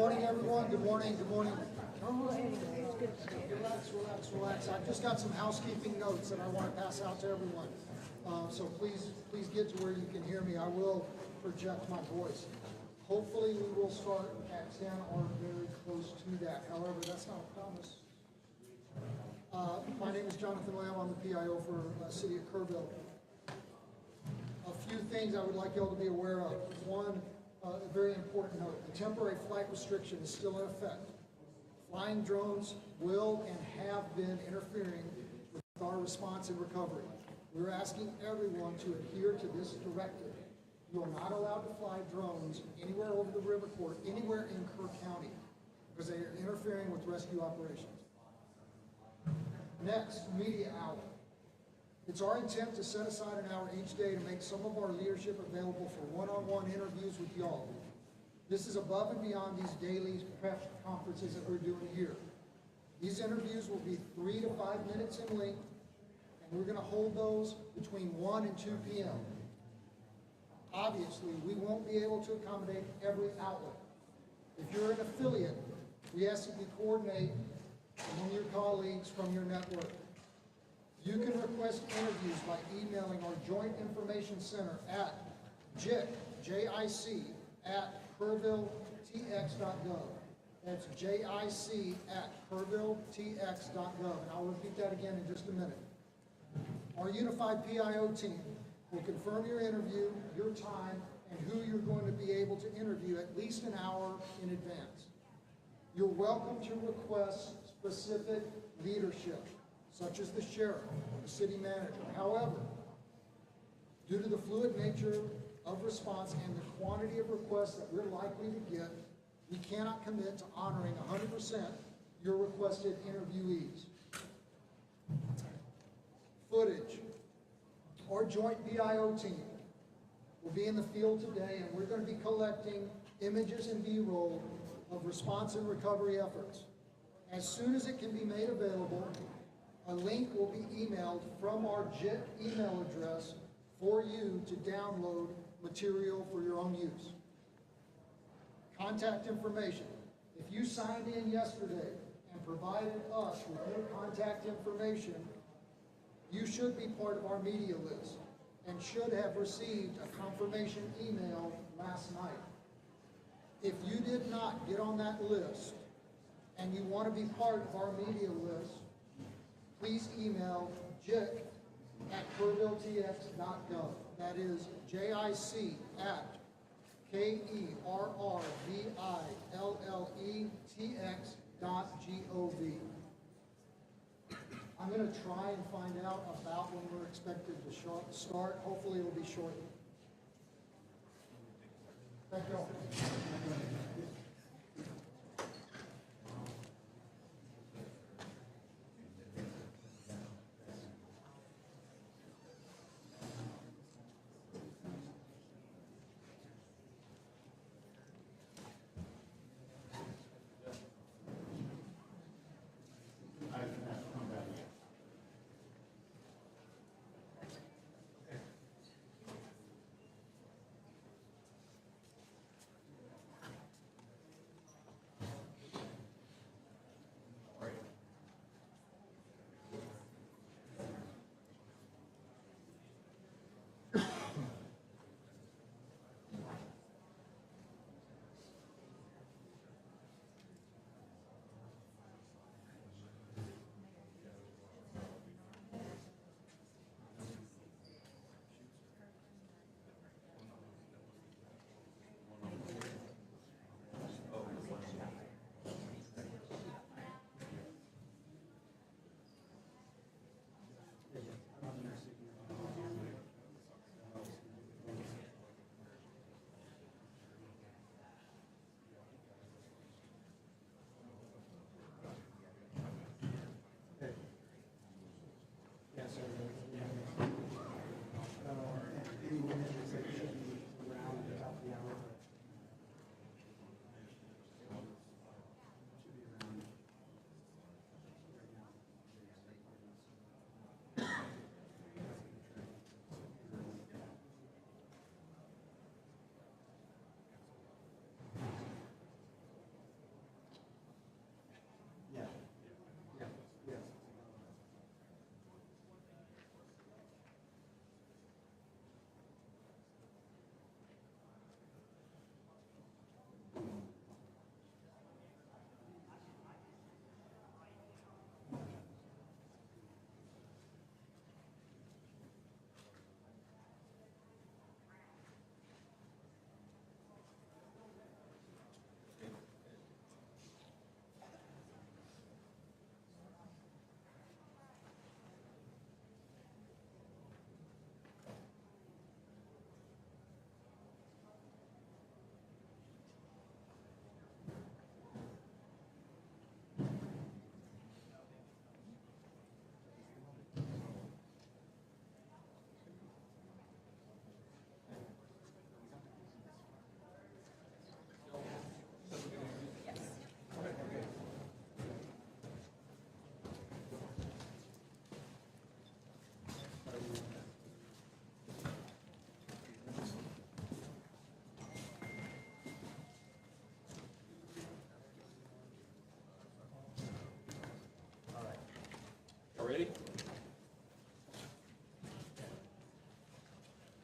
morning, everyone. Good morning. Good morning. Relax. I've just got some housekeeping notes that I want to pass out to everyone. So please get to where you can hear me. I will project my voice. Hopefully we will start at 10 or very close to that. However, that's not a promise. My name is Jonathan Lamb. I'm the PIO for the City of Kerrville. A few things I would like you all to be aware of. One, a very important note. The temporary flight restriction is still in effect. Flying drones will and have been interfering with our response and recovery. We're asking everyone to adhere to this directive. You are not allowed to fly drones anywhere over the river court, anywhere in Kerr County, because they are interfering with rescue operations. Next, media hour. It's our intent to set aside an hour each day to make some of our leadership available for one-on-one interviews with y'all. This is above and beyond these daily prep conferences that we're doing here. These interviews will be 3 to 5 minutes in length, and we're going to hold those between 1 and 2 p.m. Obviously, we won't be able to accommodate every outlet. If you're an affiliate, we ask that you coordinate among your colleagues from your network. You can request interviews by emailing our Joint Information Center at JIC at kerrvilletx.gov. That's JIC at kerrvilletx.gov. And I'll repeat that again in just a minute. Our unified PIO team will confirm your interview, your time, and who you're going to be able to interview at least an hour in advance. You're welcome to request specific leadership, such as the sheriff, the city manager. However, due to the fluid nature of response and the quantity of requests that we're likely to get, we cannot commit to honoring 100% your requested interviewees. Footage. Our joint PIO team will be in the field today, and we're going to be collecting images and B-roll of response and recovery efforts. As soon as it can be made available, a link will be emailed from our JIC email address for you to download material for your own use. Contact information. If you signed in yesterday and provided us with your contact information, you should be part of our media list and should have received a confirmation email last night. If you did not get on that list and you want to be part of our media list, please email JIC at kerrvilletx.gov. That is JIC at KERRVILLETX.gov. I'm going to try and find out about when we're expected to start. Hopefully it'll be shortly. Thank you all.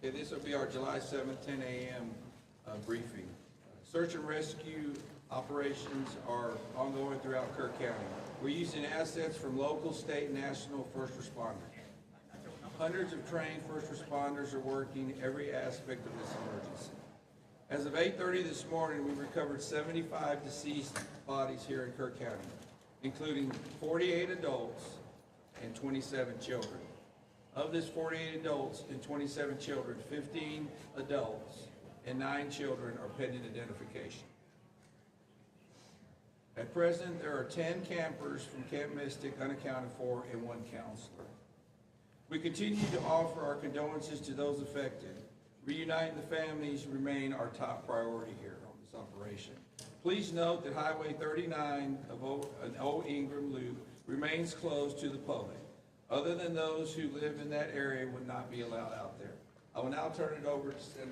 Okay, this will be our July 7th, 10 a.m. Briefing. Search and rescue operations are ongoing throughout Kirk County. We're using assets from local, state, and national first responders. Hundreds of trained first responders are working every aspect of this emergency. As of 8:30 this morning, we recovered 75 deceased bodies here in Kirk County, including 48 adults and 27 children. Of this 48 adults and 27 children, 15 adults and 9 children are pending identification. At present, there are 10 campers from Camp Mystic unaccounted for and 1 counselor. We continue to offer our condolences to those affected. Reuniting the families remain our top priority here on this operation. Please note that Highway 39 of Old Ingram Loop remains closed to the public. Other than those who live in that area would not be allowed out there. I will now turn it over to City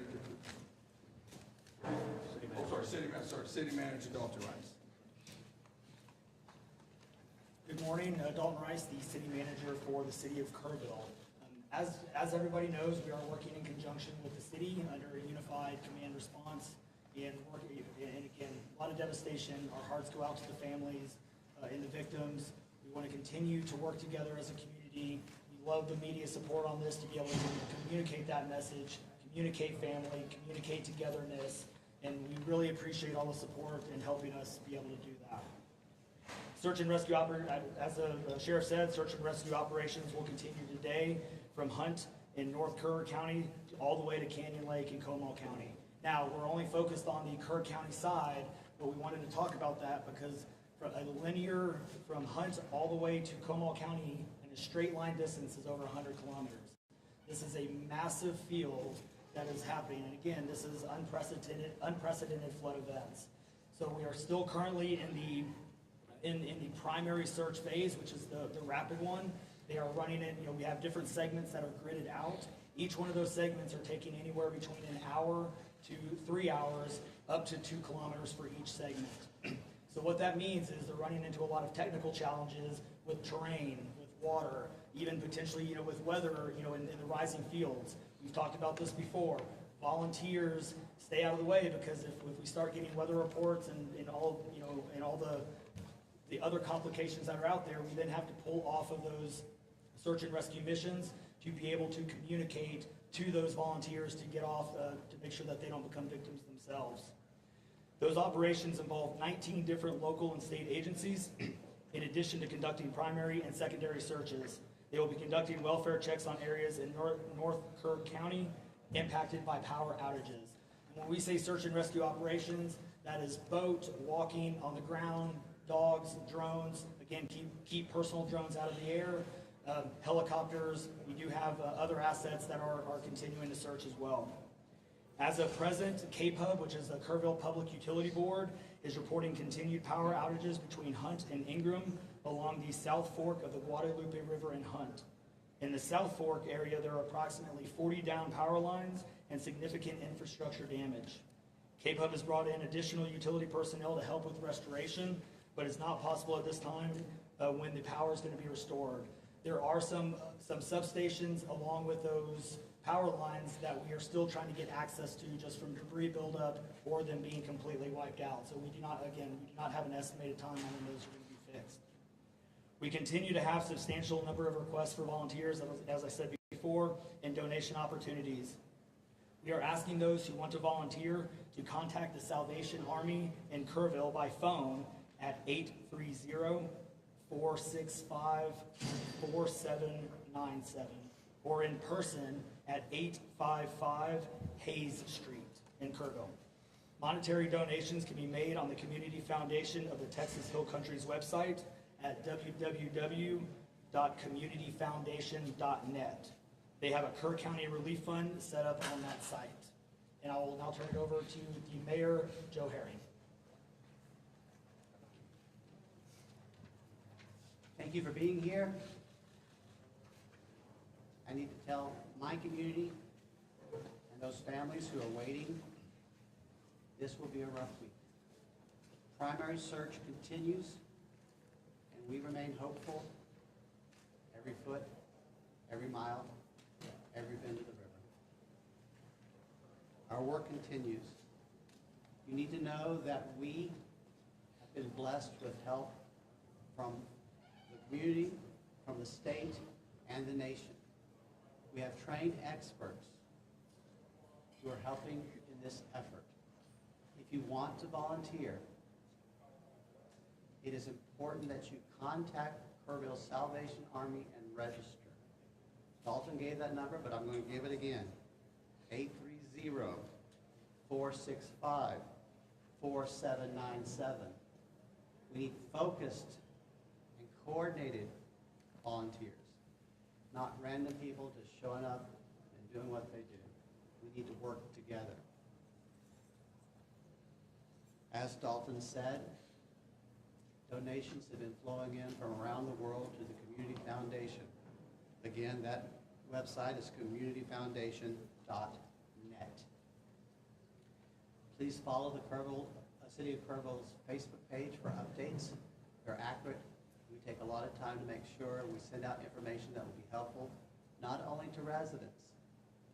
Manager Dalton Rice. Good morning, Dalton Rice, the City Manager for the City of Kerrville. As everybody knows, we are working in conjunction with the city under a unified command response, and again, a lot of devastation. Our hearts go out to the families and the victims. We want to continue to work together as a community. We love the media support on this to be able to communicate that message, communicate family, communicate togetherness, and we really appreciate all the support in helping us be able to do that. Search and rescue as the sheriff said, search and rescue operations will continue today from Hunt in North Kerr County all the way to Canyon Lake in Comal County. Now, we're only focused on the Kerr County side, but we wanted to talk about that because a linear from Hunt all the way to Comal County in a straight line distance is over 100 kilometers. This is a massive field that is happening, and again, this is unprecedented flood events. So we are still currently in the primary search phase, which is the rapid one. They are running it, we have different segments that are gridded out. Each one of those segments are taking anywhere between an hour to 3 hours, up to 2 kilometers for each segment. So what that means is they're running into a lot of technical challenges with terrain, with water, even potentially, with weather, in the rising fields. We've talked about this before. Volunteers stay out of the way because if we start getting weather reports and all the other complications that are out there, we then have to pull off of those search and rescue missions to be able to communicate to those volunteers to get off, to make sure that they don't become victims themselves. Those operations involve 19 different local and state agencies, in addition to conducting primary and secondary searches. They will be conducting welfare checks on areas in North Kerr County impacted by power outages. And when we say search and rescue operations, that is boat, walking, on the ground, dogs, drones. Again, keep personal drones out of the air. Helicopters. We do have other assets that are continuing to search as well. As of present, KPUB, which is the Kerrville Public Utility Board, is reporting continued power outages between Hunt and Ingram along the South Fork of the Guadalupe River in Hunt. In the South Fork area, there are approximately 40 down power lines and significant infrastructure damage. KPUB has brought in additional utility personnel to help with restoration, but it's not possible at this time when the power is going to be restored. There are some substations along with those power lines that we are still trying to get access to just from debris buildup or them being completely wiped out. So we do not have an estimated time on when those are going to be fixed. We continue to have substantial number of requests for volunteers, as I said before, and donation opportunities. We are asking those who want to volunteer to contact the Salvation Army in Kerrville by phone at 830-465-4797 or in person at 855 Hayes Street in Kerrville. Monetary donations can be made on the Community Foundation of the Texas Hill Country's website at www.communityfoundation.net. They have a Kerr County Relief Fund set up on that site. And I will now turn it over to the Mayor, Joe Herring. Thank you for being here. I need to tell my community and those families who are waiting, this will be a rough week. Primary search continues, and we remain hopeful every foot, every mile, every bend of the river. Our work continues. You need to know that we have been blessed with help from the community, from the state, and the nation. We have trained experts who are helping in this effort. If you want to volunteer, it is important that you contact Kerrville Salvation Army and register. Dalton gave that number, but I'm going to give it again. 830-465-4797. We need focused and coordinated volunteers, not random people just showing up and doing what they do. We need to work together. As Dalton said, donations have been flowing in from around the world to the Community Foundation. Again, that website is communityfoundation.net. Please follow the City of Kerrville's Facebook page for updates. They're accurate. We take a lot of time to make sure we send out information that will be helpful, not only to residents,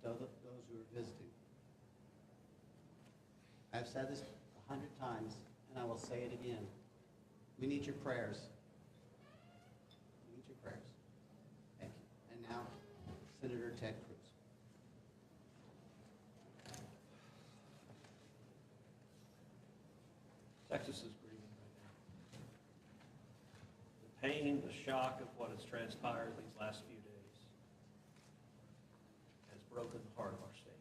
but those who are visiting. I've said this 100 times, and I will say it again. We need your prayers. We need your prayers. Thank you. And now, Senator Ted Cruz. Texas is grieving right now. The pain, the shock of what has transpired these last few days has broken the heart of our state.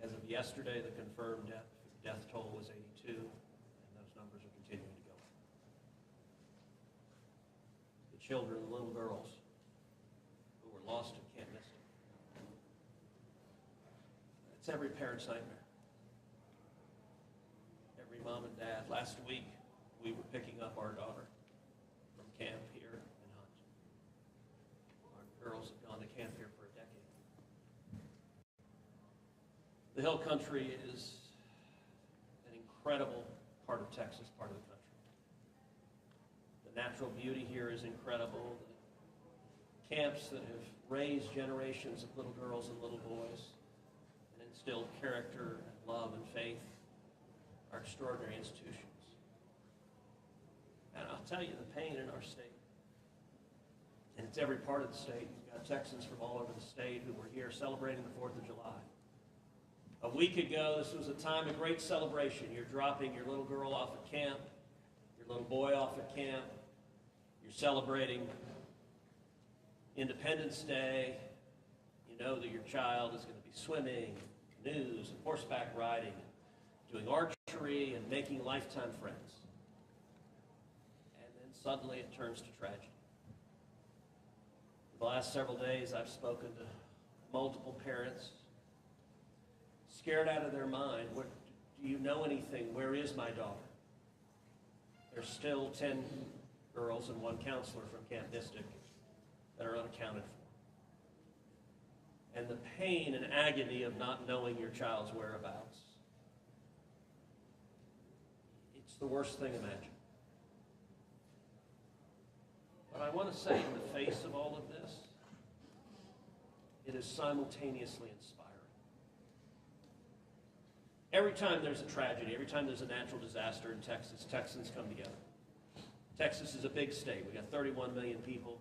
As of yesterday, the confirmed death toll was 82, and those numbers are continuing to go up. The children, the little girls who were lost in Camp Mystic. It's every parent's nightmare. Every mom and dad. Last week, we were picking up our daughter from camp here in Hunt. Our girls have gone to camp here for a decade. The Hill Country is an incredible part of Texas, part of the country. The natural beauty here is incredible. The camps that have raised generations of little girls and little boys and instilled character and love and faith are extraordinary institutions. And I'll tell you, the pain in our state, and it's every part of the state. You've got Texans from all over the state who were here celebrating the 4th of July. A week ago, this was a time of great celebration. You're dropping your little girl off at camp, your little boy off at camp. You're celebrating Independence Day. You know that your child is going to be swimming, canoes, and horseback riding, doing archery, and making lifetime friends. And then suddenly it turns to tragedy. The last several days, I've spoken to multiple parents, scared out of their mind. What, do you know anything? Where is my daughter? There's still 10 girls and 1 counselor from Camp Mystic that are unaccounted for. And the pain and agony of not knowing your child's whereabouts. It's the worst thing imagined. But I want to say, in the face of all of this, it is simultaneously inspiring. Every time there's a tragedy, every time there's a natural disaster in Texas, Texans come together. Texas is a big state. We got 31 million people,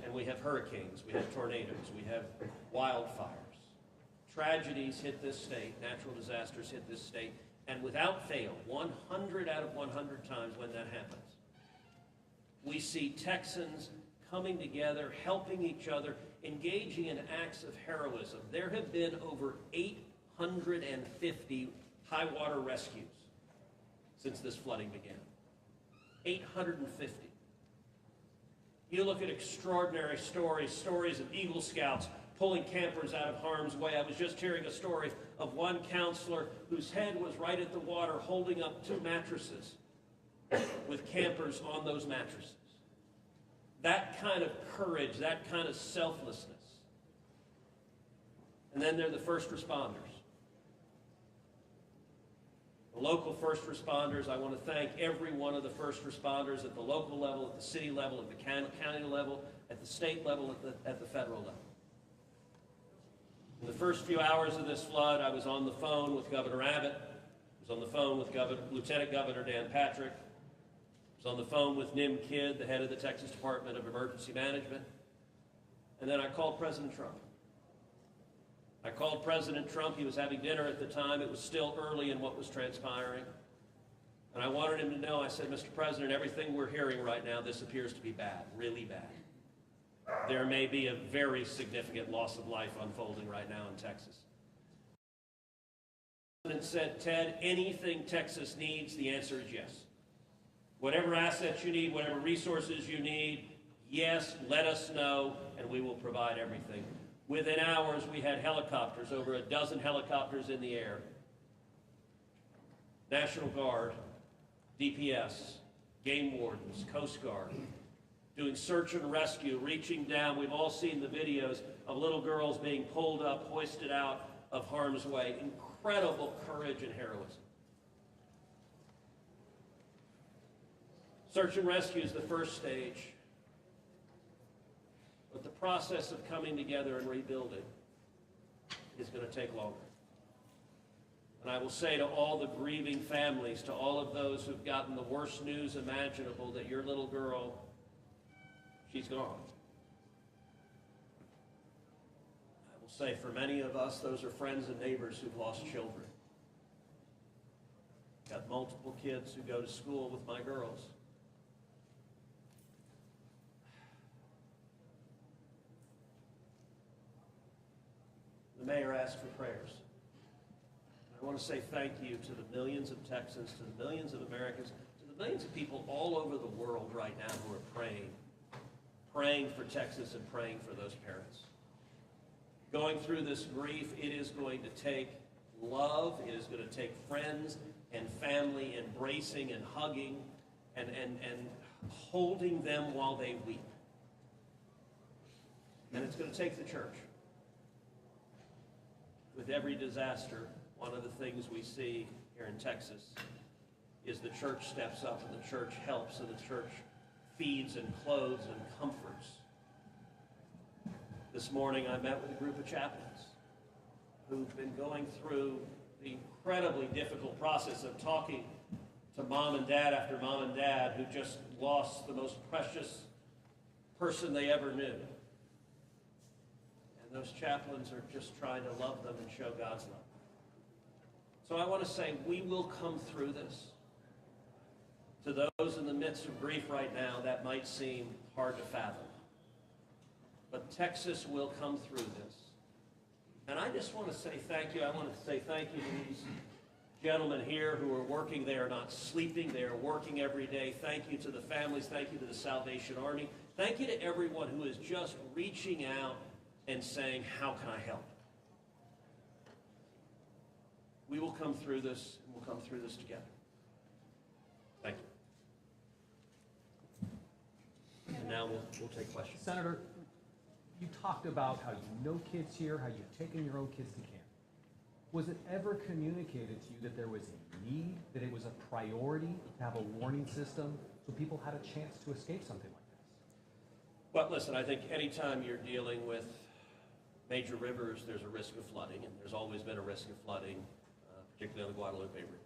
and we have hurricanes, we have tornadoes, we have wildfires. Tragedies hit this state, natural disasters hit this state, and without fail, 100 out of 100 times when that happens, we see Texans coming together, helping each other, engaging in acts of heroism. There have been over 850 high water rescues since this flooding began. 850. You look at extraordinary stories of Eagle Scouts pulling campers out of harm's way. I was just hearing a story of one counselor whose head was right at the water holding up 2 mattresses with campers on those mattresses. That kind of courage, that kind of selflessness. And then they're the first responders. The local first responders, I want to thank every one of the first responders at the local level, at the city level, at the county level, at the state level, at the federal level. In the first few hours of this flood, I was on the phone with Governor Abbott. I was on the phone with Lieutenant Governor Dan Patrick. I was on the phone with Nim Kidd, the head of the Texas Department of Emergency Management. And then I called President Trump. I called President Trump. He was having dinner at the time. It was still early in what was transpiring. And I wanted him to know, I said, Mr. President, everything we're hearing right now, this appears to be bad, really bad. There may be a very significant loss of life unfolding right now in Texas. The President said, Ted, anything Texas needs, the answer is yes. Whatever assets you need, whatever resources you need, yes, let us know, and we will provide everything. Within hours, we had helicopters, over a dozen helicopters in the air. National Guard, DPS, game wardens, Coast Guard, doing search and rescue, reaching down. We've all seen the videos of little girls being pulled up, hoisted out of harm's way. Incredible courage and heroism. Search and rescue is the first stage. But the process of coming together and rebuilding is going to take longer. And I will say to all the grieving families, to all of those who've gotten the worst news imaginable, that your little girl, she's gone. I will say for many of us, those are friends and neighbors who've lost children. Got multiple kids who go to school with my girls. The mayor asked for prayers. I want to say thank you to the millions of Texans, to the millions of Americans, to the millions of people all over the world right now who are praying for Texas and praying for those parents. Going through this grief, it is going to take love, it is going to take friends and family embracing and hugging and holding them while they weep. And it's going to take the church. With every disaster, one of the things we see here in Texas is the church steps up and the church helps and the church feeds and clothes and comforts. This morning I met with a group of chaplains who've been going through the incredibly difficult process of talking to mom and dad after mom and dad who just lost the most precious person they ever knew. And those chaplains are just trying to love them and show God's love. So I want to say we will come through this. To those in the midst of grief right now, that might seem hard to fathom. But Texas will come through this. And I just want to say thank you. I want to say thank you to these gentlemen here who are working. They are not sleeping. They are working every day. Thank you to the families. Thank you to the Salvation Army. Thank you to everyone who is just reaching out and saying, how can I help? We will come through this, and we'll come through this together. Thank you. And now we'll take questions. Senator, you talked about how you know kids here, how you've taken your own kids to camp. Was it ever communicated to you that there was a need, that it was a priority to have a warning system so people had a chance to escape something like this? Well, listen, I think anytime you're dealing with major rivers, there's a risk of flooding, and there's always been a risk of flooding, particularly on the Guadalupe River.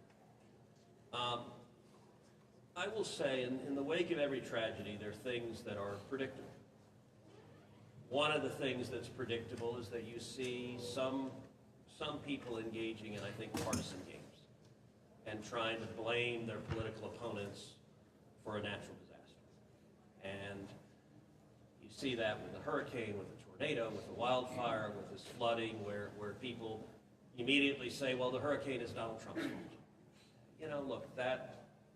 I will say, in the wake of every tragedy, there are things that are predictable. One of the things that's predictable is that you see some people engaging in, I think, partisan games and trying to blame their political opponents for a natural disaster. And you see that with the hurricane, with the tornado, with the wildfire, with this flooding, where people immediately say, well, the hurricane is Donald Trump's fault. You know, look,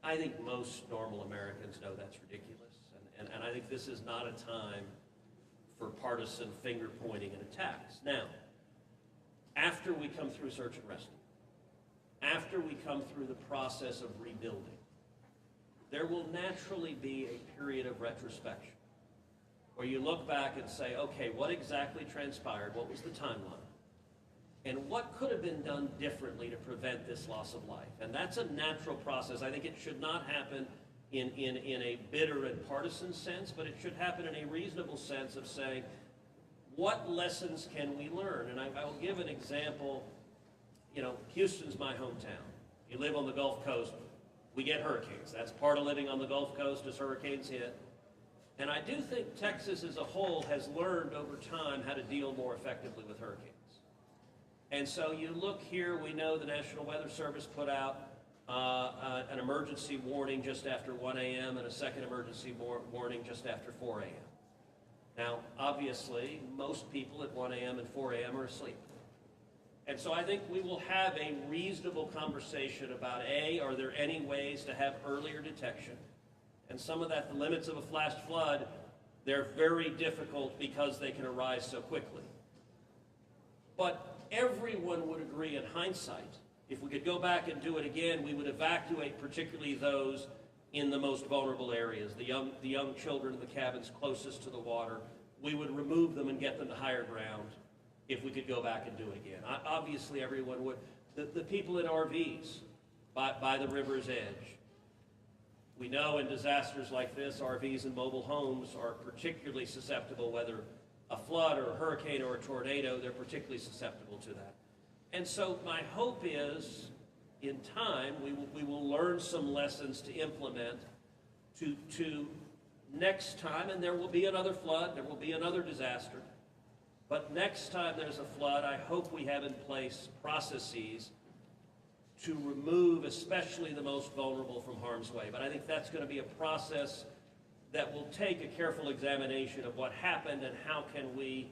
I think most normal Americans know that's ridiculous. And I think this is not a time for partisan finger pointing and attacks. Now, after we come through search and rescue, after we come through the process of rebuilding, there will naturally be a period of retrospection where you look back and say, okay, what exactly transpired? What was the timeline? And what could have been done differently to prevent this loss of life? And that's a natural process. I think it should not happen in a bitter and partisan sense, but it should happen in a reasonable sense of saying, what lessons can we learn? And I will give an example. You know, Houston's my hometown. You live on the Gulf Coast, we get hurricanes. That's part of living on the Gulf Coast as hurricanes hit. And I do think Texas as a whole has learned over time how to deal more effectively with hurricanes. And so you look here, we know the National Weather Service put out an emergency warning just after 1 a.m. and a second emergency warning just after 4 a.m. Now, obviously, most people at 1 a.m. and 4 a.m. are asleep. And so I think we will have a reasonable conversation about, A, are there any ways to have earlier detection? And some of that, the limits of a flash flood, they're very difficult because they can arise so quickly. But everyone would agree in hindsight, if we could go back and do it again, we would evacuate particularly those in the most vulnerable areas, the young children in the cabins closest to the water. We would remove them and get them to higher ground if we could go back and do it again. Obviously, everyone would. The people in RVs by the river's edge. We know in disasters like this, RVs and mobile homes are particularly susceptible, whether a flood or a hurricane or a tornado, they're particularly susceptible to that. And so my hope is, in time, we will learn some lessons to implement to next time, and there will be another flood, there will be another disaster. But next time there's a flood, I hope we have in place processes to remove especially the most vulnerable from harm's way. But I think that's going to be a process that will take a careful examination of what happened and how can we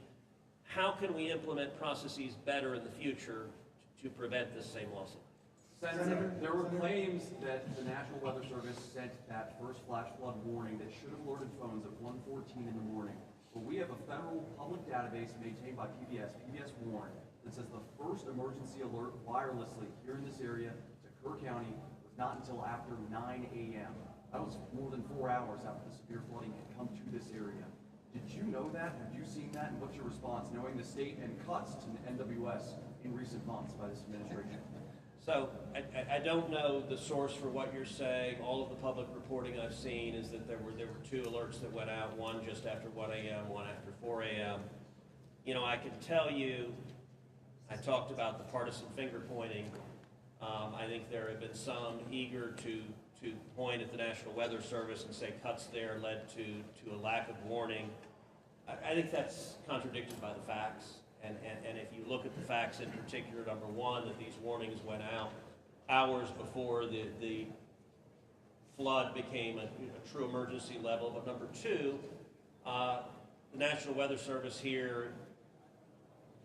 implement processes better in the future to prevent this same loss of life. Senator, there were claims that the National Weather Service sent that first flash flood warning that should have alerted phones at 1:14 in the morning. But we have a federal public database maintained by PBS Warn, that says the first emergency alert wirelessly here in this area to Kerr County was not until after 9 a.m. That was more than 4 hours after the severe flooding had come to this area. Did you know that? Have you seen that? And what's your response, knowing the state and cuts to the NWS in recent months by this administration? So I don't know the source for what you're saying. All of the public reporting I've seen is that there were two alerts that went out, one just after 1 a.m., one after 4 a.m. You know, I can tell you, I talked about the partisan finger pointing. I think there have been some eager to point at the National Weather Service and say cuts there led to a lack of warning. I think that's contradicted by the facts. And if you look at the facts in particular, number one, that these warnings went out hours before the flood became a true emergency level. But number two, the National Weather Service here,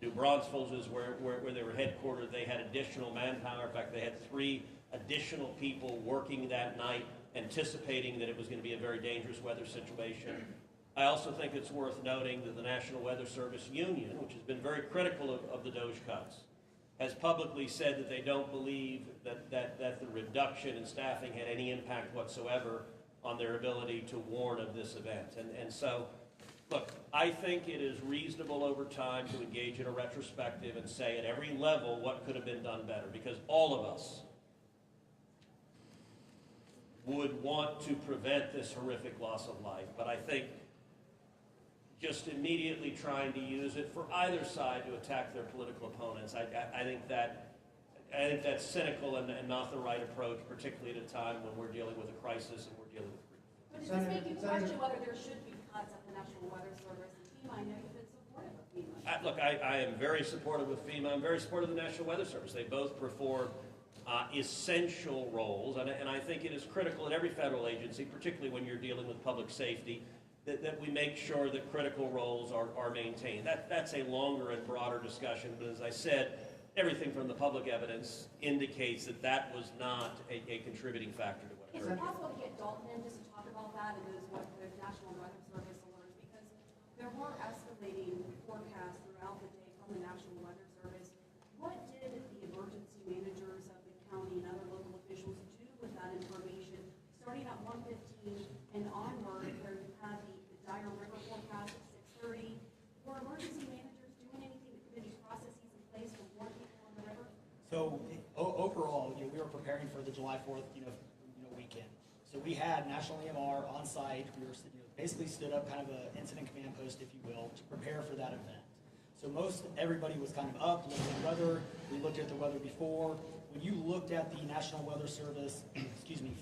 New Braunfels is where they were headquartered. They had additional manpower. In fact, they had 3 additional people working that night, anticipating that it was going to be a very dangerous weather situation. I also think it's worth noting that the National Weather Service Union, which has been very critical of the DOGE cuts, has publicly said that they don't believe that the reduction in staffing had any impact whatsoever on their ability to warn of this event. And so, look, I think it is reasonable over time to engage in a retrospective and say at every level what could have been done better, because all of us would want to prevent this horrific loss of life. But I think just immediately trying to use it for either side to attack their political opponents, I think that's cynical and not the right approach, particularly at a time when we're dealing with a crisis and we're dealing with grief. But does this make you question whether there should be cuts at the National Weather Service and FEMA? I know you've been supportive of FEMA. Look, I am very supportive of FEMA. I'm very supportive of the National Weather Service. They both perform essential roles, and I think it is critical in every federal agency, particularly when you're dealing with public safety, that we make sure that critical roles are maintained. That's a longer and broader discussion, but as I said, everything from the public evidence indicates that was not a contributing factor to what Is occurred. it possible to get Dalton in just to talk about that and what the National Weather Service alerts? Because there were escalating forecasts throughout the day from the National Weather Service. What did the emergency managers of the county and other local officials do with that information? Starting at 1:15 and onward, where you had the dire river forecast at 6:30, were emergency managers doing anything to put any processes in place to warn people on the river? So overall, we were preparing for the July 4th, weekend. So we had National EMR on site. We were basically stood up kind of an incident command post, if you will, to prepare for that event. So most everybody was kind of up, looking at weather. We looked at the weather before. When you looked at the National Weather Service,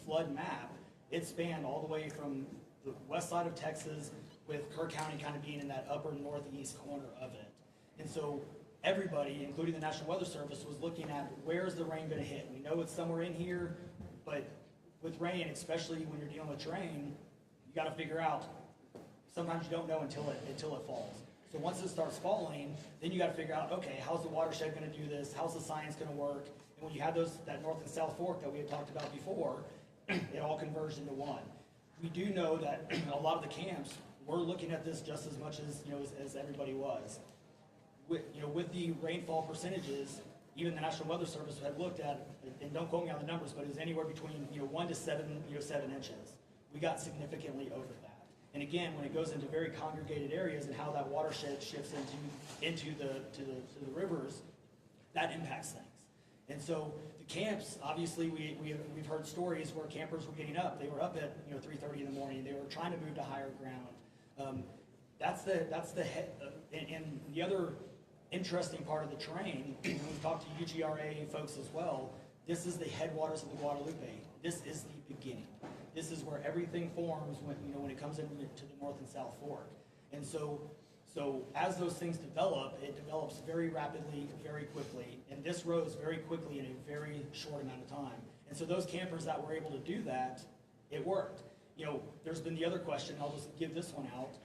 flood map, it spanned all the way from the west side of Texas, with Kerr County kind of being in that upper northeast corner of it. And so everybody, including the National Weather Service, was looking at where's the rain going to hit. We know it's somewhere in here, but with rain, especially when you're dealing with terrain, you got to figure out. Sometimes you don't know until it falls. So once it starts falling, then you got to figure out, okay, how's the watershed going to do this? How's the science going to work? And when you have that north and south fork that we had talked about before, it all converged into one. We do know that a lot of the camps were looking at this just as much as everybody was. With the rainfall percentages, even the National Weather Service had looked at, and don't quote me on the numbers, but it was anywhere between 1 to 7 inches. We got significantly over that. And again, when it goes into very congregated areas and how that watershed shifts into the rivers, that impacts things. And so the camps, obviously, we've heard stories where campers were getting up. They were up at 3:30 in the morning. They were trying to move to higher ground. That's the head. And the other interesting part of the terrain, when we talked to UGRA folks as well, this is the headwaters of the Guadalupe. This is the beginning. This is where everything forms when it comes into the North and South Fork. And so as those things develop, it develops very rapidly, very quickly, and this rose very quickly in a very short amount of time. And so those campers that were able to do that, it worked. There's been the other question, I'll just give this one out.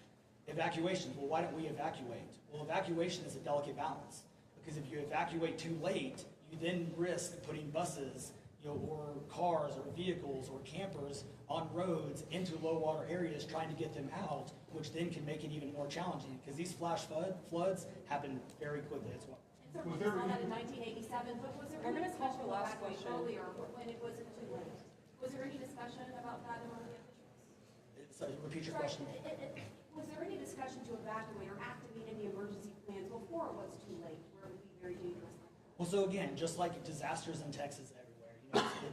Evacuation. Well, why don't we evacuate? Well, evacuation is a delicate balance, because if you evacuate too late, you then risk putting buses, or cars or vehicles or campers on roads into low water areas trying to get them out, which then can make it even more challenging, because these flash floods happen very quickly as well. And certainly we saw that in 1987, but was there any discussion about evacuation earlier when it wasn't too late? Was there any discussion about that among the officials? So repeat your question. Was there any discussion to evacuate or activate any emergency plans before it was too late, where it would be very dangerous? Well, so again, just like disasters in Texas everywhere,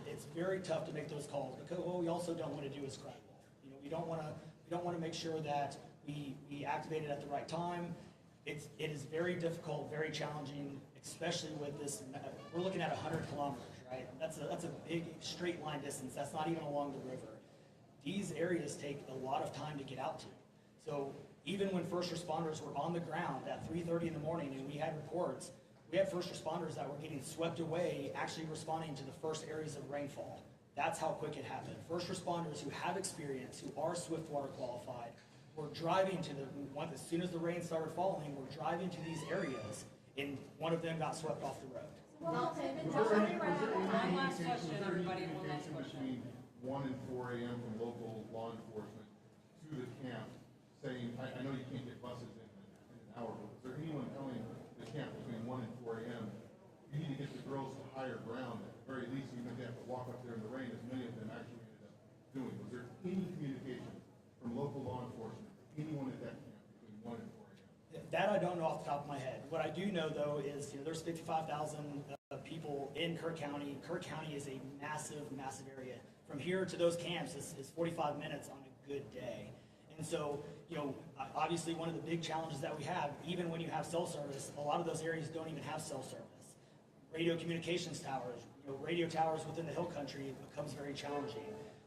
it's very tough to make those calls, because what we also don't want to do is cry wolf. We don't want to make sure that we activate it at the right time. It is very difficult, very challenging, especially with this. We're looking at 100 kilometers, right? That's a big straight line distance. That's not even along the river. These areas take a lot of time to get out to. So even when first responders were on the ground at 3:30 in the morning, and we had reports, we had first responders that were getting swept away, actually responding to the first areas of rainfall. That's how quick it happened. First responders who have experience, who are Swiftwater qualified, were driving as soon as the rain started falling, were driving to these areas, and one of them got swept off the road. Well, One last question, everybody, one last question. Between 1 and 4 a.m. from local law enforcement to the camp, saying, I know you can't get buses in an hour, but is there anyone telling the camp between 1 and 4 a.m., you need to get the girls to higher ground, at the very least, even if they have to walk up there in the rain, as many of them actually ended up doing? Was there any communication from local law enforcement, anyone at that camp between 1 and 4 a.m.? That I don't know off the top of my head. What I do know, though, is there's 55,000 people in Kerr County. Kerr County is a massive, massive area. From here to those camps is 45 minutes on a good day. And so, obviously one of the big challenges that we have, even when you have cell service, a lot of those areas don't even have cell service. Radio communications towers, radio towers within the hill country becomes very challenging.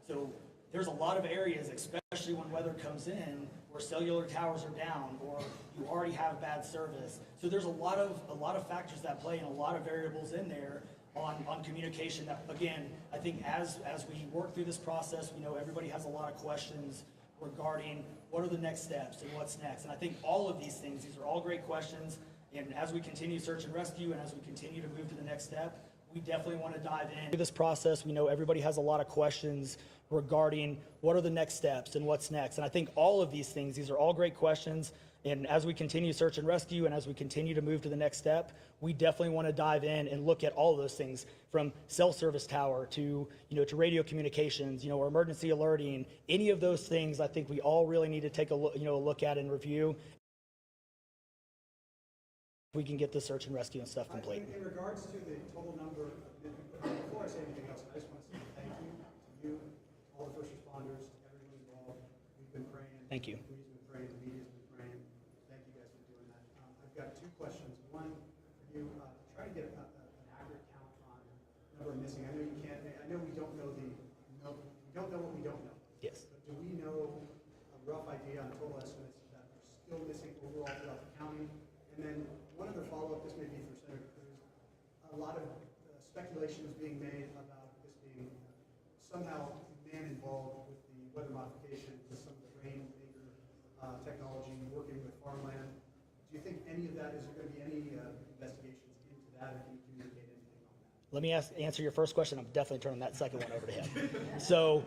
So there's a lot of areas, especially when weather comes in, where cellular towers are down or you already have bad service. So there's a lot of factors that play and a lot of variables in there on communication that, again, I think as we work through this process, we know everybody has a lot of questions regarding what are the next steps and what's next. And I think all of these are all great questions. And as we continue search and rescue and as we continue to move to the next step, we definitely want to dive into this process. We know everybody has a lot of questions regarding what are the next steps and what's next. And I think all of these are all great questions. And as we continue search and rescue and as we continue to move to the next step, we definitely want to dive in and look at all of those things, from cell service tower to radio communications, or emergency alerting. Any of those things, I think we all really need to take a look at and review. We can get the search and rescue and stuff complete. In regards to the total number, before I say anything else, I just want to say thank you to you, all the first responders, everyone involved. We've been praying. Thank you. We've been praying. The media's been praying. Thank you guys for doing that. I I've got two questions. One for you, try to get an accurate count on number of missing. I know you can't, I know we don't know we don't know what we don't know. Yes. But do we know a rough idea on total estimates that are still missing overall throughout the county? And then one other follow-up, this may be for Senator Cruz. A lot of speculation is being made about this being somehow man involved with the weather modification, with some of the rainmaker technology, working with farmland. Do you think any of that, is there going to be any investigations into that, or can you communicate anything on that? Let me answer your first question. I'm definitely turning that second one over to him. So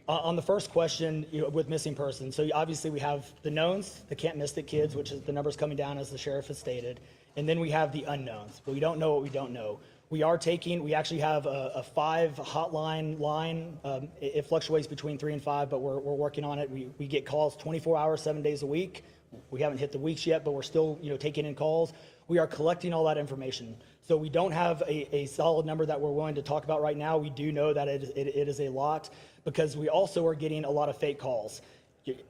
on the first question, with missing persons, so obviously we have the knowns, the can't miss it kids, which is the numbers coming down as the sheriff has stated, and then we have the unknowns. But we don't know what we don't know. We actually have a 5 hotline line. It fluctuates between 3 and 5, but we're working on it. We get calls 24 hours, 7 days a week. We haven't hit the weeks yet, but we're still, taking in calls. We are collecting all that information. So we don't have a solid number that we're willing to talk about right now. We do know that it is a lot, because we also are getting a lot of fake calls.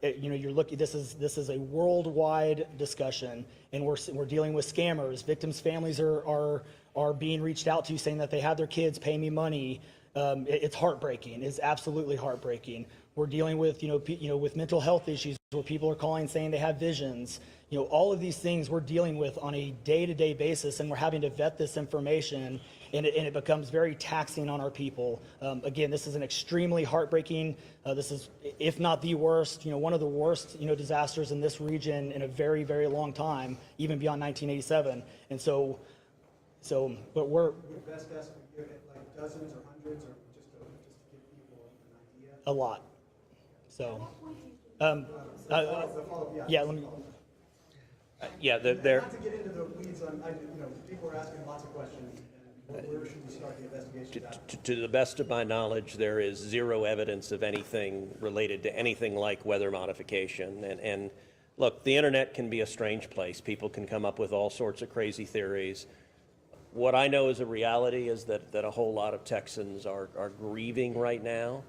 You're looking. This is a worldwide discussion, and we're dealing with scammers. Victims' families are being reached out to, saying that they have their kids pay me money. It's heartbreaking. It's absolutely heartbreaking. We're dealing with with mental health issues, where people are calling saying they have visions. All of these things we're dealing with on a day-to-day basis, and we're having to vet this information, and it becomes very taxing on our people. Again, this is an extremely heartbreaking. This is, if not the worst, one of the worst, disasters in this region in a very, very long time, even beyond 1987. And but we're Would best estimate give it like dozens or hundreds, or just to give people an idea? a lot. So, Follow-up, yeah, let me. Yeah, Not to get into the weeds on, people are asking lots of questions, and where should we start the investigation at? To the best of my knowledge, there is zero evidence of anything related to anything like weather modification. And look, the internet can be a strange place. People can come up with all sorts of crazy theories. What I know is a reality is that a whole lot of Texans are grieving right now.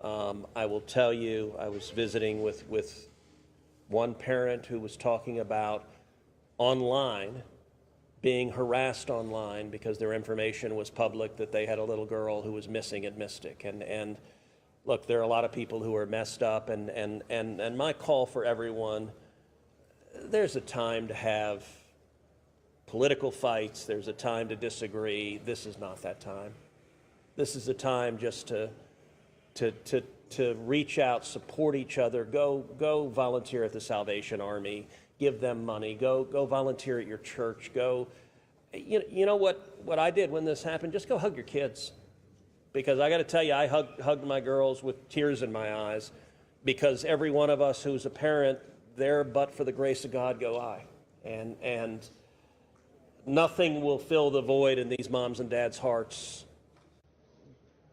I will tell you, I was visiting with one parent who was talking about online, being harassed online because their information was public, that they had a little girl who was missing at Mystic. And look, there are a lot of people who are messed up, and my call for everyone, there's a time to have political fights, there's a time to disagree. This is not that time. This is a time just to reach out, support each other, go volunteer at the Salvation Army, give them money, go volunteer at your church, you know what I did when this happened? Just go hug your kids. Because I got to tell you, I hugged my girls with tears in my eyes, because every one of us who's a parent, there but for the grace of God go I. And nothing will fill the void in these moms and dads' hearts,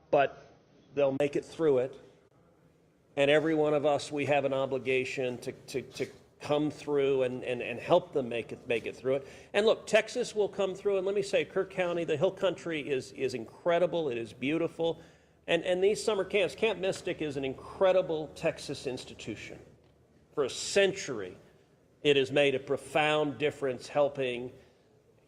but they'll make it through it. And every one of us, we have an obligation to come through and help them make it through it. And look, Texas will come through. And let me say, Kirk County, the Hill Country is incredible. It is beautiful. And these summer camps, Camp Mystic is an incredible Texas institution. For a century, it has made a profound difference helping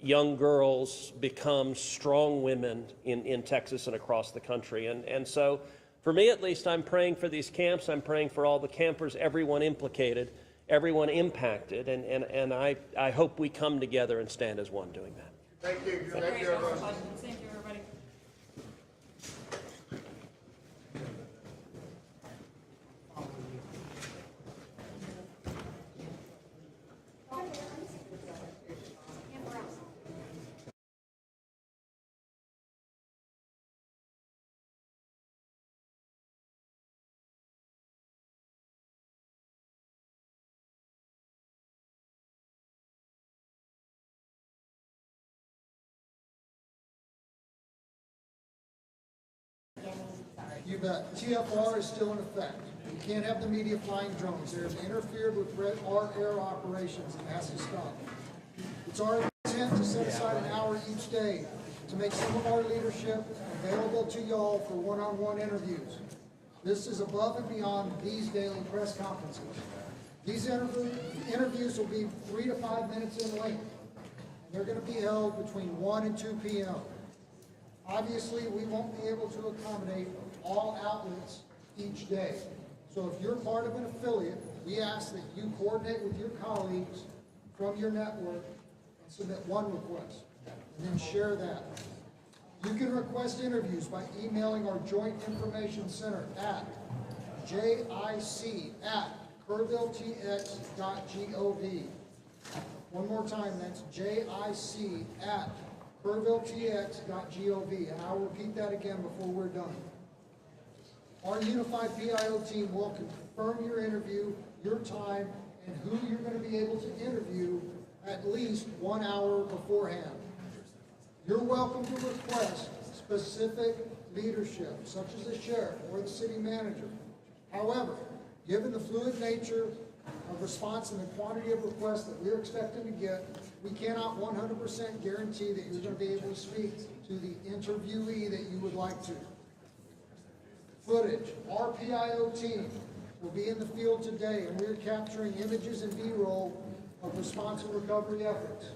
young girls become strong women in Texas and across the country. And so, for me at least, I'm praying for these camps. I'm praying for all the campers, everyone implicated, everyone impacted, and I hope we come together and stand as one doing that. Thank you. Thank you, everyone. Thank you, everybody. You bet. TFR is still in effect. You can't have the media flying drones. They have interfered with our air operations in massive stuff. It's our intent to set aside an hour each day to make some of our leadership available to y'all for one-on-one interviews. This is above and beyond these daily press conferences. These interviews will be 3 to 5 minutes in length, and they're going to be held between 1 and 2 p.m. Obviously, we won't be able to accommodate all outlets each day. So if you're part of an affiliate, we ask that you coordinate with your colleagues from your network and submit one request, and then share that. You can request interviews by emailing our Joint Information Center at jic@kerrvilletx.gov. One more time, that's jic@kerrvilletx.gov, and I'll repeat that again before we're done. Our unified PIO team will confirm your interview, your time, and who you're going to be able to interview at least 1 hour beforehand. You're welcome to request specific leadership, such as the sheriff or the city manager. However, given the fluid nature of response and the quantity of requests that we're expecting to get, we cannot 100% guarantee that you're going to be able to speak to the interviewee that you would like to. Footage. Our PIO team will be in the field today, and we're capturing images and B-roll of response and recovery efforts.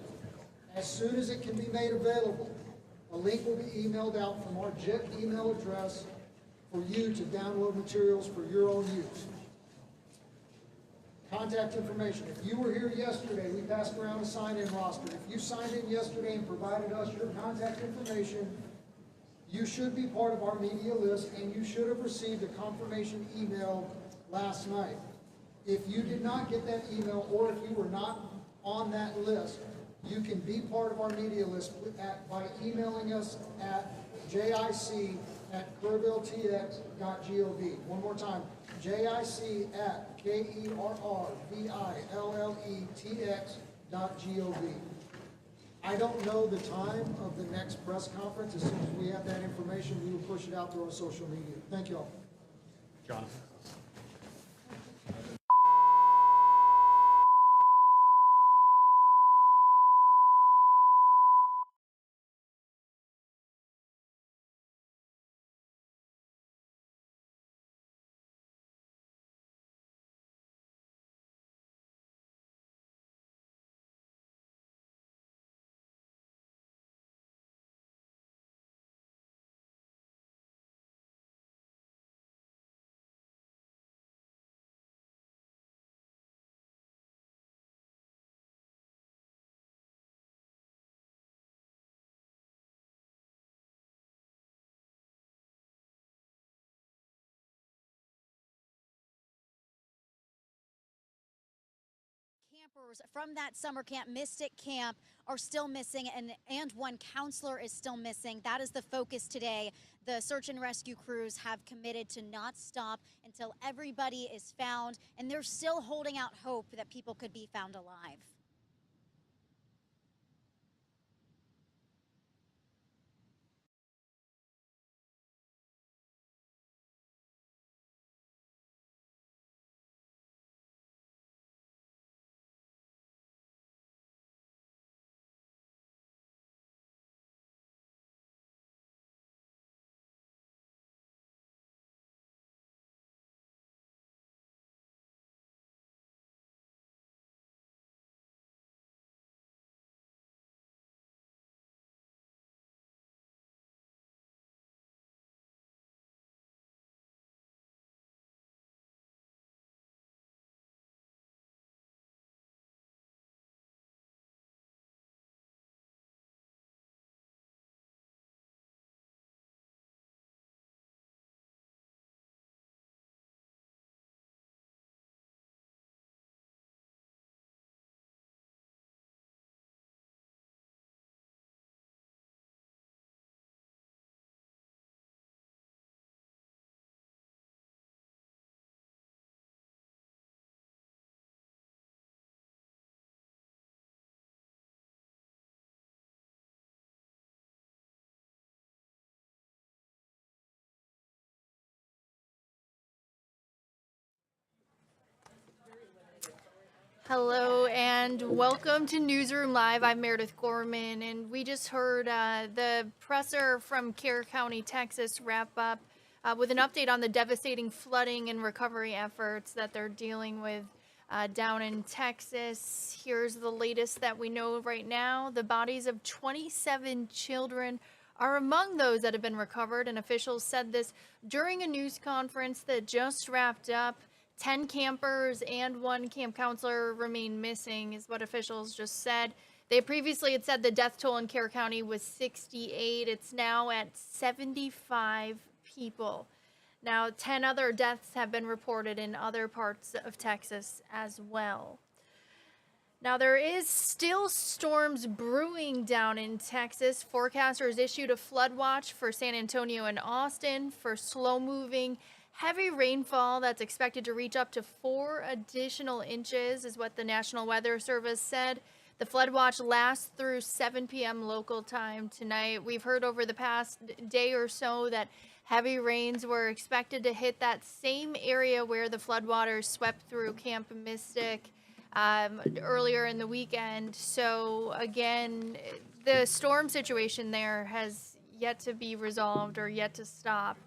As soon as it can be made available, a link will be emailed out from our JIT email address for you to download materials for your own use. Contact information. If you were here yesterday, we passed around a sign-in roster. If you signed in yesterday and provided us your contact information, you should be part of our media list, and you should have received a confirmation email last night. If you did not get that email, or if you were not on that list, you can be part of our media list by emailing us at jic@kerrvilletx.gov. One more time, jic@kerrvilletx.gov. I don't know the time of the next press conference. As soon as we have that information, we will push it out through our social media. Thank you all. Jonathan? Campers from that summer camp, Mystic Camp, are still missing, and one counselor is still missing. That is the focus today. The search and rescue crews have committed to not stop until everybody is found, and they're still holding out hope that people could be found alive. Hello and welcome to Newsroom Live. I'm Meredith Gorman, and we just heard the presser from Kerr County, Texas, wrap up with an update on the devastating flooding and recovery efforts that they're dealing with down in Texas. Here's the latest that we know right now. The bodies of 27 children are among those that have been recovered, and officials said this during a news conference that just wrapped up. 10 campers and 1 camp counselor remain missing, is what officials just said. They previously had said the death toll in Kerr County was 68. It's now at 75 people. Now, 10 other deaths have been reported in other parts of Texas as well. Now, there is still storms brewing down in Texas. Forecasters issued a flood watch for San Antonio and Austin for slow-moving, heavy rainfall that's expected to reach up to 4 additional inches, is what the National Weather Service said. The flood watch lasts through 7 p.m. local time tonight. We've heard over the past day or so that heavy rains were expected to hit that same area where the floodwaters swept through Camp Mystic earlier in the weekend. So again, the storm situation there has yet to be resolved or yet to stop.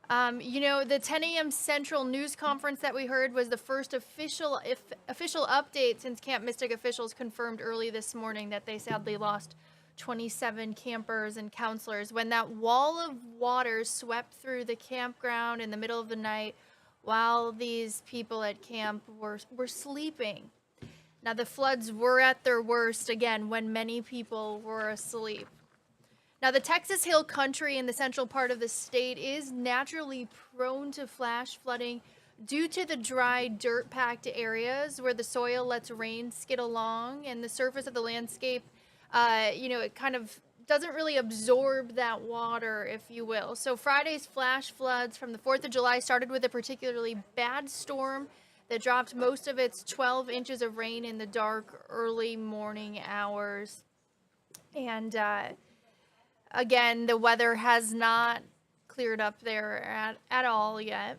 The 10 a.m. Central news conference that we heard was the first official update since Camp Mystic officials confirmed early this morning that they sadly lost 27 campers and counselors when that wall of water swept through the campground in the middle of the night while these people at camp were sleeping. Now, the floods were at their worst, again, when many people were asleep. Now, the Texas Hill Country in the central part of the state is naturally prone to flash flooding due to the dry, dirt-packed areas where the soil lets rain skid along and the surface of the landscape, it kind of doesn't really absorb that water, if you will. So Friday's flash floods from the 4th of July started with a particularly bad storm that dropped most of its 12 inches of rain in the dark, early morning hours. And again, the weather has not cleared up there at all yet.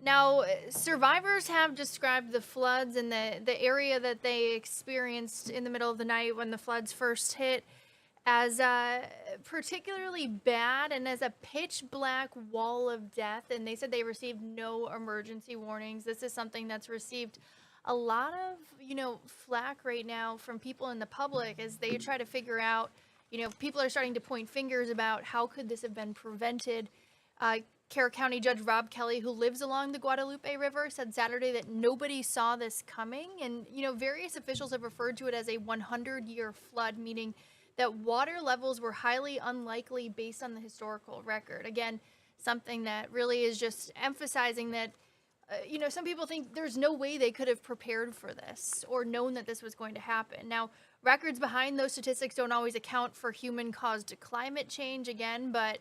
Now, survivors have described the floods in the area that they experienced in the middle of the night when the floods first hit as particularly bad and as a pitch black wall of death. And they said they received no emergency warnings. This is something that's received a lot of, flack right now from people in the public as they try to figure out, people are starting to point fingers about how could this have been prevented. Kerr County Judge Rob Kelly, who lives along the Guadalupe River, said Saturday that nobody saw this coming. And, various officials have referred to it as a 100-year flood, meaning that water levels were highly unlikely based on the historical record. Again, something that really is just emphasizing that, some people think there's no way they could have prepared for this or known that this was going to happen. Now, records behind those statistics don't always account for human-caused climate change again, but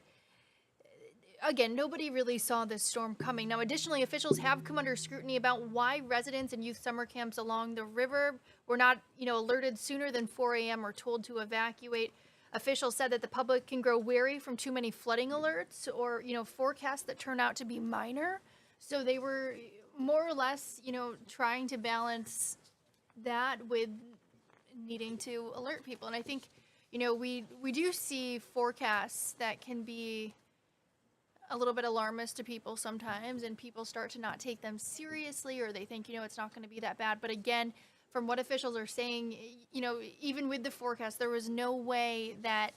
again, nobody really saw this storm coming. Now, additionally, officials have come under scrutiny about why residents and youth summer camps along the river were not, alerted sooner than 4 a.m. or told to evacuate. Officials said that the public can grow wary from too many flooding alerts or, forecasts that turn out to be minor. So they were more or less, trying to balance that with needing to alert people. And I think, we do see forecasts that can be a little bit alarmist to people sometimes, and people start to not take them seriously, or they think, it's not going to be that bad. But again, from what officials are saying, even with the forecast, there was no way that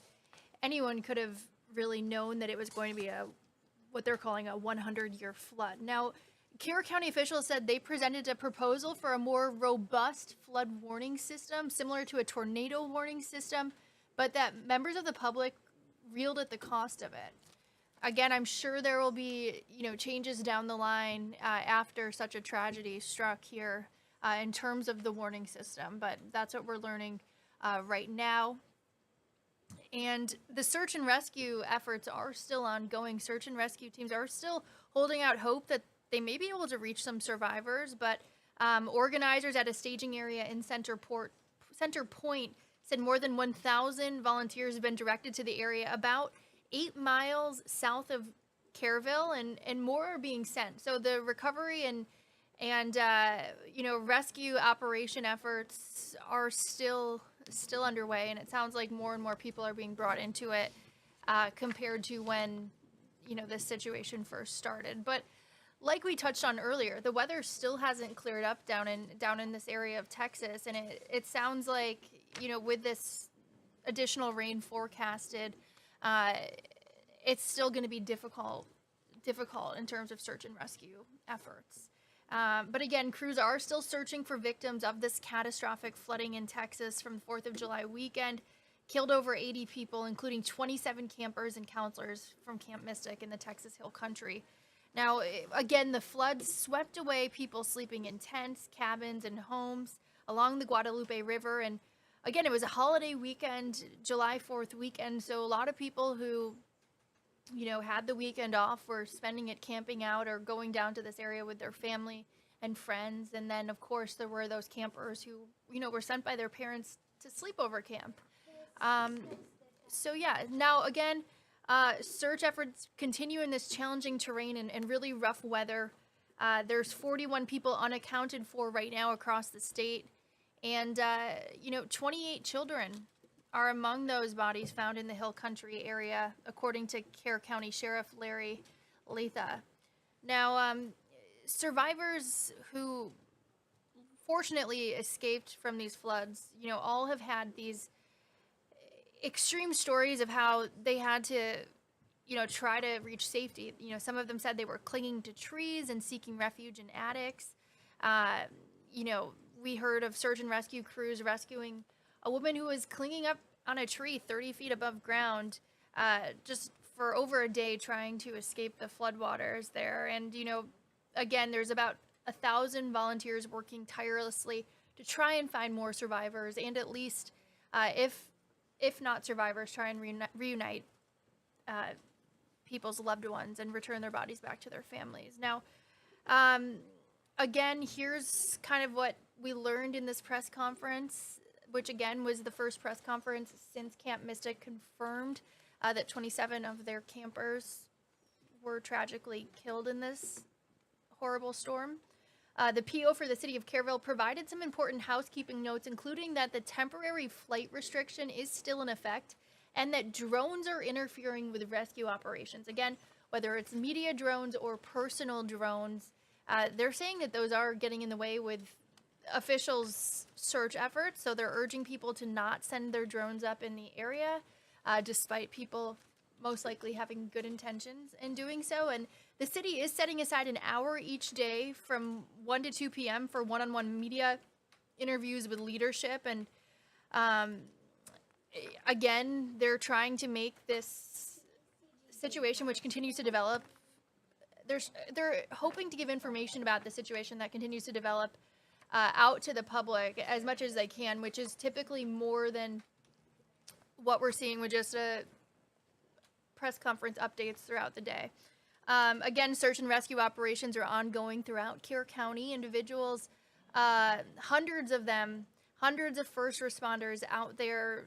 anyone could have really known that it was going to be what they're calling a 100-year flood. Now, Kerr County officials said they presented a proposal for a more robust flood warning system, similar to a tornado warning system, but that members of the public reeled at the cost of it. Again, I'm sure there will be, changes down the line after such a tragedy struck here in terms of the warning system, but that's what we're learning right now. And the search and rescue efforts are still ongoing. Search and rescue teams are still holding out hope that they may be able to reach some survivors, but organizers at a staging area in Center Point said more than 1,000 volunteers have been directed to the area about 8 miles south of Kerrville, and more are being sent. So the recovery and rescue operation efforts are still underway, and it sounds like more and more people are being brought into it compared to when this situation first started. But like we touched on earlier, the weather still hasn't cleared up down in this area of Texas, and it sounds like, you know, with this additional rain forecasted, it's still going to be difficult in terms of search and rescue efforts. But again, crews are still searching for victims of this catastrophic flooding in Texas from the 4th of July weekend. Killed over 80 people, including 27 campers and counselors from Camp Mystic in the Texas Hill Country. Now, again, the floods swept away people sleeping in tents, cabins, and homes along the Guadalupe River. And again, it was a holiday weekend, July 4th weekend, so a lot of people who, you know, had the weekend off were spending it camping out or going down to this area with their family and friends. And then, of course, there were those campers who, you know, were sent by their parents to sleepover camp. So yeah, now again, search efforts continue in this challenging terrain and really rough weather. There's 41 people unaccounted for right now across the state. And, you know, 28 children are among those bodies found in the Hill Country area, according to Kerr County Sheriff Larry Latha. Now, survivors who fortunately escaped from these floods, you know, all have had these extreme stories of how they had to, you know, try to reach safety. You know, some of them said they were clinging to trees and seeking refuge in attics. You know, we heard of search and rescue crews rescuing a woman who was clinging up on a tree 30 feet above ground, just for over a day trying to escape the floodwaters there. And, you know, again, there's about 1,000 volunteers working tirelessly to try and find more survivors, and at least, if not survivors, try and reunite people's loved ones and return their bodies back to their families. Now, again, here's kind of what we learned in this press conference, which again was the first press conference since Camp Mystic confirmed that 27 of their campers were tragically killed in this horrible storm. The PO for the city of Kerrville provided some important housekeeping notes, including that the temporary flight restriction is still in effect and that drones are interfering with rescue operations. Again, whether it's media drones or personal drones, they're saying that those are getting in the way with officials' search efforts. So they're urging people to not send their drones up in the area, despite people most likely having good intentions in doing so. And the city is setting aside an hour each day from 1 to 2 p.m. for one-on-one media interviews with leadership. And again, they're trying to make this situation, which continues to develop, they're hoping to give information about the situation that continues to develop out to the public as much as they can, which is typically more than what we're seeing with just a press conference updates throughout the day. Again, search and rescue operations are ongoing throughout Kerr County. Individuals, hundreds of them, hundreds of first responders out there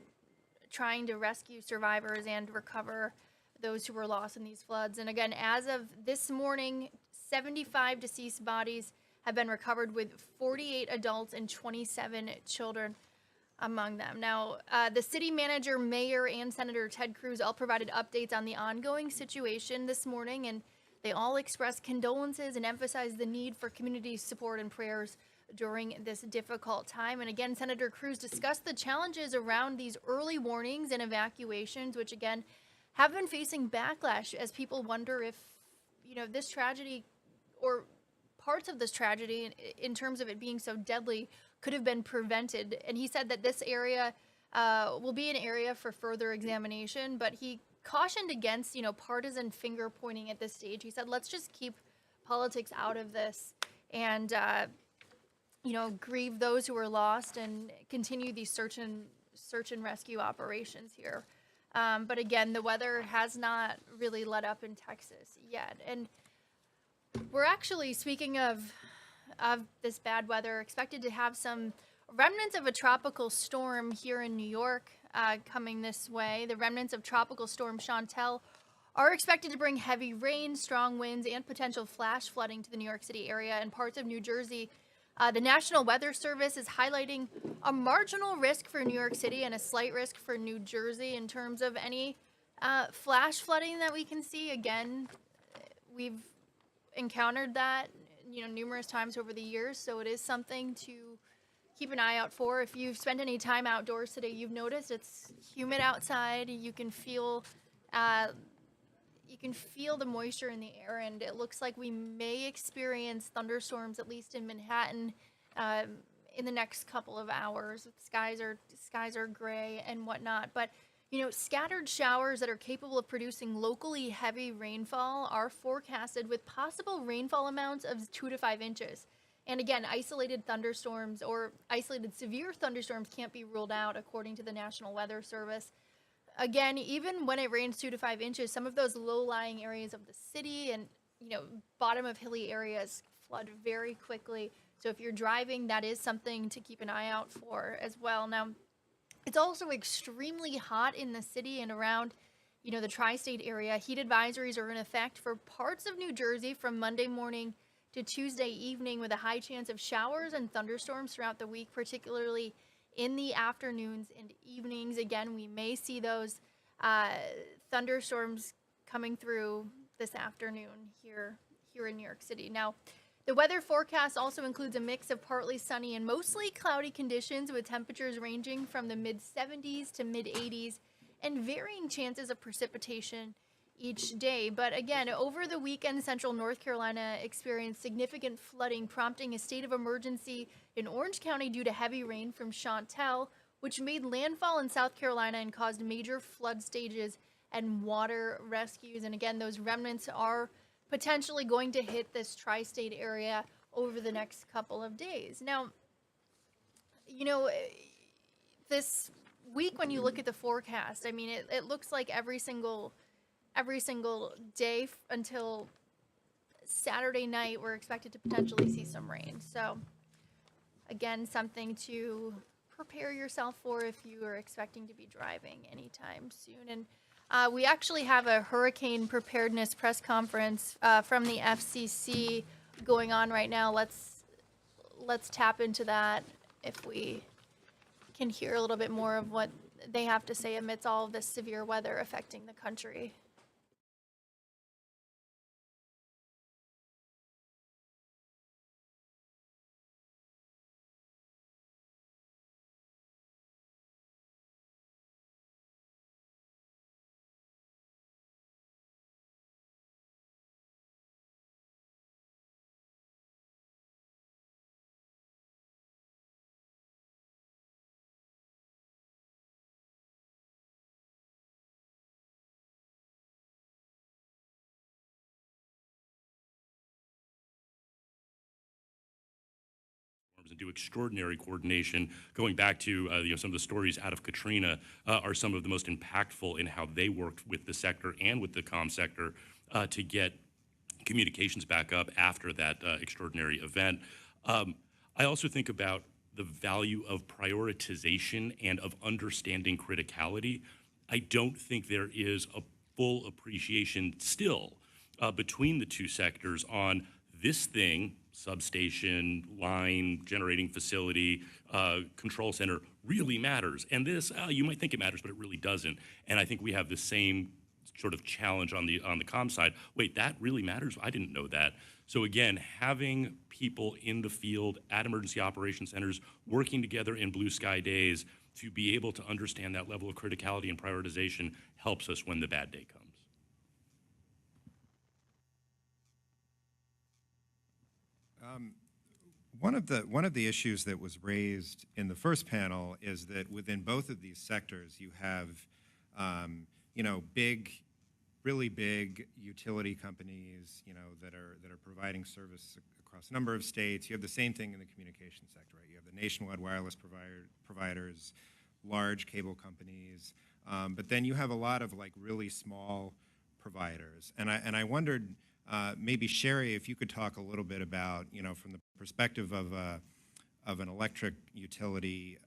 trying to rescue survivors and recover those who were lost in these floods. And again, as of this morning, 75 deceased bodies have been recovered, with 48 adults and 27 children among them. Now, the city manager, mayor, and Senator Ted Cruz all provided updates on the ongoing situation this morning, and they all expressed condolences and emphasized the need for community support and prayers during this difficult time. And again, Senator Cruz discussed the challenges around these early warnings and evacuations, which again have been facing backlash as people wonder if, you know, this tragedy or parts of this tragedy in terms of it being so deadly could have been prevented. And he said that this area will be an area for further examination, but he cautioned against, you know, partisan finger pointing at this stage. He said, let's just keep politics out of this and, you know, grieve those who were lost and continue these search and rescue operations here. But again, the weather has not really let up in Texas yet. And we're actually, speaking of this bad weather, expected to have some remnants of a tropical storm here in New York coming this way. The remnants of Tropical Storm Chantel are expected to bring heavy rain, strong winds, and potential flash flooding to the New York City area and parts of New Jersey. The National Weather Service is highlighting a marginal risk for New York City and a slight risk for New Jersey in terms of any flash flooding that we can see. Again, encountered that, numerous times over the years. So it is something to keep an eye out for. If you've spent any time outdoors today, you've noticed it's humid outside. You can feel the moisture in the air, and it looks like we may experience thunderstorms, at least in Manhattan, in the next couple of hours. Skies are gray and whatnot, but scattered showers that are capable of producing locally heavy rainfall are forecasted with possible rainfall amounts of 2 to 5 inches. And again, isolated thunderstorms or isolated severe thunderstorms can't be ruled out according to the National Weather Service. Again, even when it rains 2 to 5 inches, some of those low-lying areas of the city and, bottom of hilly areas flood very quickly. So if you're driving, that is something to keep an eye out for as well. Now, it's also extremely hot in the city and around, the tri-state area. Heat advisories are in effect for parts of New Jersey from Monday morning to Tuesday evening, with a high chance of showers and thunderstorms throughout the week, particularly in the afternoons and evenings. Again, we may see those thunderstorms coming through this afternoon here in New York City. Now, the weather forecast also includes a mix of partly sunny and mostly cloudy conditions, with temperatures ranging from the mid-70s to mid-80s and varying chances of precipitation each day. But again, over the weekend, central North Carolina experienced significant flooding, prompting a state of emergency in Orange County due to heavy rain from Chantel, which made landfall in South Carolina and caused major flood stages and water rescues. And again, those remnants are potentially going to hit this tri-state area over the next couple of days. Now, this week when you look at the forecast, I mean, it looks like every single day until Saturday night, we're expected to potentially see some rain. So again, something to prepare yourself for if you are expecting to be driving anytime soon. And we actually have a hurricane preparedness press conference from the FCC going on right now. Let's tap into that if we can hear a little bit more of what they have to say amidst all of this severe weather affecting the country. and do extraordinary coordination. Going back to some of the stories out of Katrina are some of the most impactful in how they worked with the sector and with the comm sector to get communications back up after that extraordinary event. I also think about the value of prioritization and of understanding criticality. I don't think there is a full appreciation still between the two sectors on this thing, substation, line, generating facility, control center, really matters. And this, you might think it matters, but it really doesn't. And I think we have the same sort of challenge on the comm side. Wait, that really matters? I didn't know that. So again, having people in the field at emergency operations centers working together in blue sky days to be able to understand that level of criticality and prioritization helps us when the bad day comes. One of the issues that was raised in the first panel is that within both of these sectors, you have, really big utility companies, that are providing service across a number of states. You have the same thing in the communication sector, right? You have the nationwide wireless providers, large cable companies, but then you have a lot of really small providers. And I wondered, maybe Sherry, if you could talk a little bit about, from the perspective of an electric utility,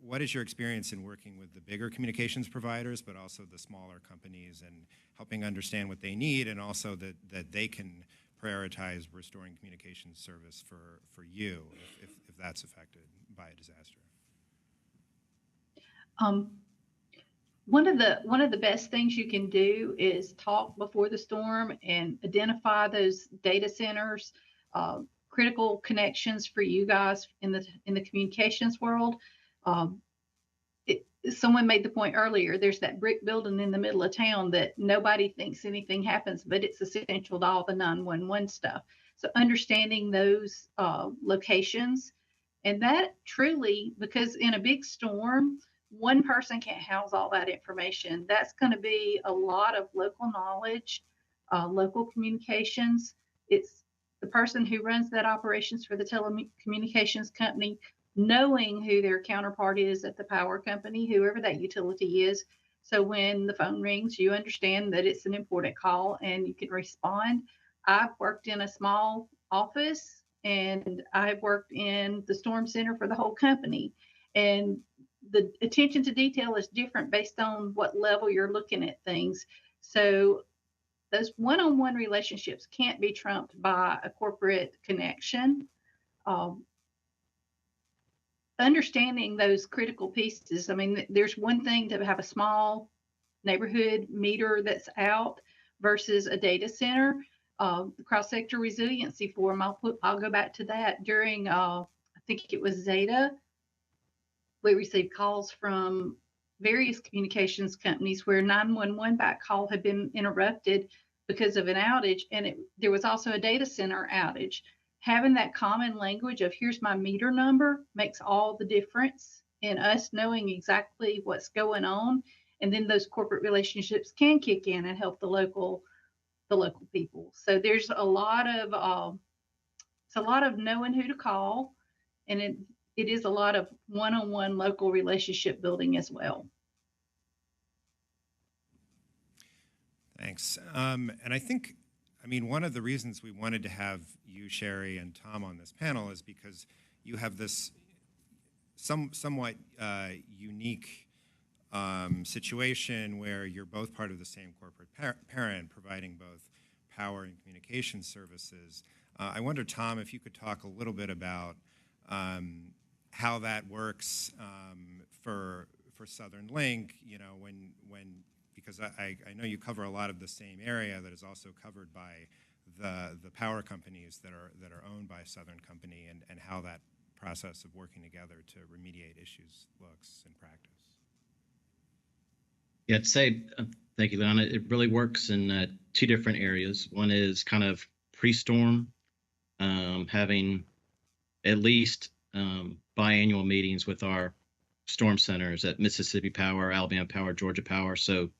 what is your experience in working with the bigger communications providers, but also the smaller companies, and helping understand what they need, and also that they can prioritize restoring communications service for you if that's affected by a disaster? one of the best things you can do is talk before the storm and identify those data centers, critical connections for you guys in the communications world. Um, Someone made the point earlier, there's that brick building in the middle of town that nobody thinks anything happens, but it's essential to all the 911 stuff. So understanding those locations, and that truly, because in a big storm, one person can't house all that information. That's going to be a lot of local knowledge, local communications. It's the person who runs that operations for the telecommunications company knowing who their counterpart is at the power company, whoever that utility is. So when the phone rings, you understand that it's an important call and you can respond. I've worked in a small office and I've worked in the storm center for the whole company. And the attention to detail is different based on what level you're looking at things. So those one-on-one relationships can't be trumped by a corporate connection. Understanding those critical pieces. I mean, there's one thing to have a small neighborhood meter that's out versus a data center. The cross-sector resiliency forum, I'll go back to that. During, I think it was Zeta, we received calls from various communications companies where 911 backhaul had been interrupted because of an outage, and there was also a data center outage. Having that common language of here's my meter number makes all the difference in us knowing exactly what's going on. And then those corporate relationships can kick in and help the local people. So there's a lot of knowing who to call, and it is a lot of one-on-one local relationship building as well. Thanks. And I think, I mean, one of the reasons we wanted to have you, Sherry, and Tom on this panel is because you have this somewhat unique situation where you're both part of the same corporate parent, providing both power and communication services. I wonder, Tom, if you could talk a little bit about how that works for Southern Link. You know, when because I know you cover a lot of the same area that is also covered by the power companies that are owned by Southern Company, and how that process of working together to remediate issues looks in practice. Yeah, I'd say, thank you, Lana. It really works in two different areas. One is kind of pre-storm, having at least biannual meetings with our storm centers at Mississippi Power, Alabama Power, Georgia Power. So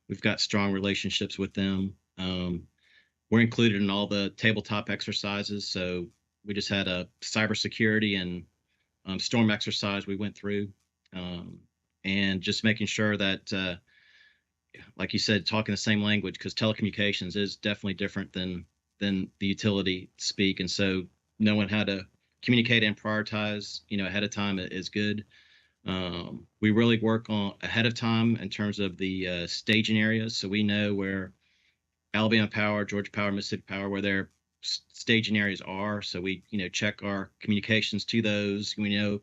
we've got strong relationships with them. We're included in all the tabletop exercises. So we just had a cybersecurity and storm exercise we went through, and just making sure that, like you said, talking the same language, because telecommunications is definitely different than the utility speak. And so knowing how to communicate and prioritize, ahead of time is good. We really work on ahead of time in terms of the staging areas. So we know where Alabama Power, Georgia Power, Mississippi Power, where their staging areas are. So we, check our communications to those. We know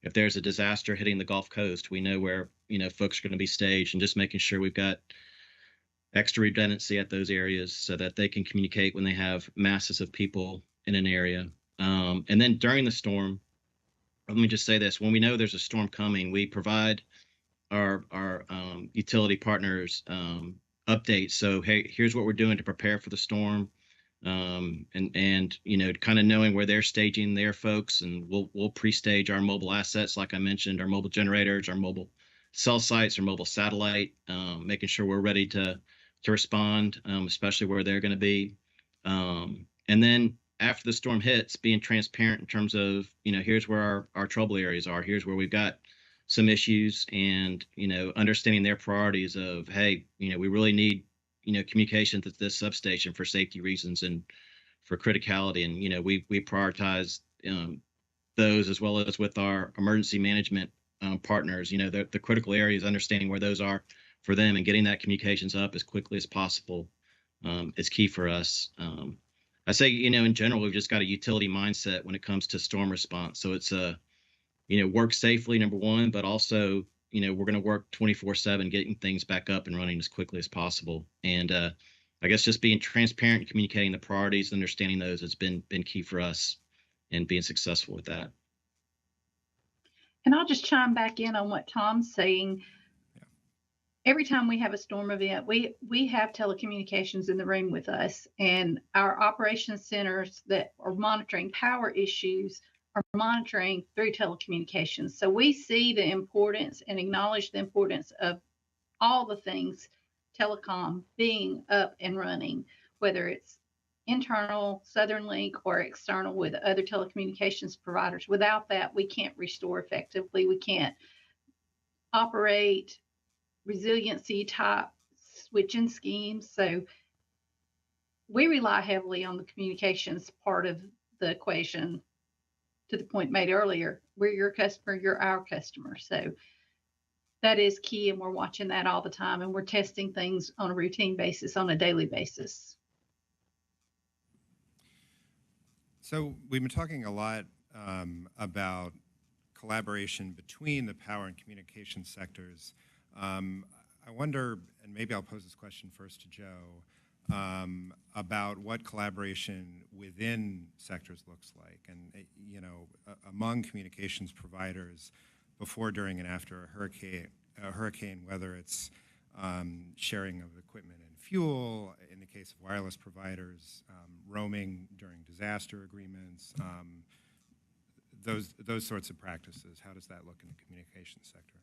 if there's a disaster hitting the Gulf Coast, we know where, folks are going to be staged, and just making sure we've got extra redundancy at those areas so that they can communicate when they have masses of people in an area. And then during the storm, let me just say this: when we know there's a storm coming, we provide our utility partners updates. So, hey, here's what we're doing to prepare for the storm, and kind of knowing where they're staging their folks, and we'll pre-stage our mobile assets, like I mentioned, our mobile generators, our mobile cell sites, our mobile satellite, making sure we're ready to respond, especially where they're going to be, and then after the storm hits, being transparent in terms of, here's where our trouble areas are. Here's where we've got some issues, and, understanding their priorities of, hey, we really need, communications at this substation for safety reasons and for criticality. And, we prioritize those, as well as with our emergency management partners. The critical areas, understanding where those are for them and getting that communications up as quickly as possible is key for us. I say, in general, we've just got a utility mindset when it comes to storm response. So it's work safely, number one, but also we're going to work 24/7, getting things back up and running as quickly as possible. And I guess just being transparent, communicating the priorities, understanding those has been key for us and being successful with that. And I'll just chime back in on what Tom's saying. Every time we have a storm event, we have telecommunications in the room with us, and our operations centers that are monitoring power issues are monitoring through telecommunications. So we see the importance and acknowledge the importance of all the things telecom being up and running, whether it's internal Southern Link or external with other telecommunications providers. Without that, we can't restore effectively. We can't operate resiliency type switching schemes. So we rely heavily on the communications part of the equation. To the point made earlier, we're your customer, you're our customer. So that is key, and we're watching that all the time, and we're testing things on a routine basis, on a daily basis. So we've been talking a lot about collaboration between the power and communication sectors. I wonder, and maybe I'll pose this question first to Joe, about what collaboration within sectors looks like. And, among communications providers before, during, and after a hurricane, whether it's sharing of equipment and fuel, in the case of wireless providers, roaming during disaster agreements, those sorts of practices. How does that look in the communications sector?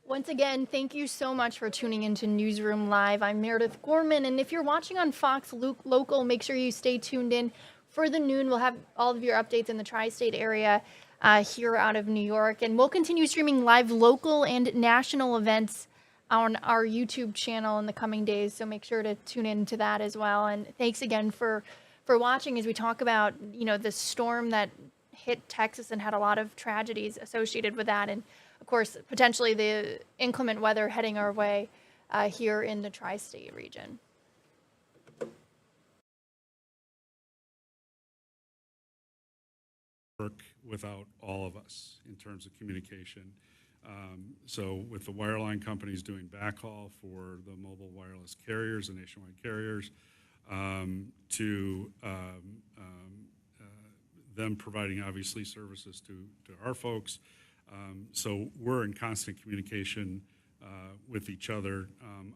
Once again, thank you so much for tuning into Newsroom Live. I'm Meredith Gorman, and if you're watching on Fox Local, make sure you stay tuned in for the noon. We'll have all of your updates in the tri-state area here out of New York, and we'll continue streaming live local and national events on our YouTube channel in the coming days, so make sure to tune in to that as well. And thanks again for watching as we talk about, the storm that hit Texas and had a lot of tragedies associated with that, and of course, potentially the inclement weather heading our way here in the tri-state region. Work without all of us in terms of communication. So with the wireline companies doing backhaul for the mobile wireless carriers and nationwide carriers, to them providing obviously services to our folks. So we're in constant communication with each other.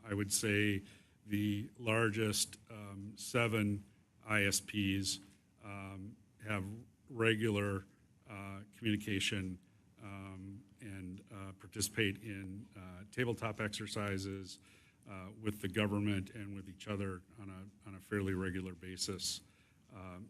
I would say the largest 7 ISPs have regular communication and participate in tabletop exercises with the government and with each other on a fairly regular basis.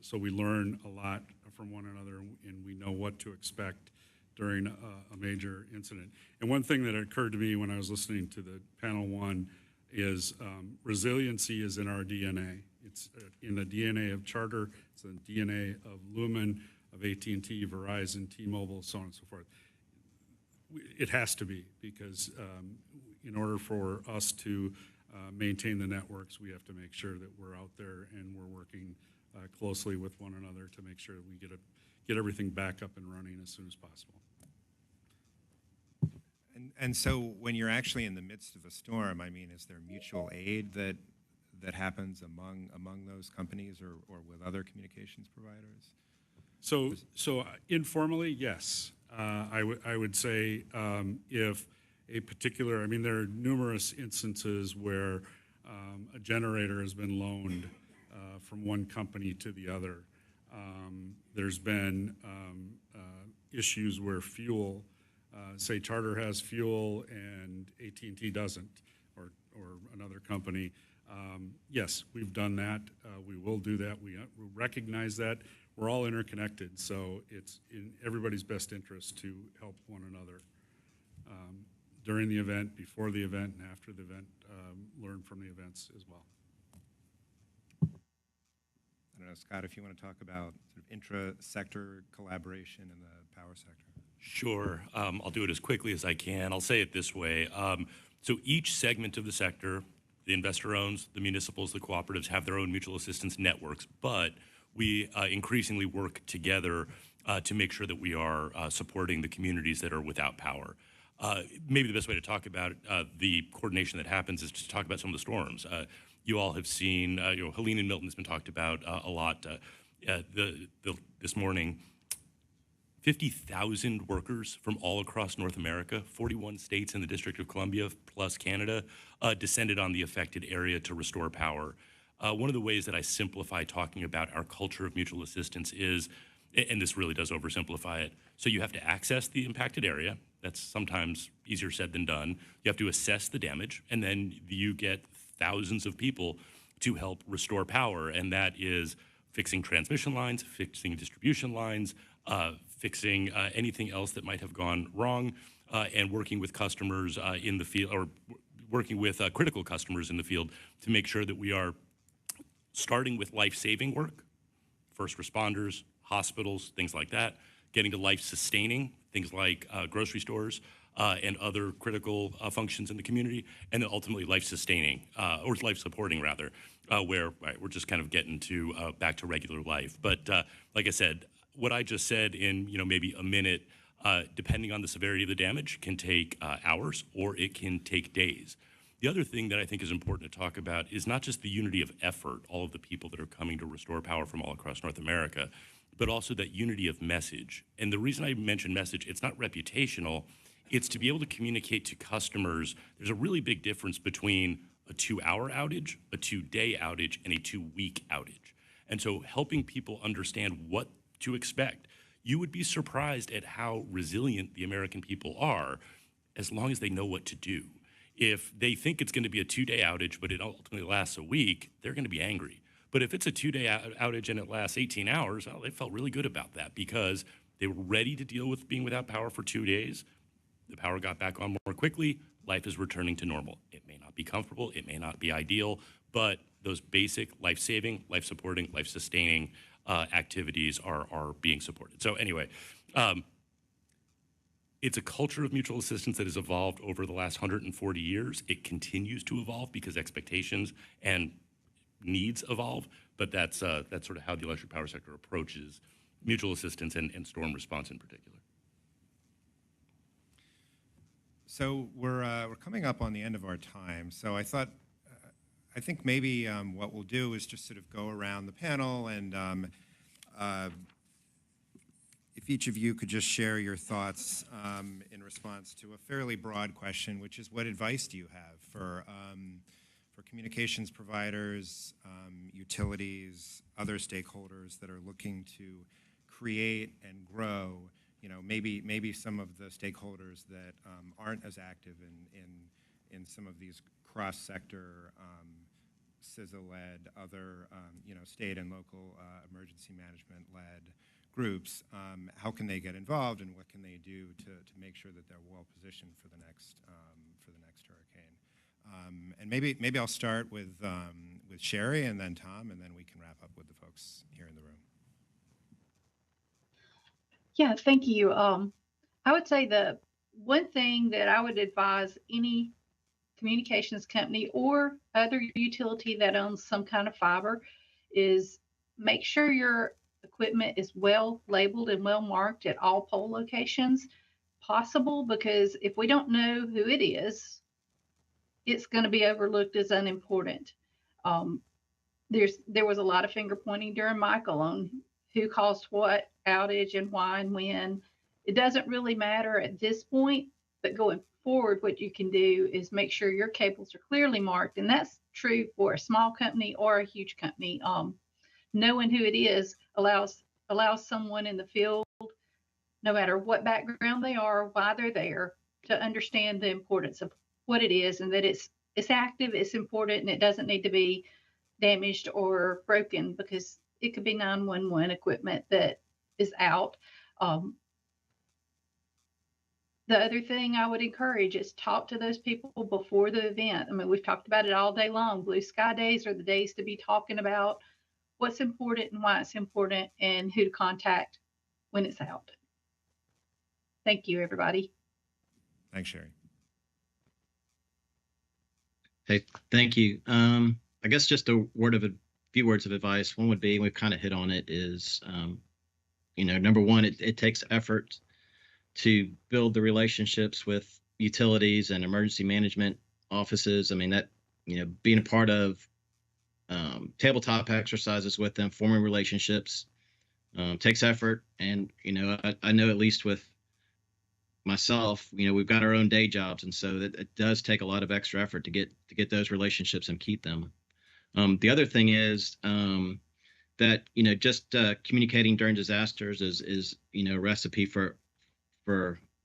So we learn a lot from one another, and we know what to expect during a major incident. And one thing that occurred to me when I was listening to the panel one is resiliency is in our DNA. It's in the DNA of Charter, it's in the DNA of Lumen, of AT&T, Verizon, T-Mobile, so on and so forth. It has to be, because in order for us to maintain the networks, we have to make sure that we're out there and we're working closely with one another to make sure that we get everything back up and running as soon as possible. And so when you're actually in the midst of a storm, I mean, is there mutual aid that happens among those companies or with other communications providers? So informally, yes. I would say if a particular, I mean, there are numerous instances where a generator has been loaned from one company to the other. There's been issues where fuel, say Charter has fuel and AT&T doesn't, or another company. Yes, we've done that. We will do that. We recognize that. We're all interconnected, so it's in everybody's best interest to help one another during the event, before the event, and after the event, learn from the events as well. I don't know, Scott, if you want to talk about sort of intra-sector collaboration in the power sector. Sure. I'll do it as quickly as I can. I'll say it this way. So each segment of the sector, the investor owns, the municipals, the cooperatives have their own mutual assistance networks, but we increasingly work together to make sure that we are supporting the communities that are without power. Maybe the best way to talk about the coordination that happens is to talk about some of the storms. You all have seen, Helene and Milton has been talked about a lot this morning. 50,000 workers from all across North America, 41 states in the District of Columbia, plus Canada, descended on the affected area to restore power. One of the ways that I simplify talking about our culture of mutual assistance is, and this really does oversimplify it, so you have to access the impacted area. That's sometimes easier said than done. You have to assess the damage, and then you get thousands of people to help restore power, and that is fixing transmission lines, fixing distribution lines, fixing anything else that might have gone wrong, and working with customers in the field, or working with critical customers in the field to make sure that we are starting with life-saving work, first responders, hospitals, things like that, getting to life-sustaining, things like grocery stores and other critical functions in the community, and then ultimately life-sustaining, or life-supporting rather, where we're just kind of getting to back to regular life. But like I said, what I just said in maybe a minute, depending on the severity of the damage, can take hours or it can take days. The other thing that I think is important to talk about is not just the unity of effort, all of the people that are coming to restore power from all across North America, but also that unity of message. And the reason I mention message, it's not reputational, it's to be able to communicate to customers. There's a really big difference between a 2-hour outage, a 2-day outage, and a 2-week outage. And so helping people understand what to expect. You would be surprised at how resilient the American people are as long as they know what to do. If they think it's going to be a 2-day outage, but it ultimately lasts a week, they're going to be angry. But if it's a 2-day outage and it lasts 18 hours, well, they felt really good about that because they were ready to deal with being without power for 2 days. The power got back on more quickly. Life is returning to normal. It may not be comfortable. It may not be ideal, but those basic life-saving, life-supporting, life-sustaining activities are being supported. So anyway, it's a culture of mutual assistance that has evolved over the last 140 years. It continues to evolve because expectations and needs evolve, but that's sort of how the electric power sector approaches mutual assistance and storm response in particular. So we're coming up on the end of our time. So I think maybe what we'll do is just sort of go around the panel and if each of you could just share your thoughts in response to a fairly broad question, which is what advice do you have for communications providers, utilities, other stakeholders that are looking to create and grow, maybe some of the stakeholders that aren't as active in some of these cross-sector CISA-led, other state and local emergency management-led groups. How can they get involved, and what can they do to make sure that they're well positioned for the next hurricane? And maybe I'll start with Sherry, and then Tom, and then we can wrap up with the folks here in the room. Yeah, thank you. I would say the one thing that I would advise any communications company or other utility that owns some kind of fiber is make sure your equipment is well labeled and well marked at all pole locations possible, because if we don't know who it is, it's going to be overlooked as unimportant. There was a lot of finger pointing during Michael on who caused what outage and why and when. It doesn't really matter at this point, but going forward, what you can do is make sure your cables are clearly marked, and that's true for a small company or a huge company. Knowing who it is allows someone in the field, no matter what background they are, why they're there, to understand the importance of what it is, and that it's active, it's important, and it doesn't need to be damaged or broken, because it could be 911 equipment that is out. The other thing I would encourage is talk to those people before the event. I mean, we've talked about it all day long. Blue sky days are the days to be talking about what's important and why it's important and who to contact when it's out. Thank you, everybody. Thanks, Sherry. Hey, thank you. I guess just a few words of advice. One would be, and we've kind of hit on it, is number one, it takes effort to build the relationships with utilities and emergency management offices. I mean, that, being a part of tabletop exercises with them, forming relationships, takes effort. And, I know at least with myself, we've got our own day jobs. And so it does take a lot of extra effort to get those relationships and keep them. The other thing is that, just communicating during disasters is a recipe for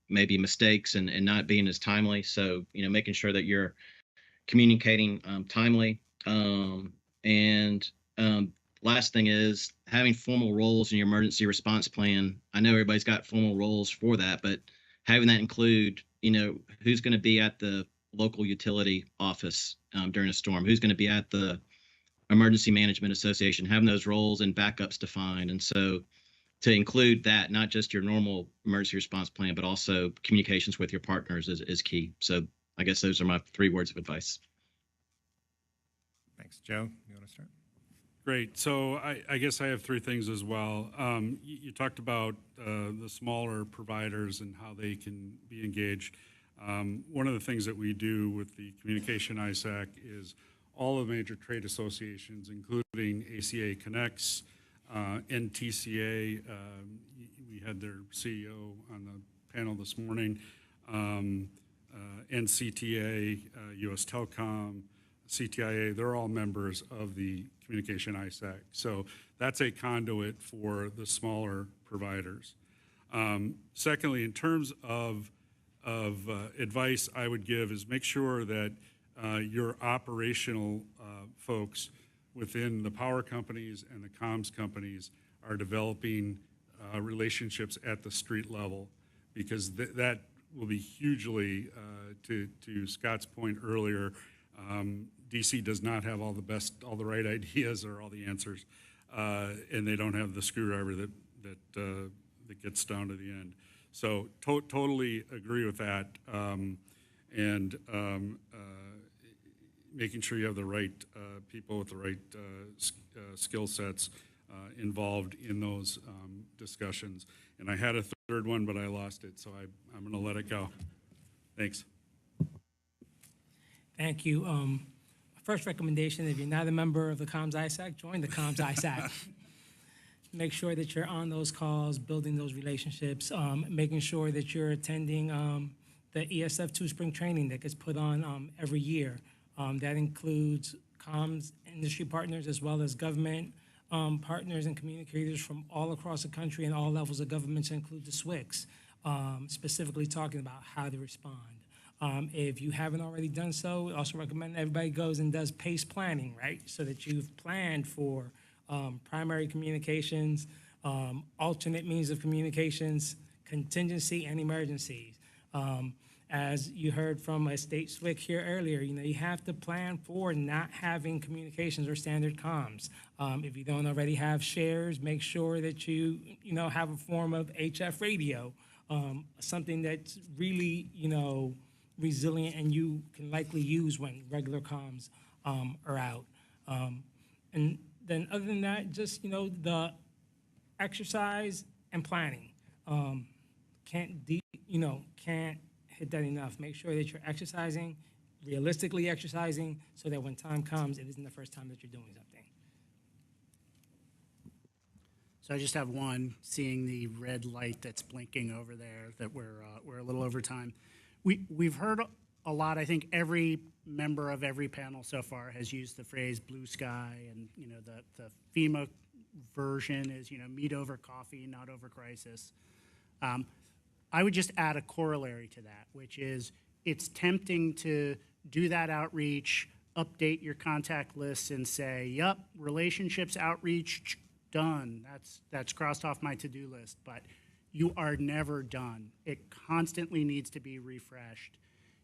maybe mistakes and not being as timely. So, making sure that you're communicating timely. And last thing is having formal roles in your emergency response plan. I know everybody's got formal roles for that, but having that include, who's going to be at the local utility office during a storm, who's going to be at the Emergency Management Association, having those roles and backups defined. And so to include that, not just your normal emergency response plan, but also communications with your partners is key. So I guess those are my 3 words of advice. Thanks. Joe, you want to start? Great. So I guess I have 3 things as well. You talked about the smaller providers and how they can be engaged. One of the things that we do with the Communication ISAC is all of the major trade associations, including ACA Connects, NTCA, we had their CEO on the panel this morning, NCTA, US Telecom, CTIA, they're all members of the Communication ISAC. So that's a conduit for the smaller providers. Secondly, in terms of advice I would give is make sure that your operational folks within the power companies and the comms companies are developing relationships at the street level, because that will be hugely, to Scott's point earlier, DC does not have all the right ideas or all the answers, and they don't have the screwdriver that gets down to the end. So totally agree with that, and making sure you have the right people with the right skill sets involved in those discussions. And I had a 3rd one, but I lost it, so I'm going to let it go. Thanks. Thank you. First recommendation, if you're not a member of the Comms ISAC, join the Comms ISAC. Make sure that you're on those calls, building those relationships, making sure that you're attending the ESF2 spring training that gets put on every year. That includes comms industry partners as well as government partners and communicators from all across the country and all levels of government, to include the SWICs, specifically talking about how to respond. If you haven't already done so, we also recommend everybody goes and does PACE planning, right? So that you've planned for primary communications, alternate means of communications, contingency, and emergencies. As you heard from a state SWIC here earlier, you have to plan for not having communications or standard comms. If you don't already have shares, make sure that you have a form of HF radio, something that's really, resilient and you can likely use when regular comms are out. And then other than that, just, the exercise and planning. Can't hit that enough. Make sure that you're exercising, realistically exercising, so that when time comes, it isn't the first time that you're doing something. So I just have one, seeing the red light that's blinking over there, that we're a little over time. We've heard a lot. I think every member of every panel so far has used the phrase blue sky, and the FEMA version is meet over coffee, not over crisis. I would just add a corollary to that, which is it's tempting to do that outreach, update your contact lists, and say, "Yep, relationships outreach done. That's crossed off my to-do list." But you are never done. It constantly needs to be refreshed.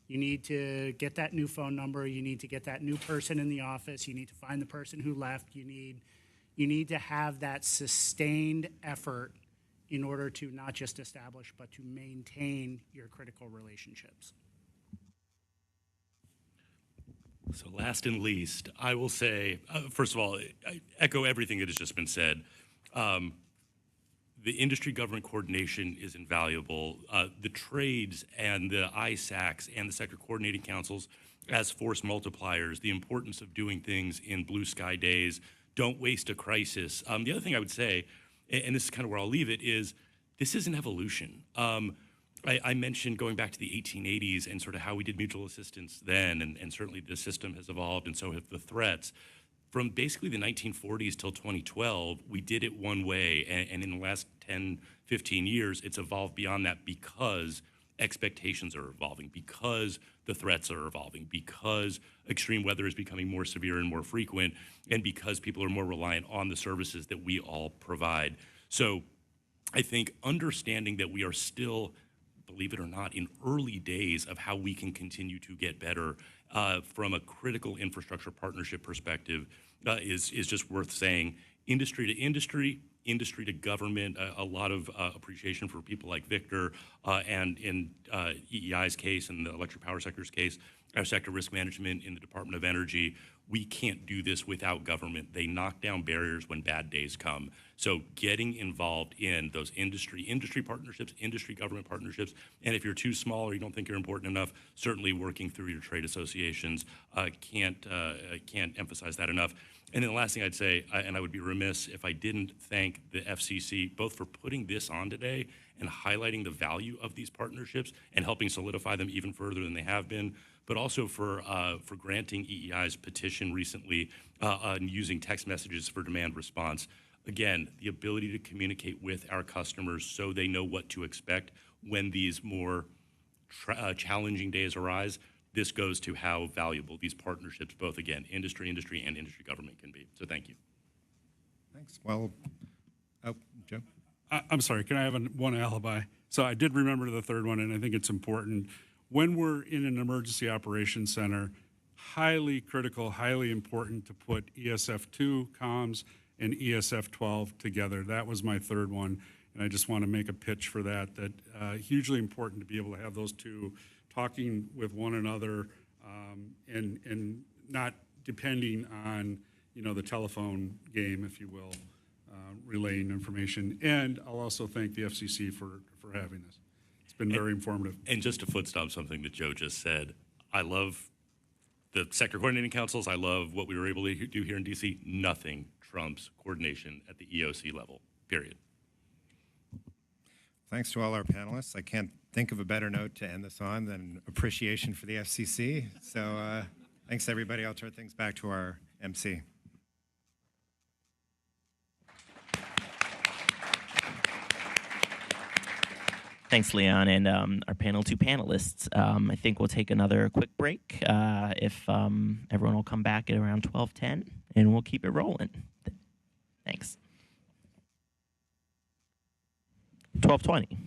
You need to get that new phone number. You need to get that new person in the office. You need to find the person who left. You need to have that sustained effort in order to not just establish, but to maintain your critical relationships. So last and least, I will say, first of all, I echo everything that has just been said. the industry government coordination is invaluable. The trades and the ISACs and the sector coordinating councils as force multipliers, the importance of doing things in blue sky days, don't waste a crisis. The other thing I would say, and this is kind of where I'll leave it, is this is an evolution. I mentioned going back to the 1880s and sort of how we did mutual assistance then, and certainly the system has evolved and so have the threats. From basically the 1940s till 2012, we did it one way, and in the last 10, 15 years, it's evolved beyond that because expectations are evolving, because the threats are evolving, because extreme weather is becoming more severe and more frequent, and because people are more reliant on the services that we all provide. So I think understanding that we are still, believe it or not, in early days of how we can continue to get better from a critical infrastructure partnership perspective is just worth saying. Industry to industry, industry to government, a lot of appreciation for people like Victor, and in EEI's case and the electric power sector's case, our sector risk management in the Department of Energy. We can't do this without government. They knock down barriers when bad days come. So getting involved in those industry partnerships, industry government partnerships, and if you're too small or you don't think you're important enough, certainly working through your trade associations. Can't emphasize that enough. And then the last thing I'd say, and I would be remiss if I didn't thank the FCC both for putting this on today and highlighting the value of these partnerships and helping solidify them even further than they have been, but also for granting EEI's petition recently on using text messages for demand response. Again, the ability to communicate with our customers so they know what to expect when these more challenging days arise. This goes to how valuable these partnerships, both again, industry, and industry government can be. So thank you. Thanks. Well, Joe? I'm sorry, can I have one alibi? So I did remember the third one, and I think it's important. When we're in an emergency operations center, highly critical, highly important to put ESF2 comms and ESF12 together. That was my third one, and I just want to make a pitch for that, hugely important to be able to have those two talking with one another, and not depending on, the telephone game, if you will, relaying information. And I'll also thank the FCC for having this. It's been very informative. And just to footstop something that Joe just said, I love the sector coordinating councils. I love what we were able to do here in DC. Nothing trumps coordination at the EOC level, period. Thanks to all our panelists. I can't think of a better note to end this on than appreciation for the FCC. So thanks, everybody. I'll turn things back to our MC. Thanks, Leon, and our panel two panelists. I think we'll take another quick break if everyone will come back at around 12:10, and we'll keep it rolling. Thanks. 12:20.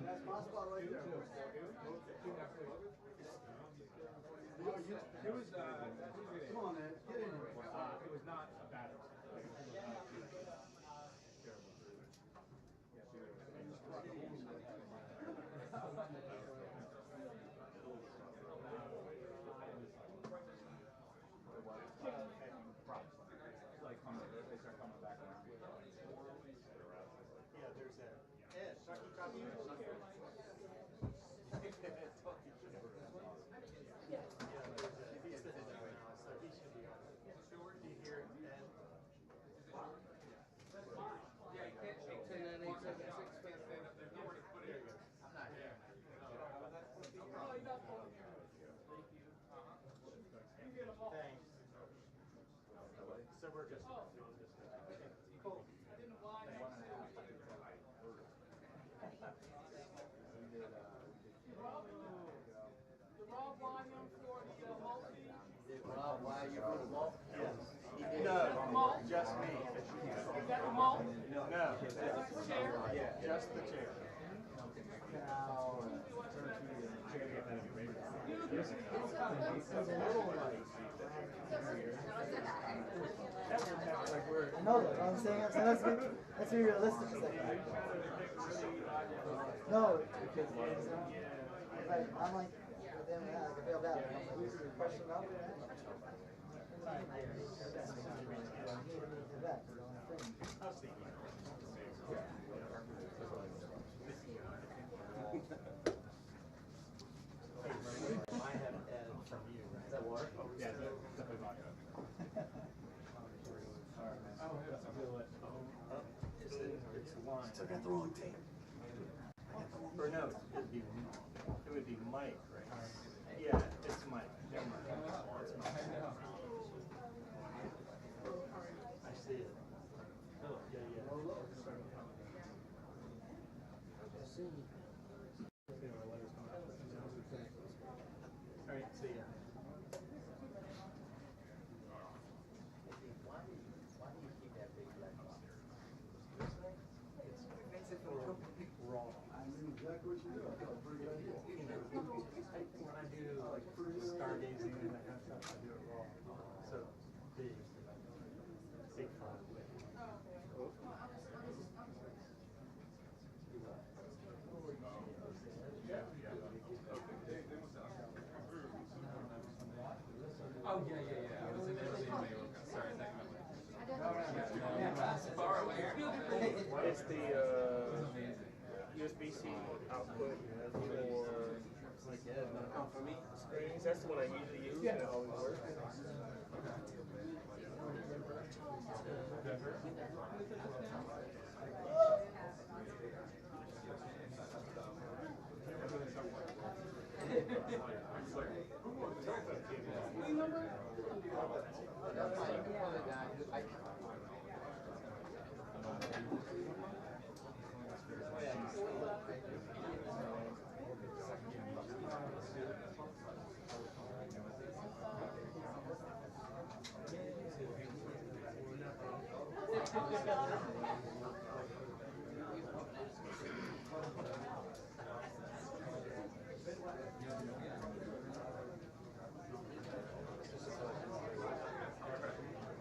That's my spot right there. It was, come on, man, get in here. It was not a bad they start coming back around. Yeah, there's that. Ed, Chucky talking to you. So we're just cool. Rob, why are you for the malt? Yes. No, just me. Is that the malt? No. Just the chair? Yeah, just the chair. Cow, turkey, and chicken. There's a little I know that. I'm saying let's be realistic a second. No, because I'm like, then I feel bad. I'm like, question up. I have Ed from you. Is that water? Yeah, definitely vodka. It's wine. So I got the wrong tape. Or no, it would be Mike, right? Yeah, it's Mike. Never mind. It's Mike. I see it. Oh, yeah, yeah. All right, see ya. Why do you keep that big black box? It makes it feel wrong. I knew exactly what you do. I felt pretty good. When I do like stargazing and that kind of stuff, I do it raw. So big fun. Oh, yeah. I was in Italy and Mallorca. Sorry, far away. It's the USB-C output for screens. That's the one I usually use and it always works.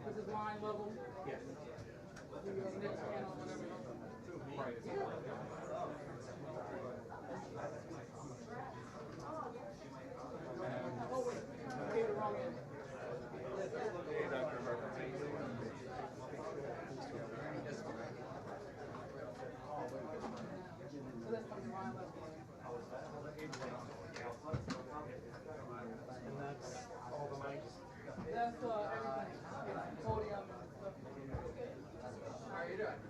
This is line level? Yes. And that's all the mics? That's everything. Podium and stuff. How are you doing?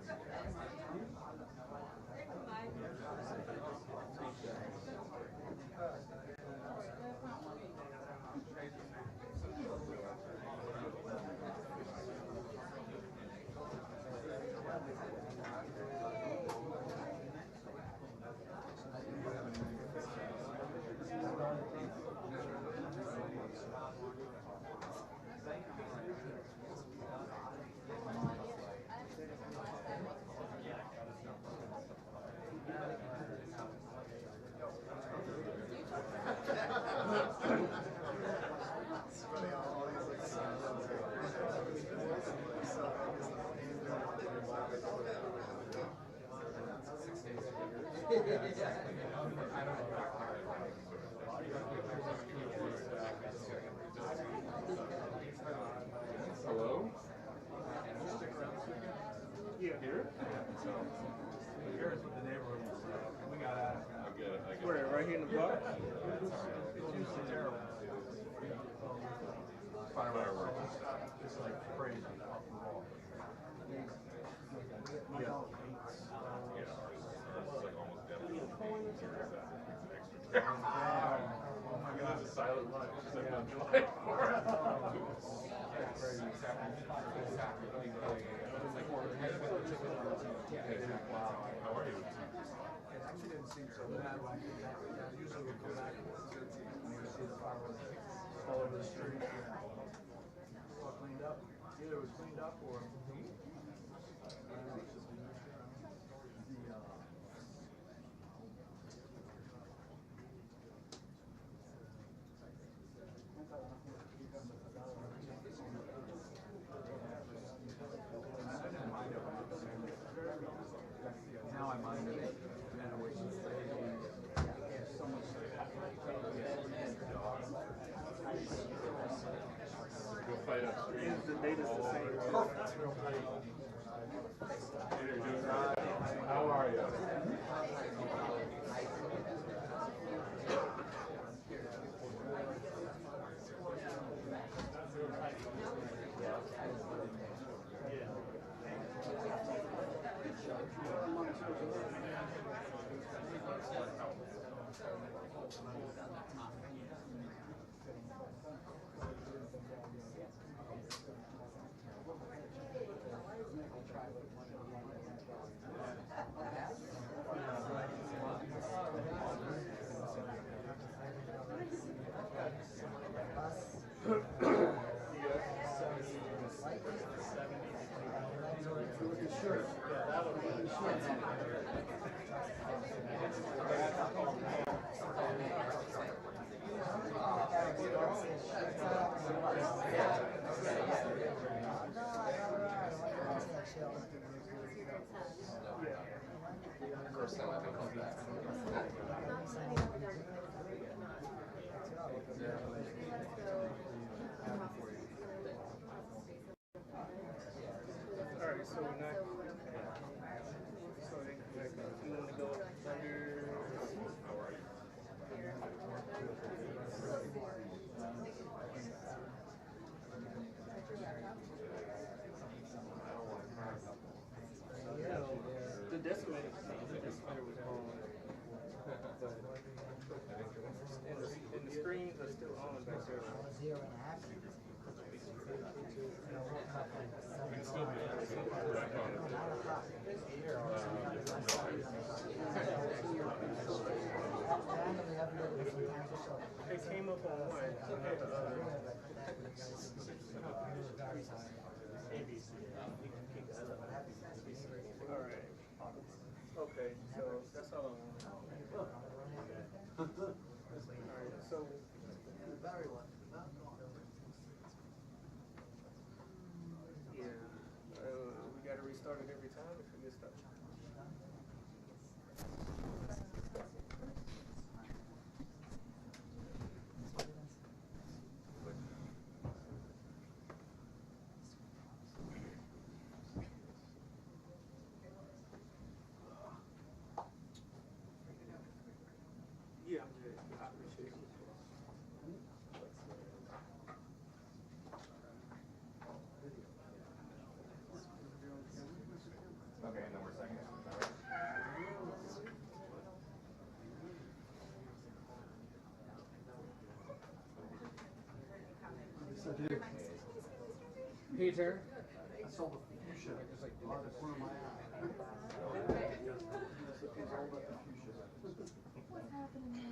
Thank you. Hello? Yeah. Here? Here's what the neighborhood is. We got out. Where? Right here in the block? It's usually terrible. Fireworks. Just like crazy off the wall. Yeah. Oh my God, it's a silent lunch. It's like on July 4th. How are you? It actually didn't seem so bad. Usually we'll come back when you see the fireworks all over the street. All cleaned up. Either it was cleaned up or now I mind it. And it was so much. You'll fight upstream. The data's the same. Perfect. How are you? Alright, so we're not. So you want to go under. The decimator was on, and the screens are still on back there. It came up on one. ABC. All right. Okay, so that's all I want. All right, so the battery one. Yeah, we got to restart it every time if we miss that. Yeah, I'm good. I appreciate it. Okay, and then we're second. Peter, I saw the fuchsia just like on the corner of my eye. What's happening there?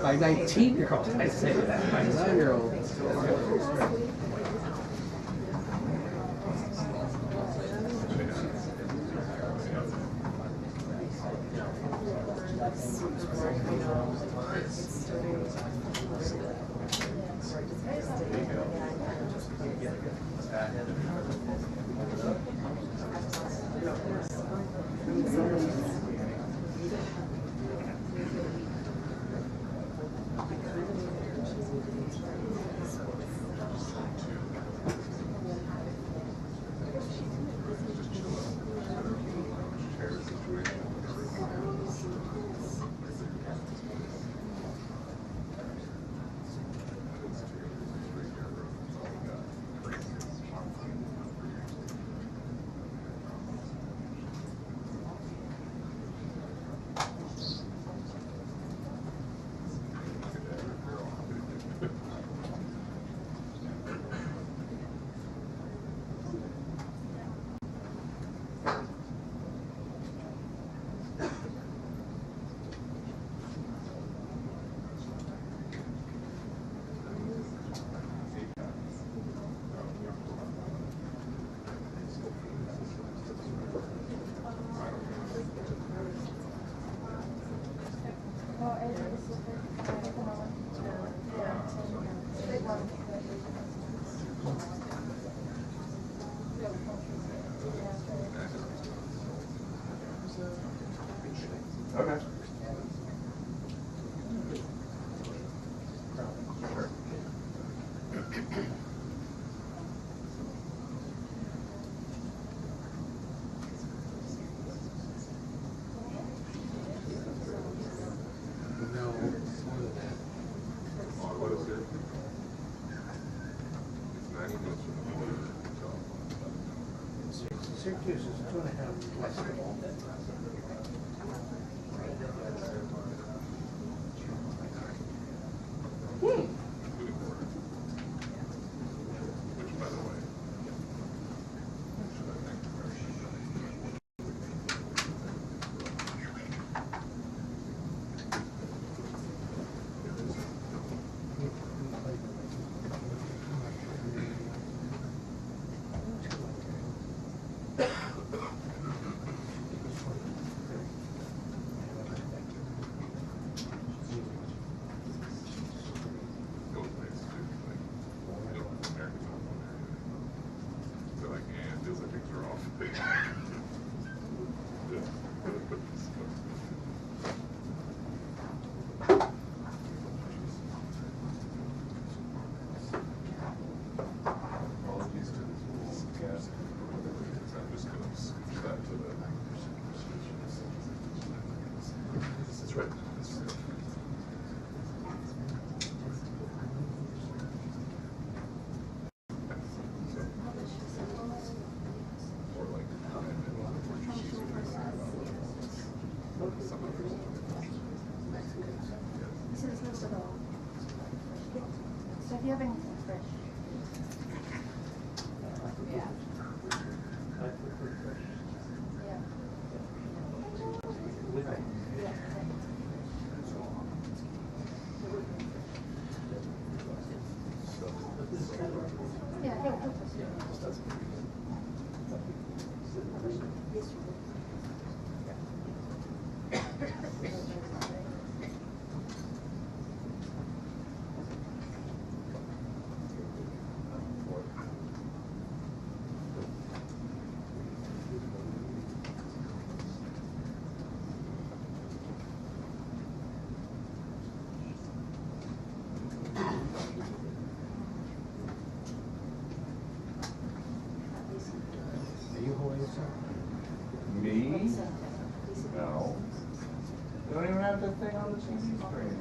My 19-year-old, I say that. My 9-year-old. Okay. What is it? It's 90 minutes from the border. Syracuse is 2.5 west of all. Which, by the way, should I thank you very So like, yeah, it feels like things are off. Apologies to this little gas. I'm just gonna switch that to the. That's right. That's right. Or like, So if you have anything fresh. Yeah. Me? No. You don't even have that thing on the TV screen.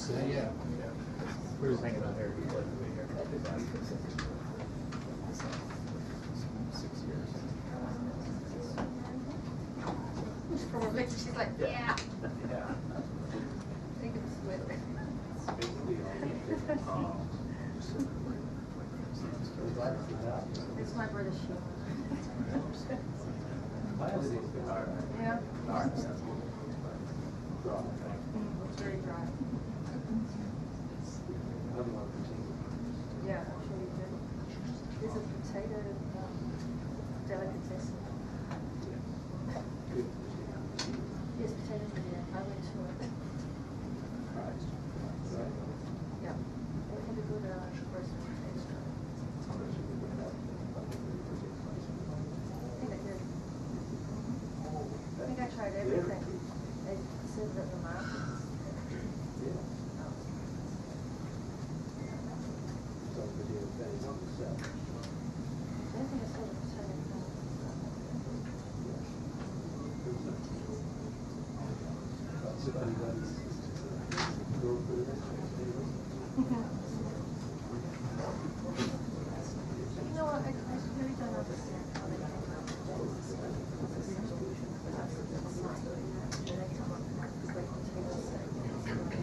Yeah. We were thinking about here. 6 years. She's like, yeah. Yeah. I think it was with it. It's my British shoe. Yeah. It's very dry. Yeah, I'm sure you do. There's a potato delicatessen. Yes, potatoes are there. I went to it. Yeah. They had a good roast potato. I think they did. I think I tried everything. They served it at the markets. I don't think I saw the potato. You know what, I really don't understand how they came up with they come up with great potato steak,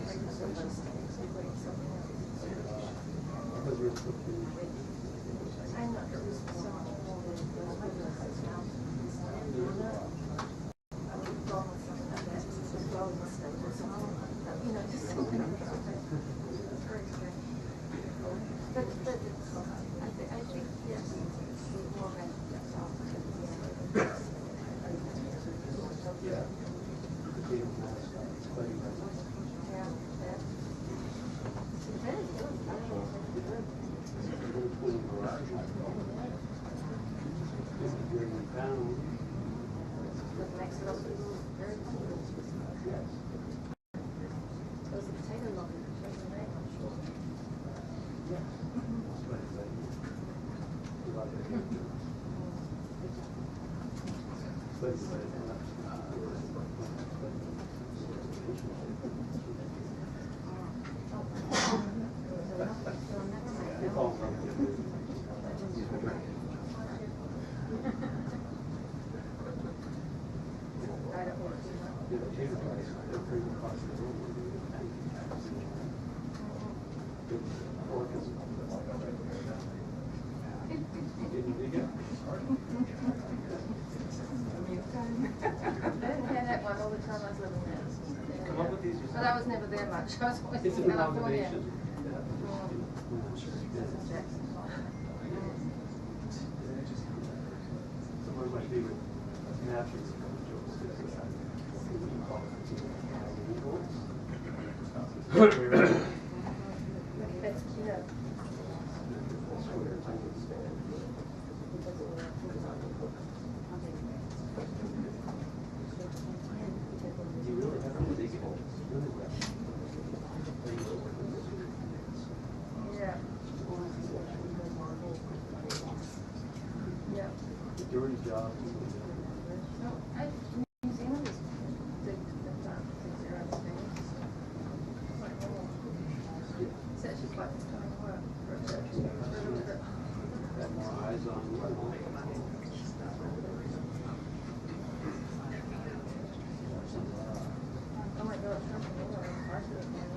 great silver steaks, great something else. I'm not sure it's so much more than those businesses now. I would have gone with something like that, just as well as a steak or something, you know, just something like that. It's very strange. But I think, yes, it's more than But I was never there much. I was always in California. Dirty job. New Zealand is big things are other things. It's actually quite coming work for a little bit. Got more eyes on you. Oh my God, Trump and Miller are fighting again.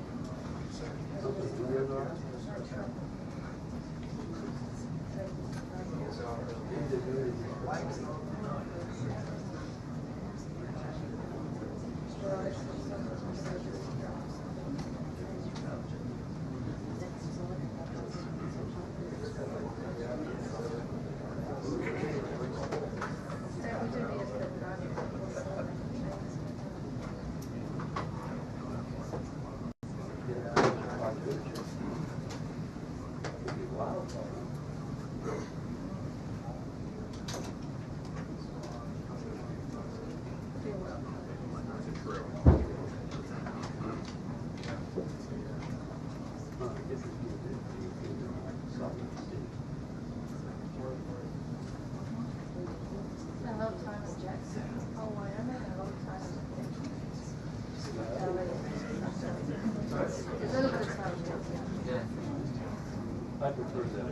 I prefer that.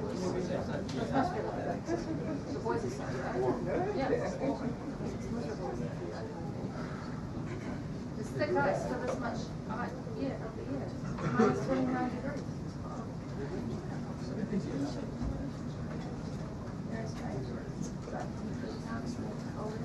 The boys is yeah. It's thick ice for this much, yeah, minus 29 degrees. Very strange. But the times over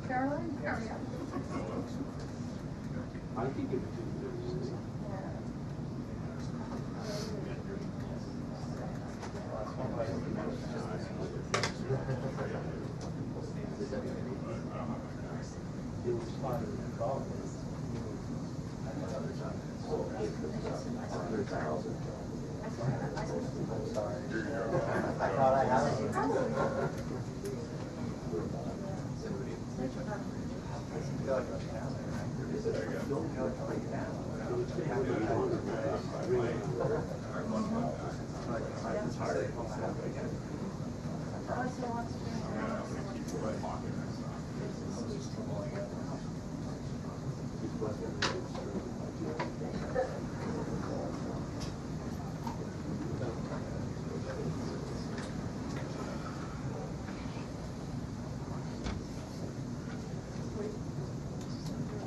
Caroline? I can give it to you. It was part of the problem. I thought I had it.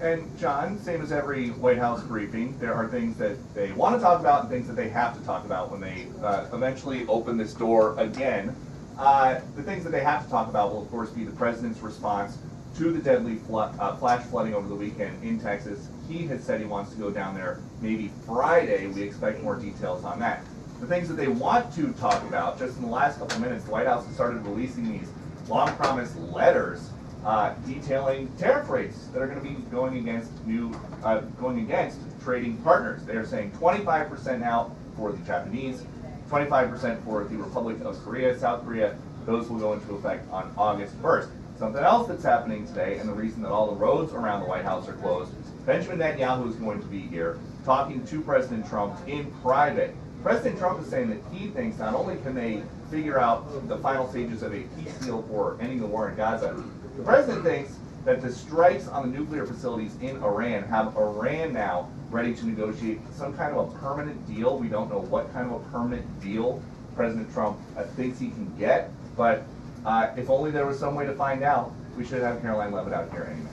And John, same as every White House briefing, there are things that they want to talk about and things that they have to talk about when they eventually open this door again. The things that they have to talk about will, of course, be the president's response to the deadly flash flooding over the weekend in Texas. He has said he wants to go down there maybe Friday. We expect more details on that. The things that they want to talk about, just in the last couple of minutes, the White House has started releasing these long-promised letters detailing tariff rates that are going to be going against trading partners. They are saying 25% now for the Japanese, 25% for the Republic of Korea, South Korea. Those will go into effect on August 1st. Something else that's happening today, and the reason that all the roads around the White House are closed, Benjamin Netanyahu is going to be here talking to President Trump in private. President Trump is saying that he thinks not only can they figure out the final stages of a peace deal for ending the war in Gaza, the president thinks that the strikes on the nuclear facilities in Iran have Iran now ready to negotiate some kind of a permanent deal. We don't know what kind of a permanent deal President Trump thinks he can get, but if only there was some way to find out. We should have Caroline Levitt out here anyway.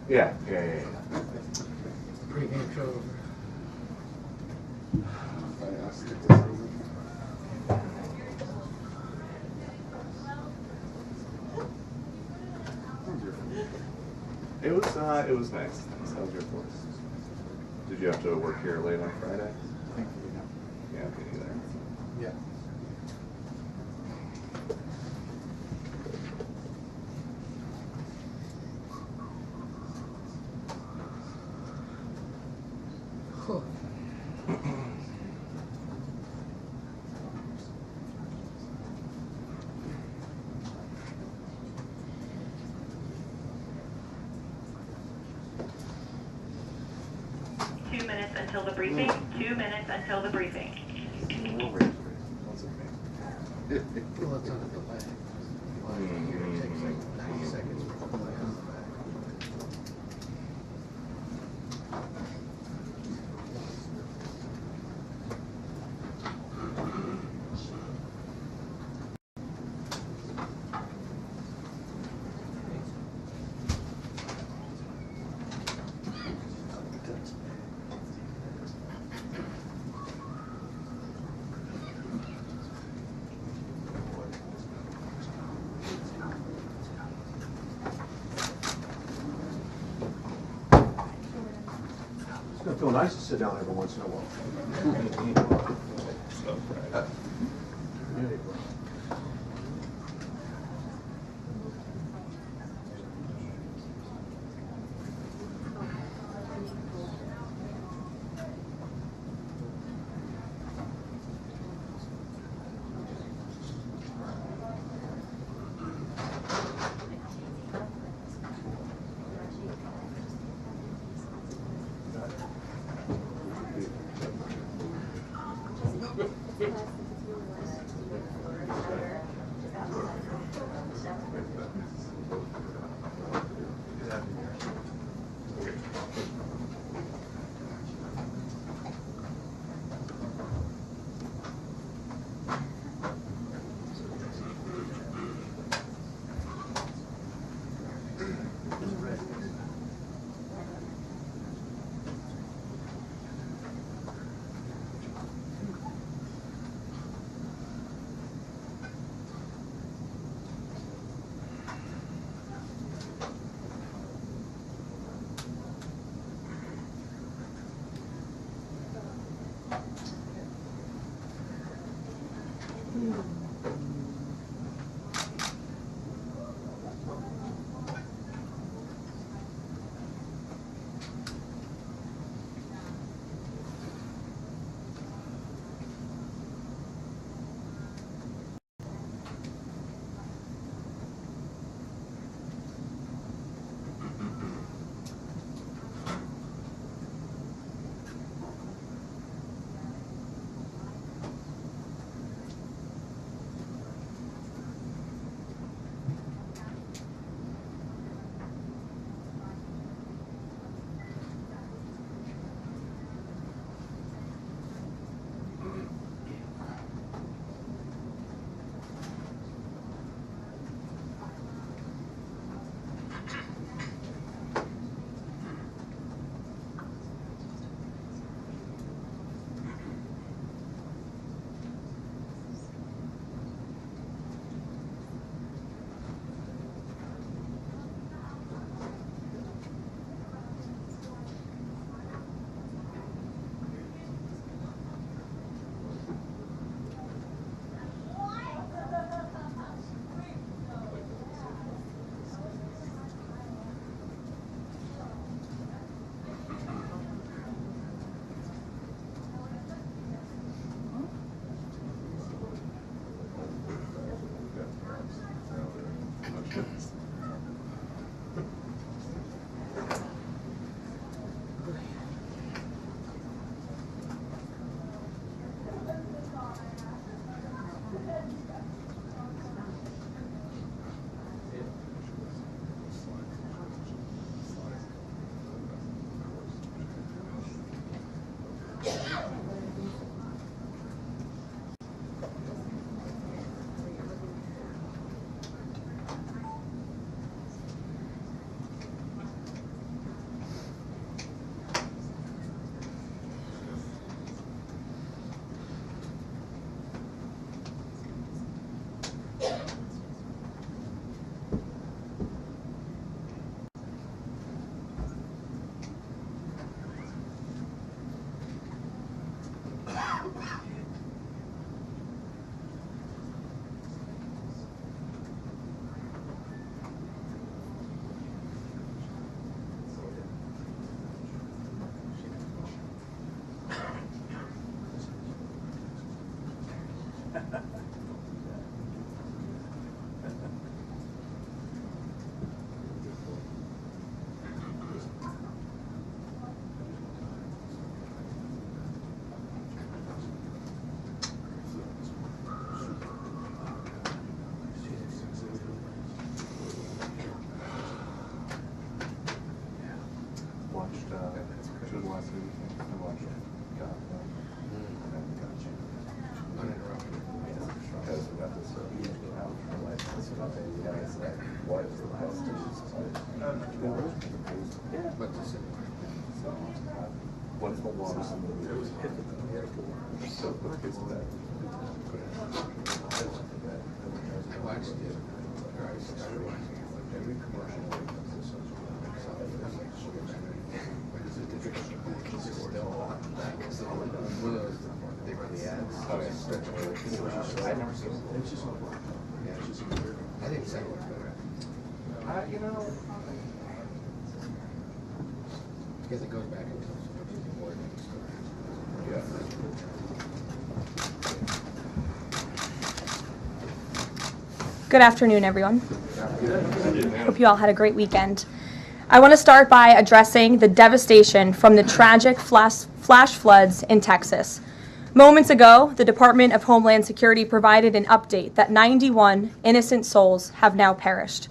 Yeah. Pretty game show. It was nice. How was your course? Did you have to work here late on Friday? Thankfully, no. Yeah, me neither. Yeah. Until the briefing. 2 minutes until the briefing. Well, it's on a delay. Here it takes like 90 seconds for the delay on the back. Doesn't feel nice to sit down every once in a while. What's the longest it was hit at the airport? So the kids that I watched it. I started watching it like every commercial. They run the ads. Okay. I've never seen it. It's just one. Yeah, it's just weird. I think the second one's better. You know, Because it goes back and tells you more than the story. yeah. Good afternoon, everyone. Hope you all had a great weekend. I want to start by addressing the devastation from the tragic flash floods in Texas. Moments ago, the Department of Homeland Security provided an update that 91 innocent souls have now perished.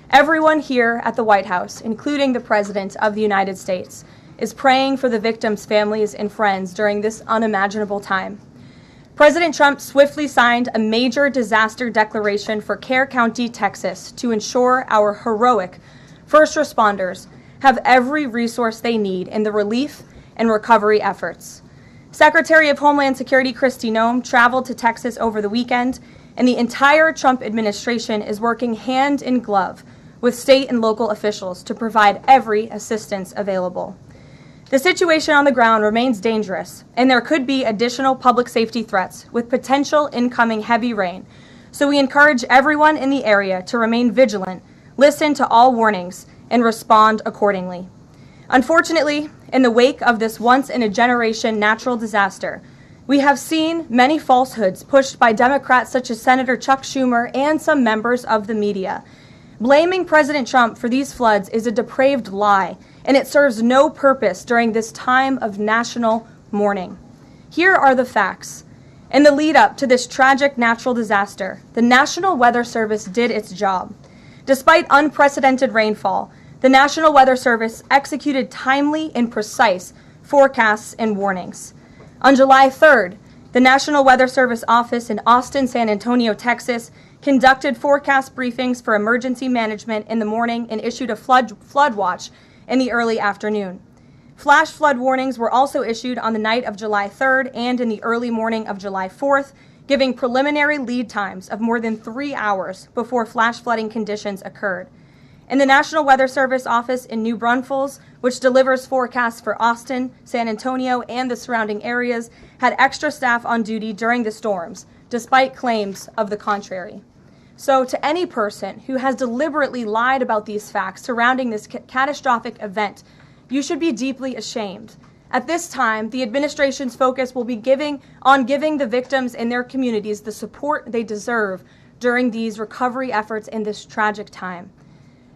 Everyone here at the White House, including the President of the United States, is praying for the victims' families and friends during this unimaginable time. President Trump swiftly signed a major disaster declaration for Kerr County, Texas, to ensure our heroic first responders have every resource they need in the relief and recovery efforts. Secretary of Homeland Security Kristi Noem traveled to Texas over the weekend, and the entire Trump administration is working hand in glove with state and local officials to provide every assistance available. The situation on the ground remains dangerous, and there could be additional public safety threats with potential incoming heavy rain. So we encourage everyone in the area to remain vigilant, listen to all warnings, and respond accordingly. Unfortunately, in the wake of this once-in-a-generation natural disaster, we have seen many falsehoods pushed by Democrats such as Senator Chuck Schumer and some members of the media. Blaming President Trump for these floods is a depraved lie, and it serves no purpose during this time of national mourning. Here are the facts. In the lead up to this tragic natural disaster, the National Weather Service did its job. Despite unprecedented rainfall, the National Weather Service executed timely and precise forecasts and warnings. On July 3rd, the National Weather Service office in Austin, San Antonio, Texas, conducted forecast briefings for emergency management in the morning and issued a flood watch in the early afternoon. Flash flood warnings were also issued on the night of July 3rd and in the early morning of July 4th, giving preliminary lead times of more than 3 hours before flash flooding conditions occurred. And the National Weather Service office in New Braunfels, which delivers forecasts for Austin, San Antonio, and the surrounding areas, had extra staff on duty during the storms, despite claims of the contrary. So to any person who has deliberately lied about these facts surrounding this catastrophic event, you should be deeply ashamed. At this time, the administration's focus will be giving the victims and their communities the support they deserve during these recovery efforts in this tragic time.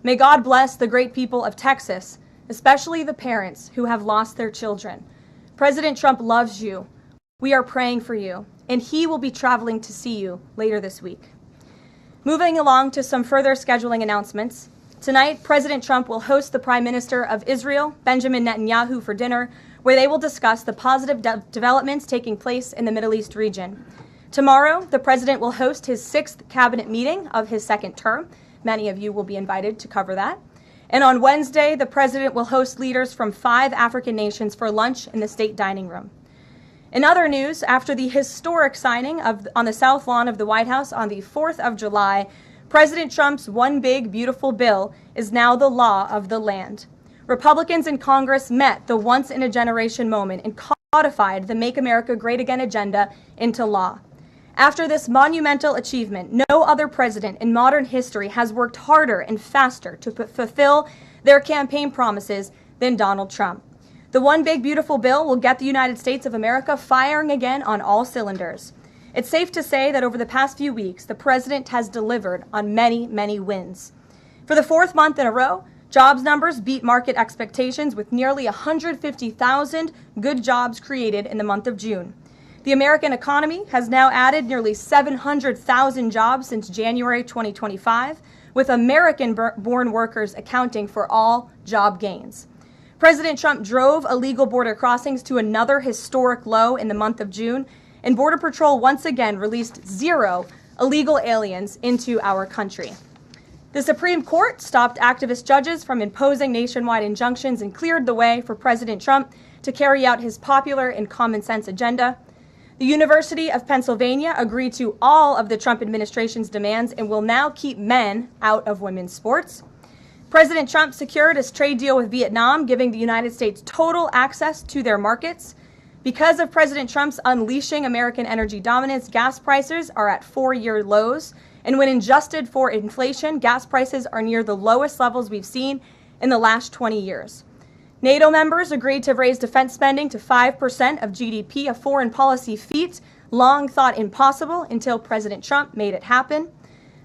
May God bless the great people of Texas, especially the parents who have lost their children. President Trump loves you. We are praying for you, and he will be traveling to see you later this week. Moving along to some further scheduling announcements. Tonight, President Trump will host the Prime Minister of Israel, Benjamin Netanyahu, for dinner, where they will discuss the positive developments taking place in the Middle East region. Tomorrow, the President will host his 6th cabinet meeting of his second term. Many of you will be invited to cover that. And on Wednesday, the President will host leaders from 5 African nations for lunch in the state dining room. In other news, after the historic signing on the South Lawn of the White House on the 4th of July, President Trump's One Big Beautiful Bill is now the law of the land. Republicans in Congress met the once-in-a-generation moment and codified the Make America Great Again agenda into law. After this monumental achievement, no other president in modern history has worked harder and faster to fulfill their campaign promises than Donald Trump. The One Big Beautiful Bill will get the United States of America firing again on all cylinders. It's safe to say that over the past few weeks, the president has delivered on many, many wins. For the 4th month in a row, jobs numbers beat market expectations with nearly 150,000 good jobs created in the month of June. The American economy has now added nearly 700,000 jobs since January 2025, with American-born workers accounting for all job gains. President Trump drove illegal border crossings to another historic low in the month of June, and Border Patrol once again released 0 illegal aliens into our country. The Supreme Court stopped activist judges from imposing nationwide injunctions and cleared the way for President Trump to carry out his popular and common sense agenda. The University of Pennsylvania agreed to all of the Trump administration's demands and will now keep men out of women's sports. President Trump secured his trade deal with Vietnam, giving the United States total access to their markets. Because of President Trump's unleashing American energy dominance, gas prices are at 4-year lows. And when adjusted for inflation, gas prices are near the lowest levels we've seen in the last 20 years. NATO members agreed to raise defense spending to 5% of GDP, a foreign policy feat long thought impossible until President Trump made it happen.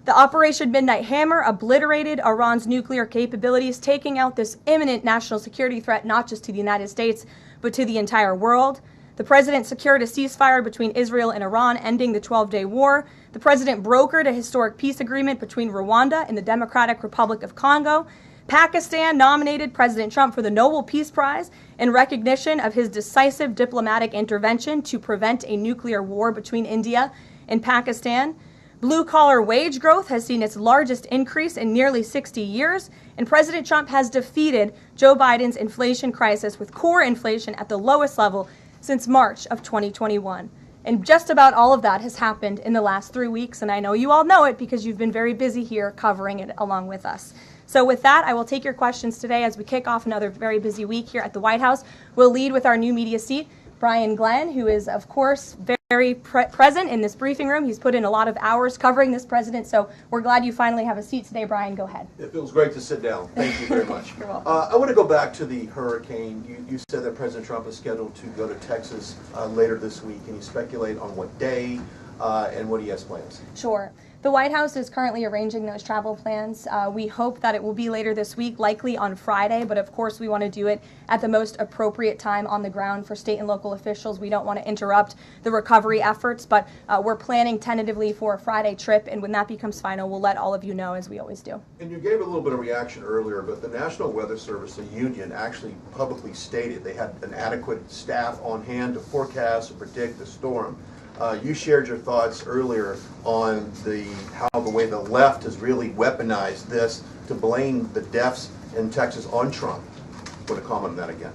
The Operation Midnight Hammer obliterated Iran's nuclear capabilities, taking out this imminent national security threat not just to the United States, but to the entire world. The president secured a ceasefire between Israel and Iran, ending the 12-day war. The president brokered a historic peace agreement between Rwanda and the Democratic Republic of Congo. Pakistan nominated President Trump for the Nobel Peace Prize in recognition of his decisive diplomatic intervention to prevent a nuclear war between India and Pakistan. Blue-collar wage growth has seen its largest increase in nearly 60 years, and President Trump has defeated Joe Biden's inflation crisis with core inflation at the lowest level since March of 2021. And just about all of that has happened in the last 3 weeks, and I know you all know it because you've been very busy here covering it along with us. So with that, I will take your questions today as we kick off another very busy week here at the White House. We'll lead with our new media seat, Brian Glenn, who is, of course, very present in this briefing room. He's put in a lot of hours covering this president, so we're glad you finally have a seat today. Brian, go ahead. It feels great to sit down. Thank you very much. You're welcome. I want to go back to the hurricane. You said that President Trump is scheduled to go to Texas later this week. Can you speculate on what day and what he has plans? Sure. The White House is currently arranging those travel plans. We hope that it will be later this week, likely on Friday, but of course we want to do it at the most appropriate time on the ground for state and local officials. We don't want to interrupt the recovery efforts, but we're planning tentatively for a Friday trip, and when that becomes final, we'll let all of you know, as we always do. And you gave a little bit of reaction earlier, but the National Weather Service, the union, actually publicly stated they had an adequate staff on hand to forecast and predict the storm. You shared your thoughts earlier on how the way the left has really weaponized this to blame the deaths in Texas on Trump. Want to comment on that again?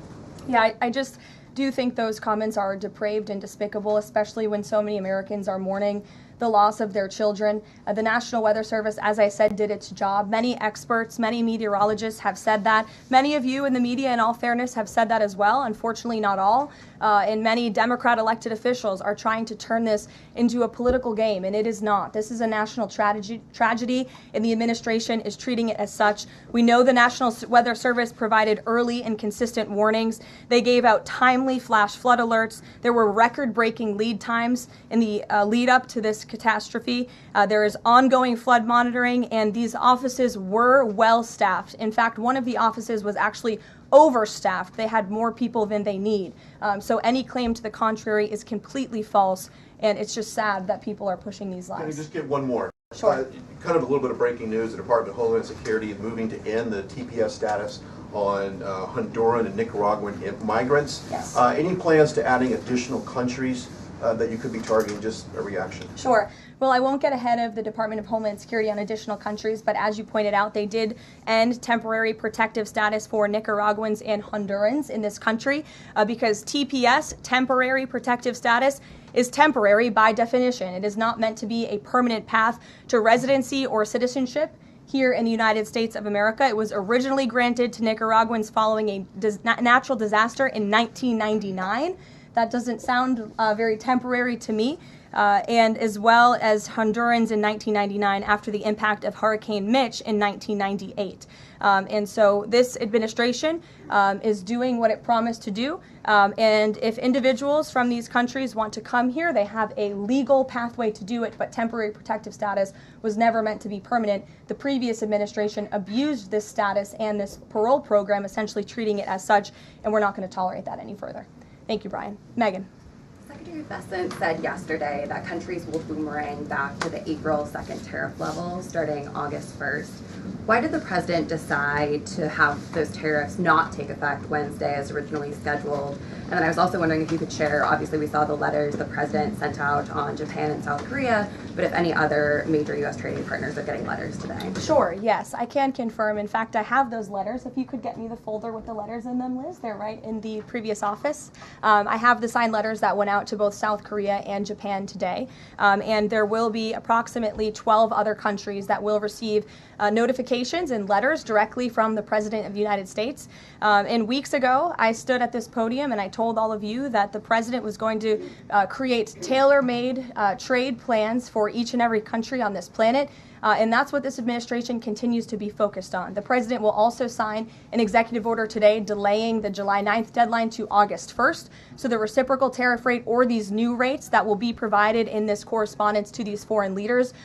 Yeah, I just do think those comments are depraved and despicable, especially when so many Americans are mourning the loss of their children. The National Weather Service, as I said, did its job. Many experts, many meteorologists have said that. Many of you in the media, in all fairness, have said that as well. Unfortunately, not all. And many Democrat elected officials are trying to turn this into a political game, and it is not. This is a national tragedy, and the administration is treating it as such. We know the National Weather Service provided early and consistent warnings. They gave out timely flash flood alerts. There were record-breaking lead times in the lead up to this catastrophe. There is ongoing flood monitoring, and these offices were well staffed. In fact, one of the offices was actually overstaffed. They had more people than they need. So any claim to the contrary is completely false, and it's just sad that people are pushing these lies. Can I just get one more? Sure. Kind of a little bit of breaking news. The Department of Homeland Security is moving to end the TPS status on Honduran and Nicaraguan migrants. Yes. Any plans to adding additional countries that you could be targeting? Just a reaction. Sure. Well, I won't get ahead of the Department of Homeland Security on additional countries, but as you pointed out, they did end temporary protective status for Nicaraguans and Hondurans in this country because TPS, temporary protective status, is temporary by definition. It is not meant to be a permanent path to residency or citizenship here in the United States of America. It was originally granted to Nicaraguans following a natural disaster in 1999. That doesn't sound very temporary to me. And as well as Hondurans in 1999 after the impact of Hurricane Mitch in 1998. And so this administration is doing what it promised to do. And if individuals from these countries want to come here, they have a legal pathway to do it, but temporary protective status was never meant to be permanent. The previous administration abused this status and this parole program, essentially treating it as such, and we're not going to tolerate that any further. Thank you, Brian. Megan. Secretary Bessent said yesterday that countries will boomerang back to the April 2nd tariff level starting August 1st. Why did the president decide to have those tariffs not take effect Wednesday as originally scheduled? And then I was also wondering if you could share, obviously we saw the letters the president sent out on Japan and South Korea, but if any other major U.S. trading partners are getting letters today. Sure, yes, I can confirm. In fact, I have those letters. If you could get me the folder with the letters in them, Liz, they're right in the previous office. I have the signed letters that went out to both South Korea and Japan today. And there will be approximately 12 other countries that will receive notifications and letters directly from the President of the United States. And weeks ago, I stood at this podium and I told told all of you that the president was going to create tailor-made trade plans for each and every country on this planet. And that's what this administration continues to be focused on. The president will also sign an executive order today delaying the July 9th deadline to August 1st. So the reciprocal tariff rate or these new rates that will be provided in this correspondence to these foreign leaders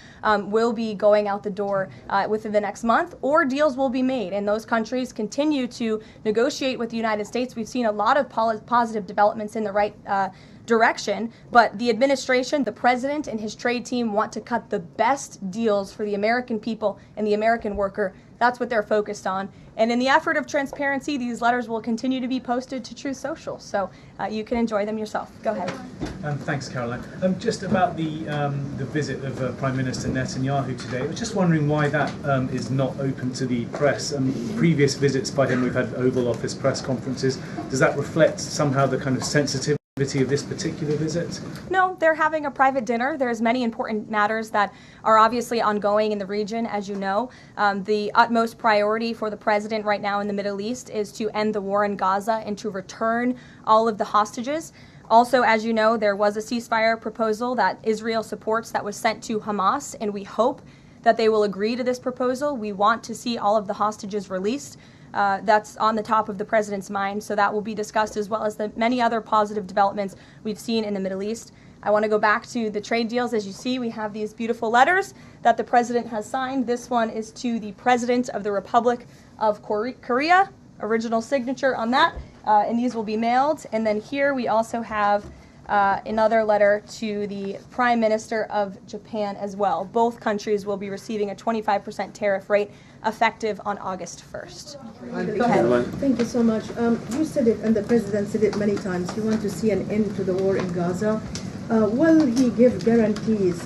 will be going out the door within the next month, or deals will be made. And those countries continue to negotiate with the United States. We've seen a lot of positive developments in the right direction, but the administration, the president, and his trade team want to cut the best deals for the American people and the American worker. That's what they're focused on. And in the effort of transparency, these letters will continue to be posted to Truth Social, so you can enjoy them yourself. Go ahead. Thanks, Caroline. Just about the visit of Prime Minister Netanyahu today, I was just wondering why that is not open to the press. Previous visits by him, we've had Oval Office press conferences. Does that reflect somehow the kind of sensitivity of this particular visit? No, they're having a private dinner. There's many important matters that are obviously ongoing in the region, as you know. The utmost priority for the president right now in the Middle East is to end the war in Gaza and to return all of the hostages. Also, as you know, there was a ceasefire proposal that Israel supports that was sent to Hamas, and we hope that they will agree to this proposal. We want to see all of the hostages released. That's on the top of the president's mind, so that will be discussed, as well as the many other positive developments we've seen in the Middle East. I want to go back to the trade deals. As you see, we have these beautiful letters that the president has signed. This one is to the President of the Republic of Korea, original signature on that, and these will be mailed. And then here we also have another letter to the Prime Minister of Japan as well. Both countries will be receiving a 25% tariff rate effective on August 1st. Go ahead. Thank you so much. You said it, and the president said it many times, he wants to see an end to the war in Gaza. Will he give guarantees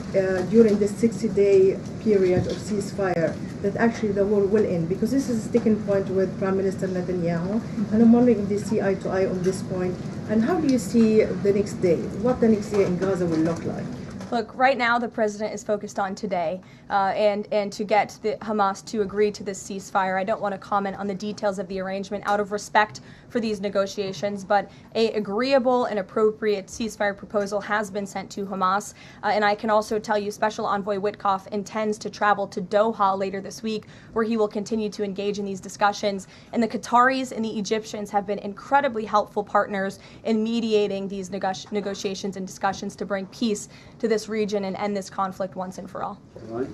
during this 60-day period of ceasefire that actually the war will end? Because this is a sticking point with Prime Minister Netanyahu, and I'm wondering if they see eye to eye on this point. And how do you see the next day? What the next day in Gaza will look like? Look, right now the president is focused on today and to get the Hamas to agree to this ceasefire. I don't want to comment on the details of the arrangement out of respect for these negotiations, but a agreeable and appropriate ceasefire proposal has been sent to Hamas. And I can also tell you Special Envoy Witkoff intends to travel to Doha later this week, where he will continue to engage in these discussions. And the Qataris and the Egyptians have been incredibly helpful partners in mediating these negotiations and discussions to bring peace to this region and end this conflict once and for all.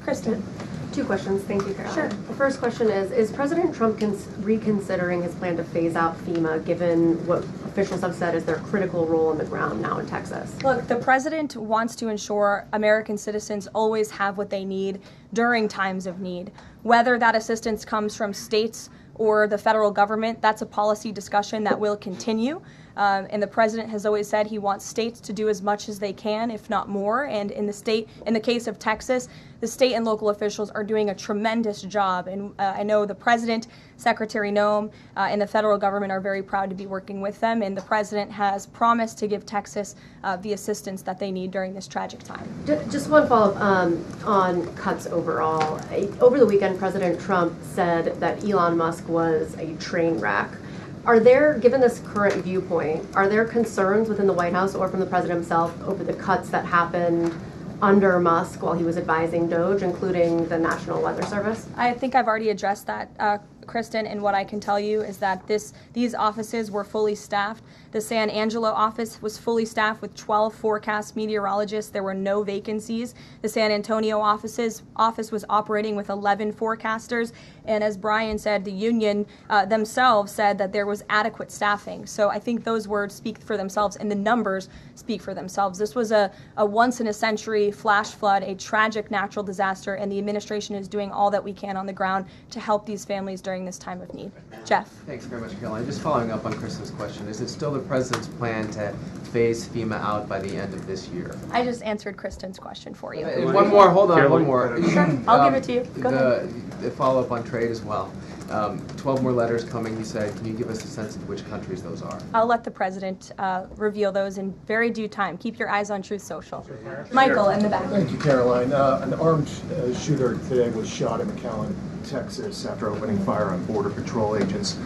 Kristen. Two questions. Thank you, Caroline. Sure. The first question is President Trump reconsidering his plan to phase out FEMA, given what officials have said is their critical role on the ground now in Texas? Look, the president wants to ensure American citizens always have what they need during times of need. Whether that assistance comes from states or the federal government, that's a policy discussion that will continue. And the president has always said he wants states to do as much as they can, if not more. And in the case of Texas, the state and local officials are doing a tremendous job. And I know the president, Secretary Noem, and the federal government are very proud to be working with them. And the president has promised to give Texas the assistance that they need during this tragic time. Just one follow-up on cuts overall. Over the weekend, President Trump said that Elon Musk was a train wreck. Are there, given this current viewpoint, are there concerns within the White House or from the president himself over the cuts that happened under Musk while he was advising DOGE, including the National Weather Service? I think I've already addressed that, Kristen, and what I can tell you is that these offices were fully staffed. The San Angelo office was fully staffed with 12 forecast meteorologists. There were no vacancies. The San Antonio office was operating with 11 forecasters. And as Brian said, the union themselves said that there was adequate staffing. So I think those words speak for themselves and the numbers speak for themselves. This was a once-in-a-century flash flood, a tragic natural disaster, and the administration is doing all that we can on the ground to help these families during this time of need. Jeff. Thanks very much, Caroline. Just following up on Kristen's question, is it still the president's plan to phase FEMA out by the end of this year? I just answered Kristen's question for you. One more, hold on, one more. Sure, I'll give it to you. Go ahead. The follow-up on trade as well. 12 more letters coming, you said. Can you give us a sense of which countries those are? I'll let the president reveal those in very due time. Keep your eyes on Truth Social. Michael in the back. Thank you, Caroline. An armed shooter today was shot in McAllen. Texas after opening fire on Border Patrol agents.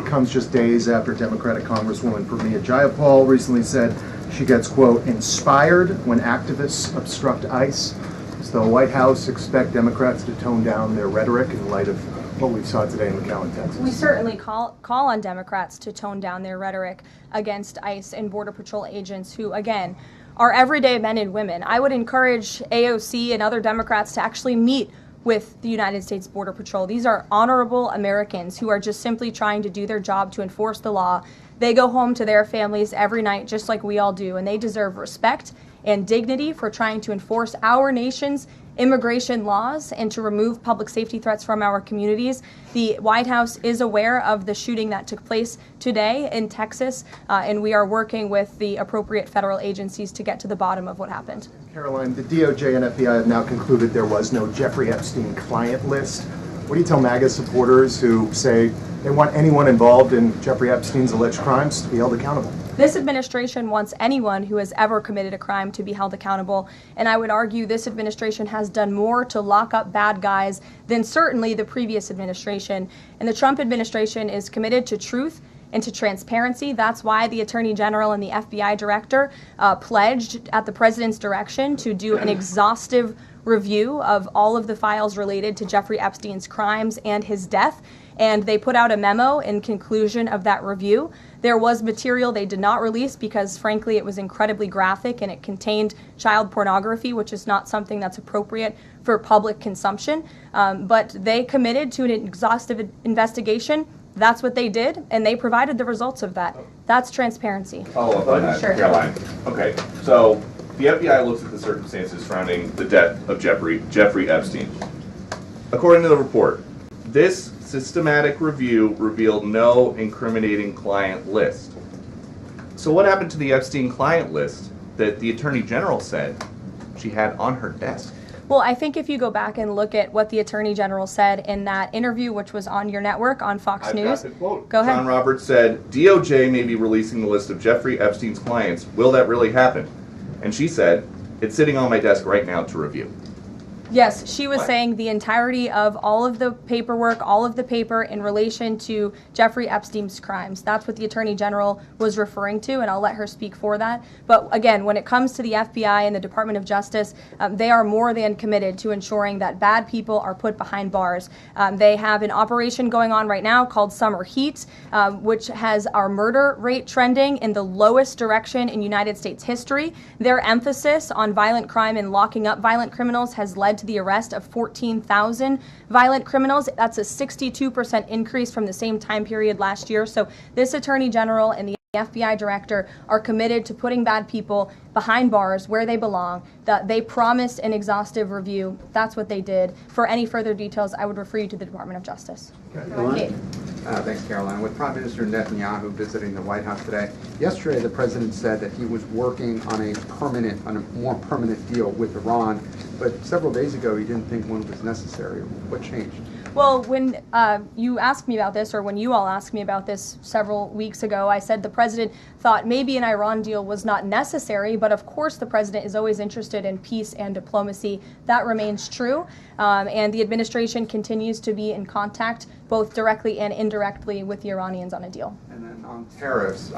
Comes just days after Democratic Congresswoman Pramila Jayapal recently said she gets, quote, inspired when activists obstruct ICE. Does the White House expect Democrats to tone down their rhetoric in light of what we saw today in McAllen, Texas? We certainly call on Democrats to tone down their rhetoric against ICE and Border Patrol agents who, again, are everyday men and women. I would encourage AOC and other Democrats to actually meet with the United States Border Patrol. These are honorable Americans who are just simply trying to do their job to enforce the law. They go home to their families every night just like we all do, and they deserve respect and dignity for trying to enforce our nation's immigration laws and to remove public safety threats from our communities. The White House is aware of the shooting that took place today in Texas, and we are working with the appropriate federal agencies to get to the bottom of what happened. Caroline, the DOJ and FBI have now concluded there was no Jeffrey Epstein client list. What do you tell MAGA supporters who say they want anyone involved in Jeffrey Epstein's alleged crimes to be held accountable? This administration wants anyone who has ever committed a crime to be held accountable, and I would argue this administration has done more to lock up bad guys than certainly the previous administration. And the Trump administration is committed to truth and to transparency. That's why the Attorney General and the FBI Director pledged at the President's direction to do an exhaustive review of all of the files related to Jeffrey Epstein's crimes and his death. And they put out a memo in conclusion of that review. There was material they did not release because, frankly, it was incredibly graphic and it contained child pornography, which is not something that's appropriate for public consumption. But they committed to an exhaustive investigation. That's what they did, and they provided the results of that. That's transparency. Follow up on that, Sure. Caroline. Okay, so the FBI looks at the circumstances surrounding the death of Jeffrey Epstein. According to the report, this systematic review revealed no incriminating client list. So what happened to the Epstein client list that the Attorney General said she had on her desk? Well, I think if you go back and look at what the Attorney General said in that interview, which was on your network, on Fox News. Got the quote. Go ahead. John Roberts said, DOJ may be releasing the list of Jeffrey Epstein's clients. Will that really happen? And she said, it's sitting on my desk right now to review. Yes, she was What? saying the entirety of all of the paperwork, all of the paper in relation to Jeffrey Epstein's crimes. That's what the Attorney General was referring to, and I'll let her speak for that. But again, when it comes to the FBI and the Department of Justice, they are more than committed to ensuring that bad people are put behind bars. They have an operation going on right now called Summer Heat, which has our murder rate trending in the lowest direction in United States history. Their emphasis on violent crime and locking up violent criminals has led to the arrest of 14,000 violent criminals. That's a 62% increase from the same time period last year. So this Attorney General and the FBI Director are committed to putting bad people behind bars where they belong. That they promised an exhaustive review. That's what they did. For any further details, I would refer you to the Department of Justice. Okay. Thanks, Caroline. With Prime Minister Netanyahu visiting the White House today, yesterday the president said that he was working on a more permanent deal with Iran, but several days ago he didn't think one was necessary. What changed? Well, when you asked me about this, or when you all asked me about this several weeks ago, I said the president thought maybe an Iran deal was not necessary, but of course the president is always interested in peace and diplomacy. That remains true, and the administration continues to be in contact, both directly and indirectly, with the Iranians on a deal. And then on tariffs,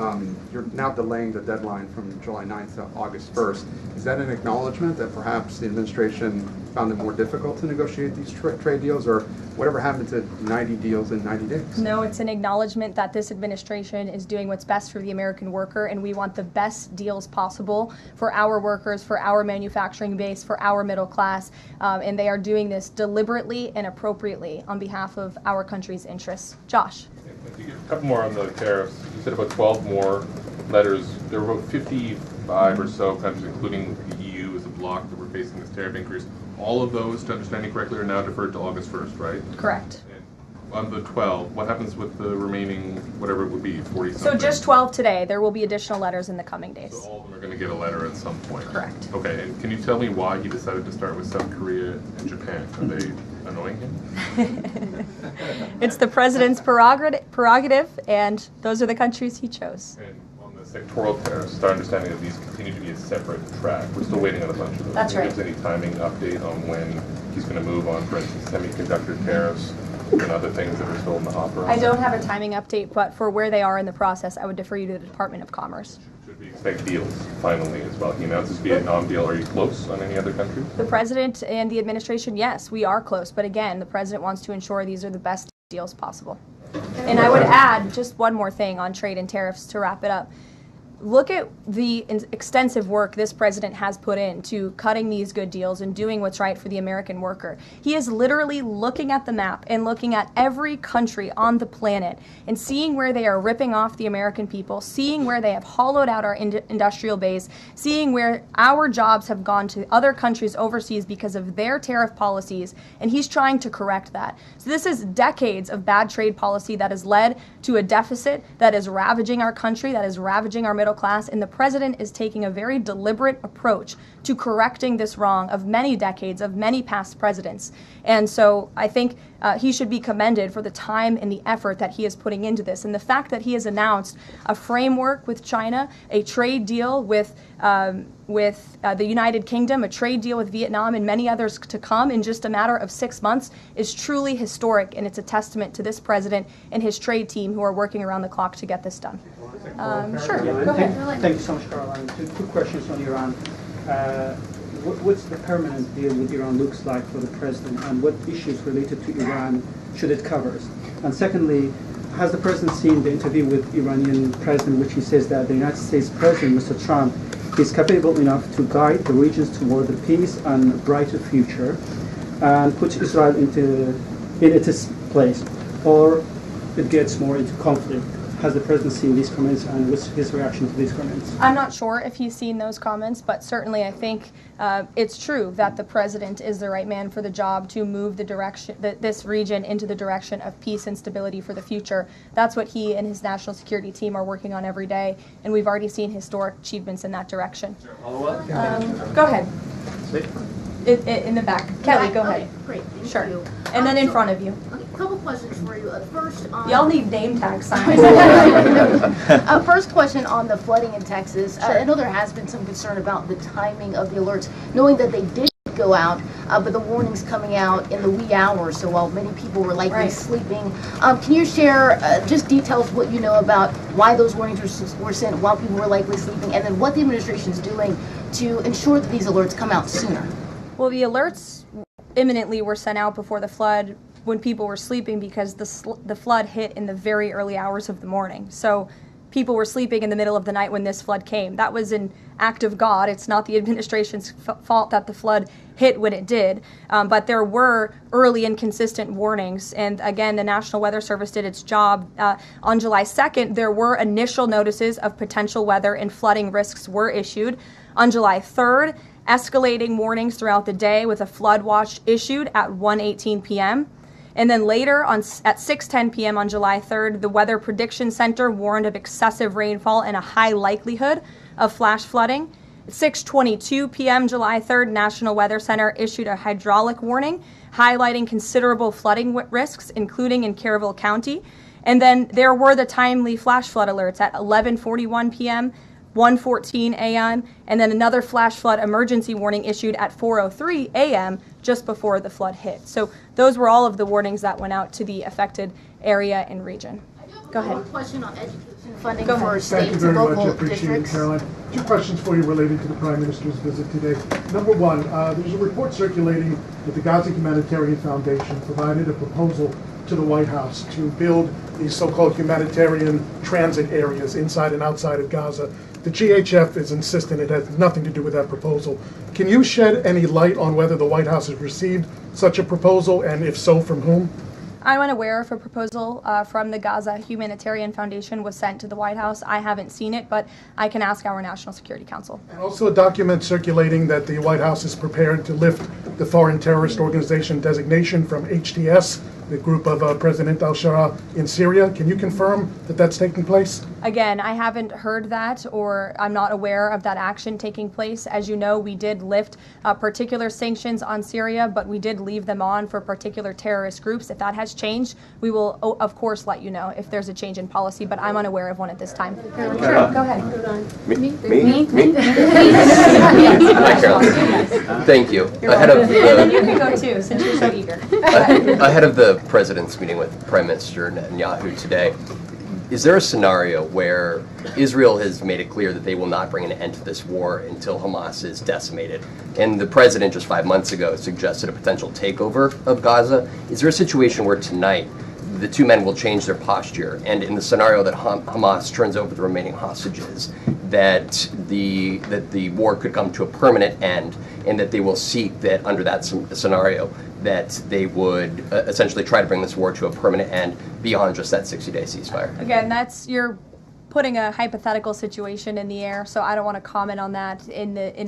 you're now delaying the deadline from July 9th to August 1st. Is that an acknowledgement that perhaps the administration found it more difficult to negotiate these trade deals, or whatever happened to 90 deals in 90 days? No, it's an acknowledgement that this administration is doing what's best for the American worker, and we want the best deals possible for our workers, for our manufacturing base, for our middle class, and they are doing this deliberately and appropriately on behalf of our country's interests. Josh. A couple more on the tariffs. You said about 12 more letters. There were about 55 or so countries, including the EU as a bloc, that were facing this tariff increase. All of those, to understand you correctly, are now deferred to August 1st, right? Correct. On the 12, what happens with the remaining, whatever it would be, 40 something? So just 12 today. There will be additional letters in the coming days. So all of them are going to get a letter at some point? Correct. Okay, and can you tell me why he decided to start with South Korea and Japan? Are they annoying him? It's the president's prerogative, and those are the countries he chose. And on the sectoral tariffs, it's our understanding that these continue to be a separate track. We're still waiting on a bunch of those. That's Can you right. give us any timing update on when he's going to move on, for instance, semiconductor tariffs and other things that are still in the hopper? I don't have a timing update, but for where they are in the process, I would defer you to the Department of Commerce. Should we expect deals finally as well? He announced his Vietnam deal. Are you close on any other countries? The president and the administration, yes, we are close. But again, the president wants to ensure these are the best deals possible. And I would add just one more thing on trade and tariffs to wrap it up. Look at the extensive work this president has put into cutting these good deals and doing what's right for the American worker. He is literally looking at the map and looking at every country on the planet and seeing where they are ripping off the American people, seeing where they have hollowed out our industrial base, seeing where our jobs have gone to other countries overseas because of their tariff policies, and he's trying to correct that. So this is decades of bad trade policy that has led to a deficit that is ravaging our country, that is ravaging our middle class, and the president is taking a very deliberate approach to correcting this wrong of many decades, of many past presidents. And so I think he should be commended for the time and the effort that he is putting into this. And the fact that he has announced a framework with China, a trade deal with the United Kingdom, a trade deal with Vietnam, and many others to come in just a matter of 6 months is truly historic, and it's a testament to this president and his trade team who are working around the clock to get this done. Sure, go ahead. Thank you so much, Caroline. Two questions on Iran. What's the permanent deal with Iran looks like for the president, and what issues related to Iran should it cover? And secondly, has the president seen the interview with Iranian president, which he says that the United States president, Mr. Trump, is capable enough to guide the regions toward a peace and brighter future and put Israel in its place, or it gets more into conflict? Has the president seen these comments, and what's his reaction to these comments? I'm not sure if he's seen those comments, but certainly I think it's true that the president is the right man for the job to move the direction, this region into the direction of peace and stability for the future. That's what he and his national security team are working on every day, and we've already seen historic achievements in that direction. Go ahead. In the back. Kelly, go ahead. Great, thank sure. you. And then in front of you. A couple questions for you. First, y'all need name tag signs. First question on the flooding in Texas. I know there has been some concern about the timing of the alerts, knowing that they did go out, but the warnings coming out in the wee hours, so while many people were likely sleeping. Can you share just details what you know about why those warnings were sent while people were likely sleeping, and then what the administration is doing to ensure that these alerts come out sooner? Well, the alerts imminently were sent out before the flood when people were sleeping, because the flood hit in the very early hours of the morning. So people were sleeping in the middle of the night when this flood came. That was an act of God. It's not the administration's fault that the flood hit when it did. But there were early and consistent warnings. And again, the National Weather Service did its job. On July 2nd, there were initial notices of potential weather and flooding risks were issued. On July 3rd, escalating warnings throughout the day with a flood watch issued at 1:18 p.m. And then later at 6:10 p.m. on July 3rd, the Weather Prediction Center warned of excessive rainfall and a high likelihood of flash flooding. At 6:22 p.m. July 3rd, National Weather Center issued a hydraulic warning highlighting considerable flooding risks, including in Caryville County. And then there were the timely flash flood alerts at 11:41 p.m., 1:14 a.m., and then another flash flood emergency warning issued at 4:03 a.m. just before the flood hit. So those were all of the warnings that went out to the affected area and region. Go ahead. One question on education funding Go for ahead. states and local districts. Caroline. Two questions for you related to the Prime Minister's visit today. Number one, there's a report circulating that the Gaza Humanitarian Foundation provided a proposal to the White House to build these so-called humanitarian transit areas inside and outside of Gaza. The GHF is insistent it has nothing to do with that proposal. Can you shed any light on whether the White House has received such a proposal, and if so, from whom? I'm unaware if a proposal from the Gaza Humanitarian Foundation was sent to the White House. I haven't seen it, but I can ask our National Security Council. And also a document circulating that the White House is prepared to lift the Foreign Terrorist Organization designation from HTS, the group of President al-Shara in Syria. Can you confirm that that's taking place? Again, I haven't heard that, or I'm not aware of that action taking place. As you know, we did lift particular sanctions on Syria, but we did leave them on for particular terrorist groups. If that has changed, we will, of course, let you know if there's a change in policy, but I'm unaware of one at this time. Sure, go ahead. Me? Thank you. And then you can go too, since you're so eager. Ahead of the president's meeting with Prime Minister Netanyahu today. Is there a scenario where Israel has made it clear that they will not bring an end to this war until Hamas is decimated? And the president just 5 months ago suggested a potential takeover of Gaza. Is there a situation where tonight the two men will change their posture, and in the scenario that Hamas turns over the remaining hostages, that the war could come to a permanent end, and that they will seek that under that scenario that they would essentially try to bring this war to a permanent end beyond just that 60-day ceasefire? Again, you're putting a hypothetical situation in the air, so I don't want to comment on that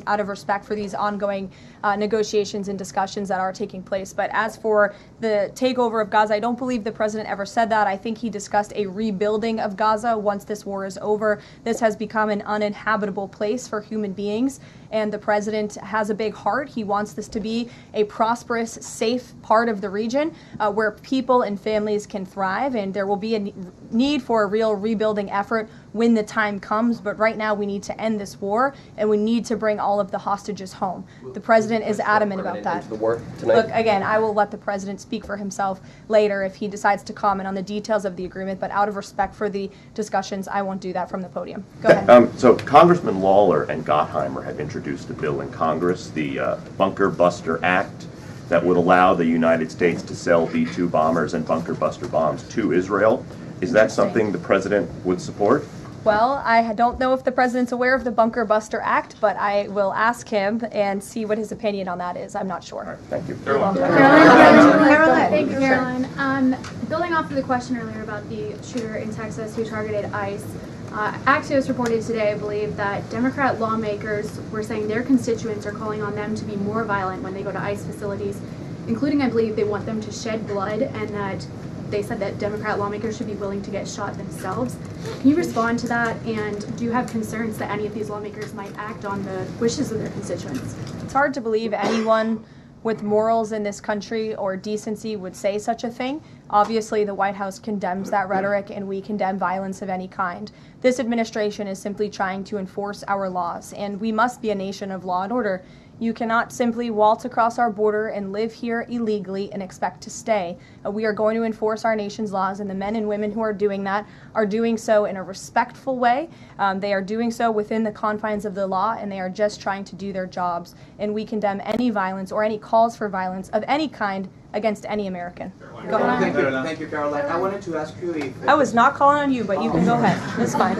out of respect for these ongoing negotiations and discussions that are taking place. But as for the takeover of Gaza, I don't believe the president ever said that. I think he discussed a rebuilding of Gaza once this war is over. This has become an uninhabitable place for human beings, and the president has a big heart. He wants this to be a prosperous, safe part of the region where people and families can thrive, and there will be a need for a real rebuilding effort when the time comes. But right now we need to end this war, and we need to bring all of the hostages home. The president is adamant about that. The war tonight? Look, again, I will let the president speak for himself later if he decides to comment on the details of the agreement, but out of respect for the discussions, I won't do that from the podium. Go ahead. So Congressman Lawler and Gottheimer have introduced a bill in Congress, the Bunker Buster Act, that would allow the United States to sell B-2 bombers and bunker buster bombs to Israel. Is that something the president would support? Well, I don't know if the president's aware of the Bunker Buster Act, but I will ask him and see what his opinion on that is. I'm not sure. Right, thank you. Caroline. Thank you, Caroline. Building off of the question earlier about the shooter in Texas who targeted ICE, Axios reported today, I believe, that Democrat lawmakers were saying their constituents are calling on them to be more violent when they go to ICE facilities, including, I believe, they want them to shed blood, and that they said that Democrat lawmakers should be willing to get shot themselves. Can you respond to that, and do you have concerns that any of these lawmakers might act on the wishes of their constituents? It's hard to believe anyone with morals in this country or decency would say such a thing. Obviously, the White House condemns that rhetoric, and we condemn violence of any kind. This administration is simply trying to enforce our laws, and we must be a nation of law and order. You cannot simply waltz across our border and live here illegally and expect to stay. We are going to enforce our nation's laws, and the men and women who are doing that are doing so in a respectful way. They are doing so within the confines of the law, and they are just trying to do their jobs. And we condemn any violence or any calls for violence of any kind against any American. Go ahead. Thank you, Caroline. I wanted to ask you if... I was not calling on you, but you can go ahead. It's fine.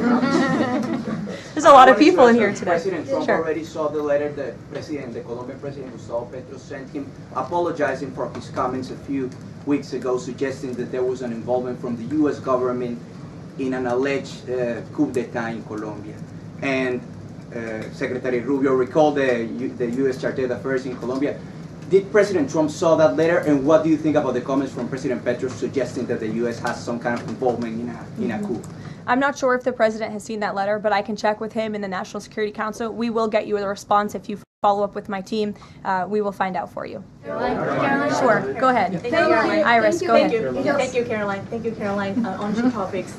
There's a lot of people in here today. President Trump Sure. already saw the letter that the Colombian President Gustavo Petro sent him, apologizing for his comments a few weeks ago, suggesting that there was an involvement from the U.S. government in an alleged coup d'etat in Colombia. And Secretary Rubio recalled the U.S. Chargé d'Affaires in Colombia. Did President Trump saw that letter, and what do you think about the comments from President Petro suggesting that the U.S. has some kind of involvement in a coup? I'm not sure if the president has seen that letter, but I can check with him in the National Security Council. We will get you a response if you follow up with my team. We will find out for you. Caroline. Sure, go ahead. Iris, go ahead. Thank you, Caroline. Thank you, Caroline. On two topics.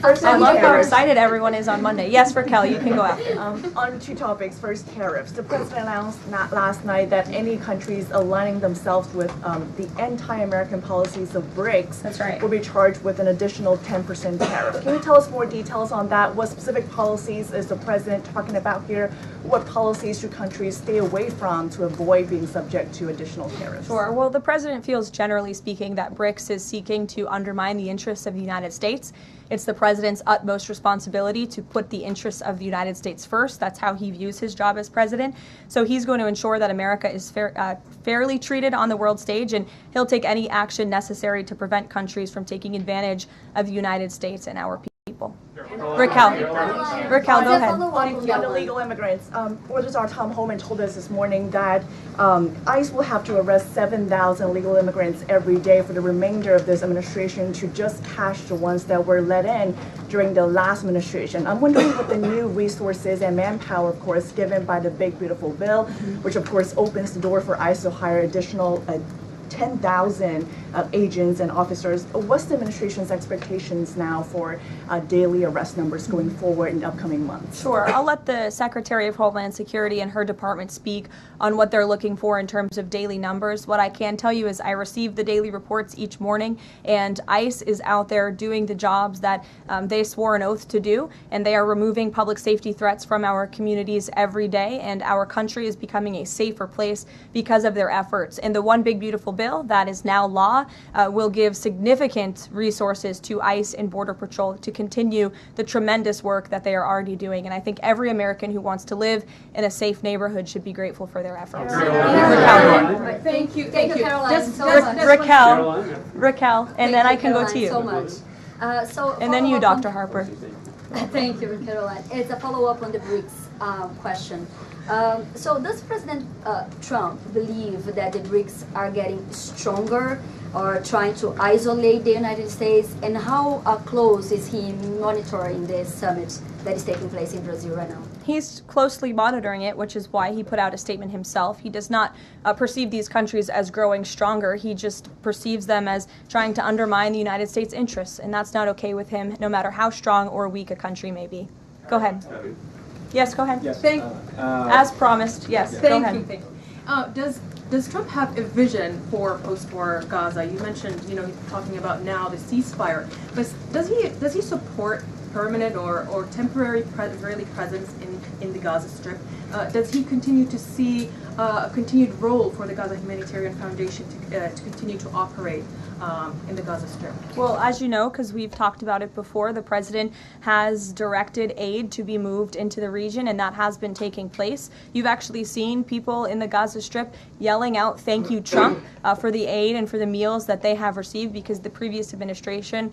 First, I love how excited everyone is on Monday. Yes, Raquel, you can go after. On two topics. First, tariffs. The president announced last night that any countries aligning themselves with the anti-American policies of BRICS That's right. will be charged with an additional 10% tariff. Can you tell us more details on that? What specific policies is the president talking about here? What policies should countries stay away from to avoid being subject to additional tariffs? Sure. Well, the president feels, generally speaking, that BRICS is seeking to undermine the interests of the United States. It's the president's utmost responsibility to put the interests of the United States first. That's how he views his job as president. So he's going to ensure that America is fairly treated on the world stage, and he'll take any action necessary to prevent countries from taking advantage of the United States and our people. Raquel, go ahead. On the illegal immigrants, Registrar Tom Homan told us this morning that ICE will have to arrest 7,000 illegal immigrants every day for the remainder of this administration to just catch the ones that were let in during the last administration. I'm wondering what the new resources and manpower, of course, given by the Big Beautiful Bill, which of course opens the door for ICE to hire additional 10,000 agents and officers. What's the administration's expectations now for daily arrest numbers going forward in the upcoming months? Sure. I'll let the Secretary of Homeland Security and her department speak on what they're looking for in terms of daily numbers. What I can tell you is I receive the daily reports each morning, and ICE is out there doing the jobs that they swore an oath to do, and they are removing public safety threats from our communities every day, and our country is becoming a safer place because of their efforts. And the One Big Beautiful Bill that is now law will give significant resources to ICE and Border Patrol to continue the tremendous work that they are already doing. And I think every American who wants to live in a safe neighborhood should be grateful for their efforts. Thank you, Caroline, Raquel, and then I can go to you. So much. And then you, Dr. Harper. Thank you, Caroline. It's a follow-up on the BRICS question. So does President Trump believe that the BRICS are getting stronger or trying to isolate the United States? And how close is he monitoring this summit that is taking place in Brazil right now? He's closely monitoring it, which is why he put out a statement himself. He does not perceive these countries as growing stronger. He just perceives them as trying to undermine the United States' interests, and that's not okay with him, no matter how strong or weak a country may be. Go ahead. Yes, go ahead. Yes. As promised, yes, go ahead. Thank you. Does Trump have a vision for post-war Gaza? You mentioned, he's talking about now the ceasefire, but does he support permanent or temporary Israeli presence in the Gaza Strip? Does he continue to see a continued role for the Gaza Humanitarian Foundation to continue to operate in the Gaza Strip? Well, as you know, because we've talked about it before, the president has directed aid to be moved into the region, and that has been taking place. You've actually seen people in the Gaza Strip yelling out, "Thank you, Trump," for the aid and for the meals that they have received, because the previous administration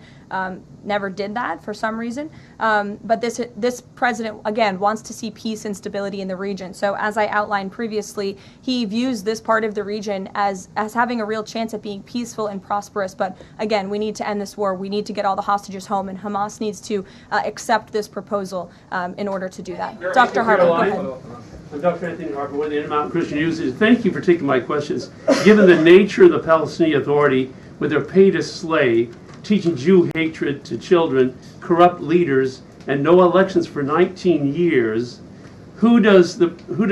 never did that for some reason. But this president, again, wants to see peace and stability in the region. So as I outlined previously, he views this part of the region as having a real chance at being peaceful and prosperous. But again, we need to end this war. We need to get all the hostages home, and Hamas needs to accept this proposal in order to do that. Dr. Harper, go ahead. I'm Dr. Anthony Harper with the Intermountain Christian News. Thank you for taking my questions. Given the nature of the Palestinian Authority, with their pay to slay, teaching Jew hatred to children, corrupt leaders, and no elections for 19 years, who does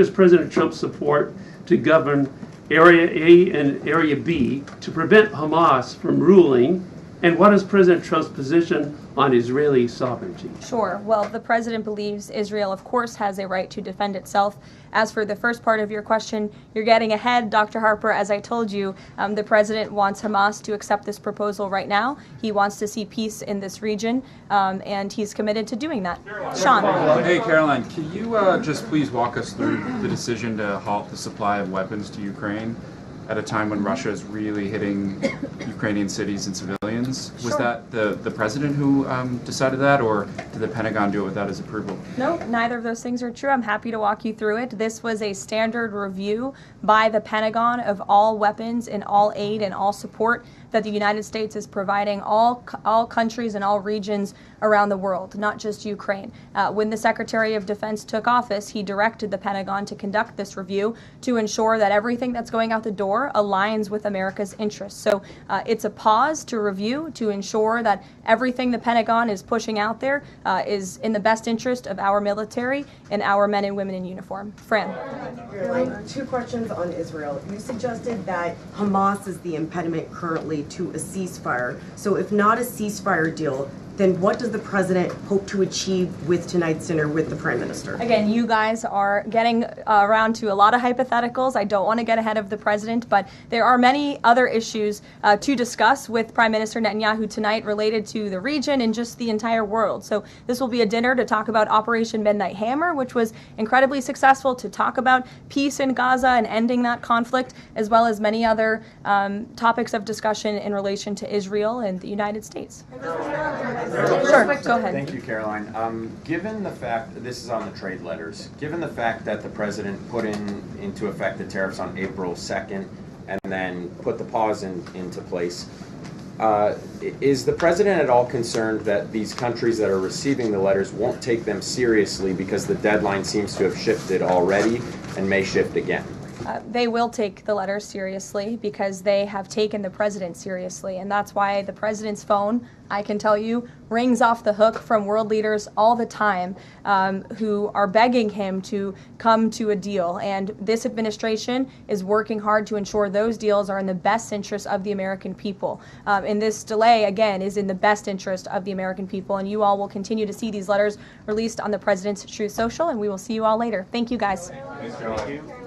President Trump support to govern Area A and Area B to prevent Hamas from ruling? And what is President Trump's position on Israeli sovereignty? Sure. Well, the president believes Israel, of course, has a right to defend itself. As for the first part of your question, you're getting ahead, Dr. Harper. As I told you, the president wants Hamas to accept this proposal right now. He wants to see peace in this region, and he's committed to doing that. Sean. Hey, Caroline, can you just please walk us through the decision to halt the supply of weapons to Ukraine at a time when Russia is really hitting Ukrainian cities and civilians? Was that the president who decided that, or did the Pentagon do it without his approval? No, neither of those things are true. I'm happy to walk you through it. This was a standard review by the Pentagon of all weapons and all aid and all support that the United States is providing all countries and all regions around the world, not just Ukraine. When the Secretary of Defense took office, he directed the Pentagon to conduct this review to ensure that everything that's going out the door aligns with America's interests. So it's a pause to review to ensure that everything the Pentagon is pushing out there is in the best interest of our military and our men and women in uniform. Fran. Two questions on Israel. You suggested that Hamas is the impediment currently to a ceasefire. So if not a ceasefire deal, then what does the president hope to achieve with tonight's dinner with the prime minister? Again, you guys are getting around to a lot of hypotheticals. I don't want to get ahead of the president, but there are many other issues to discuss with Prime Minister Netanyahu tonight related to the region and just the entire world. So this will be a dinner to talk about Operation Midnight Hammer, which was incredibly successful, to talk about peace in Gaza and ending that conflict, as well as many other topics of discussion in relation to Israel and the United States. Sure, go ahead. Thank you, Caroline. Given the fact, this is on the trade letters, given the fact that the president put into effect the tariffs on April 2nd and then put the pause into place, is the president at all concerned that these countries that are receiving the letters won't take them seriously because the deadline seems to have shifted already and may shift again? They will take the letters seriously because they have taken the president seriously. And that's why the president's phone, I can tell you, rings off the hook from world leaders all the time who are begging him to come to a deal. And this administration is working hard to ensure those deals are in the best interest of the American people. And this delay, again, is in the best interest of the American people. And you all will continue to see these letters released on the President's Truth Social, and we will see you all later. Thank you, guys. Thank you.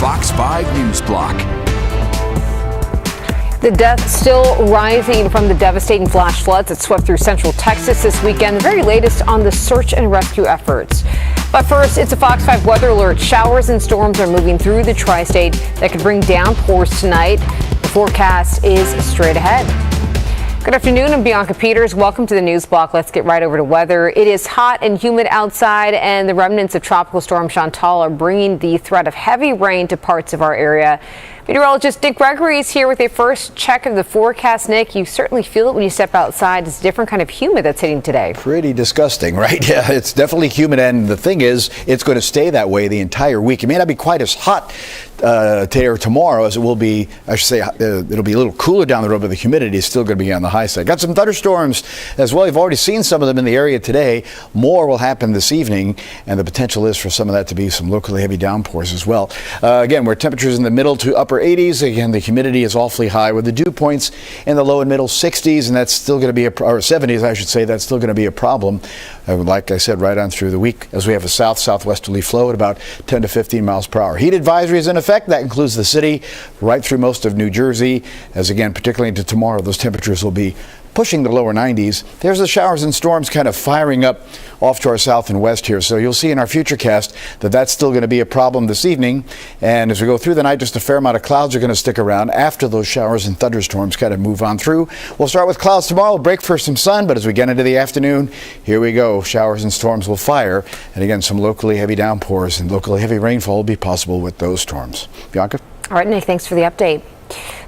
Fox 5 News Block. The deaths still rising from the devastating flash floods that swept through central Texas this weekend. The very latest on the search and rescue efforts. But first, it's a Fox 5 weather alert. Showers and storms are moving through the tri-state that could bring downpours tonight. The forecast is straight ahead. Good afternoon, I'm Bianca Peters. Welcome to the News Block. Let's get right over to weather. It is hot and humid outside, and the remnants of Tropical Storm Chantal are bringing the threat of heavy rain to parts of our area. Meteorologist Nick Gregory is here with a first check of the forecast. Nick, you certainly feel it when you step outside. It's a different kind of humid that's hitting today. Pretty disgusting, right? Yeah, it's definitely humid, and the thing is, it's going to stay that way the entire week. It may not be quite as hot today or tomorrow as it will be. I should say it'll be a little cooler down the road, but the humidity is still going to be on the high side. Got some thunderstorms as well. You've already seen some of them in the area today. More will happen this evening, and the potential is for some of that to be some locally heavy downpours as well. Again, we're temperatures in the middle to upper 80s. Again, the humidity is awfully high with the dew points in the low and middle 60s, and that's still going to be or 70s, I should say. That's still going to be a problem. Like I said, right on through the week, as we have a southwesterly flow at about 10 to 15 miles per hour. Heat advisory is in effect. That includes the city right through most of New Jersey. As again, particularly into tomorrow, those temperatures will be pushing the lower 90s. There's the showers and storms kind of firing up off to our south and west here. So you'll see in our futurecast that that's still going to be a problem this evening. And as we go through the night, just a fair amount of clouds are going to stick around after those showers and thunderstorms kind of move on through. We'll start with clouds tomorrow. We'll break for some sun, but as we get into the afternoon, here we go. Showers and storms will fire. And again, some locally heavy downpours and locally heavy rainfall will be possible with those storms. Bianca? All right, Nick, thanks for the update.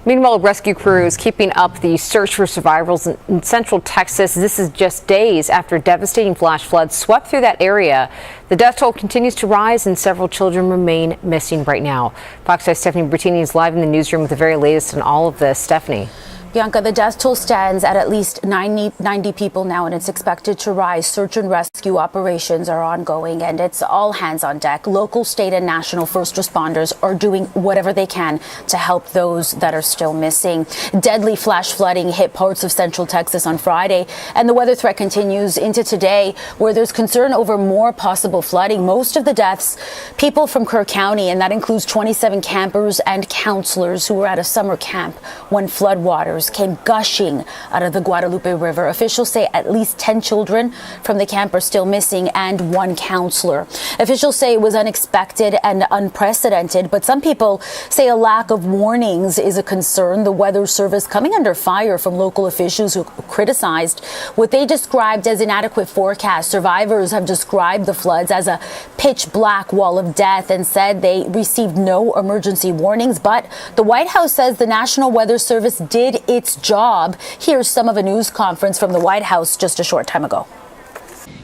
Meanwhile, rescue crews keeping up the search for survivors in central Texas. This is just days after devastating flash floods swept through that area. The death toll continues to rise and several children remain missing right now. Fox 5's Stephanie Bertini is live in the newsroom with the very latest on all of this. Stephanie. Bianca, the death toll stands at least 90 people now, and it's expected to rise. Search and rescue operations are ongoing, and it's all hands on deck. Local, state, and national first responders are doing whatever they can to help those that are still missing. Deadly flash flooding hit parts of central Texas on Friday, and the weather threat continues into today, where there's concern over more possible flooding. Most of the deaths, people from Kerr County, and that includes 27 campers and counselors who were at a summer camp when floodwaters came gushing out of the Guadalupe River. Officials say at least 10 children from the camp are still missing and one counselor. Officials say it was unexpected and unprecedented, but some people say a lack of warnings is a concern. The Weather Service coming under fire from local officials who criticized what they described as inadequate forecasts. Survivors have described the floods as a pitch black wall of death and said they received no emergency warnings. But the White House says the National Weather Service did its job. Here's some of a news conference from the White House just a short time ago.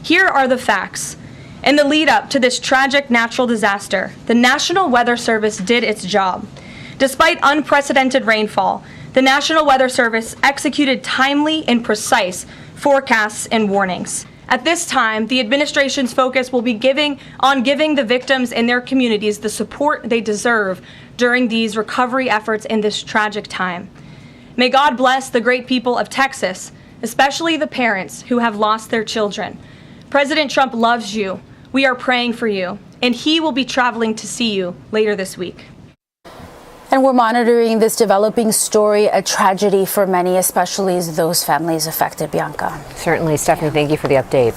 Here are the facts. In the lead up to this tragic natural disaster, the National Weather Service did its job. Despite unprecedented rainfall, the National Weather Service executed timely and precise forecasts and warnings. At this time, the administration's focus will be on giving the victims and their communities the support they deserve during these recovery efforts in this tragic time. May God bless the great people of Texas, especially the parents who have lost their children. President Trump loves you. We are praying for you, and he will be traveling to see you later this week. And we're monitoring this developing story, a tragedy for many, especially those families affected. Bianca. Certainly, Stephanie, thank you for the update.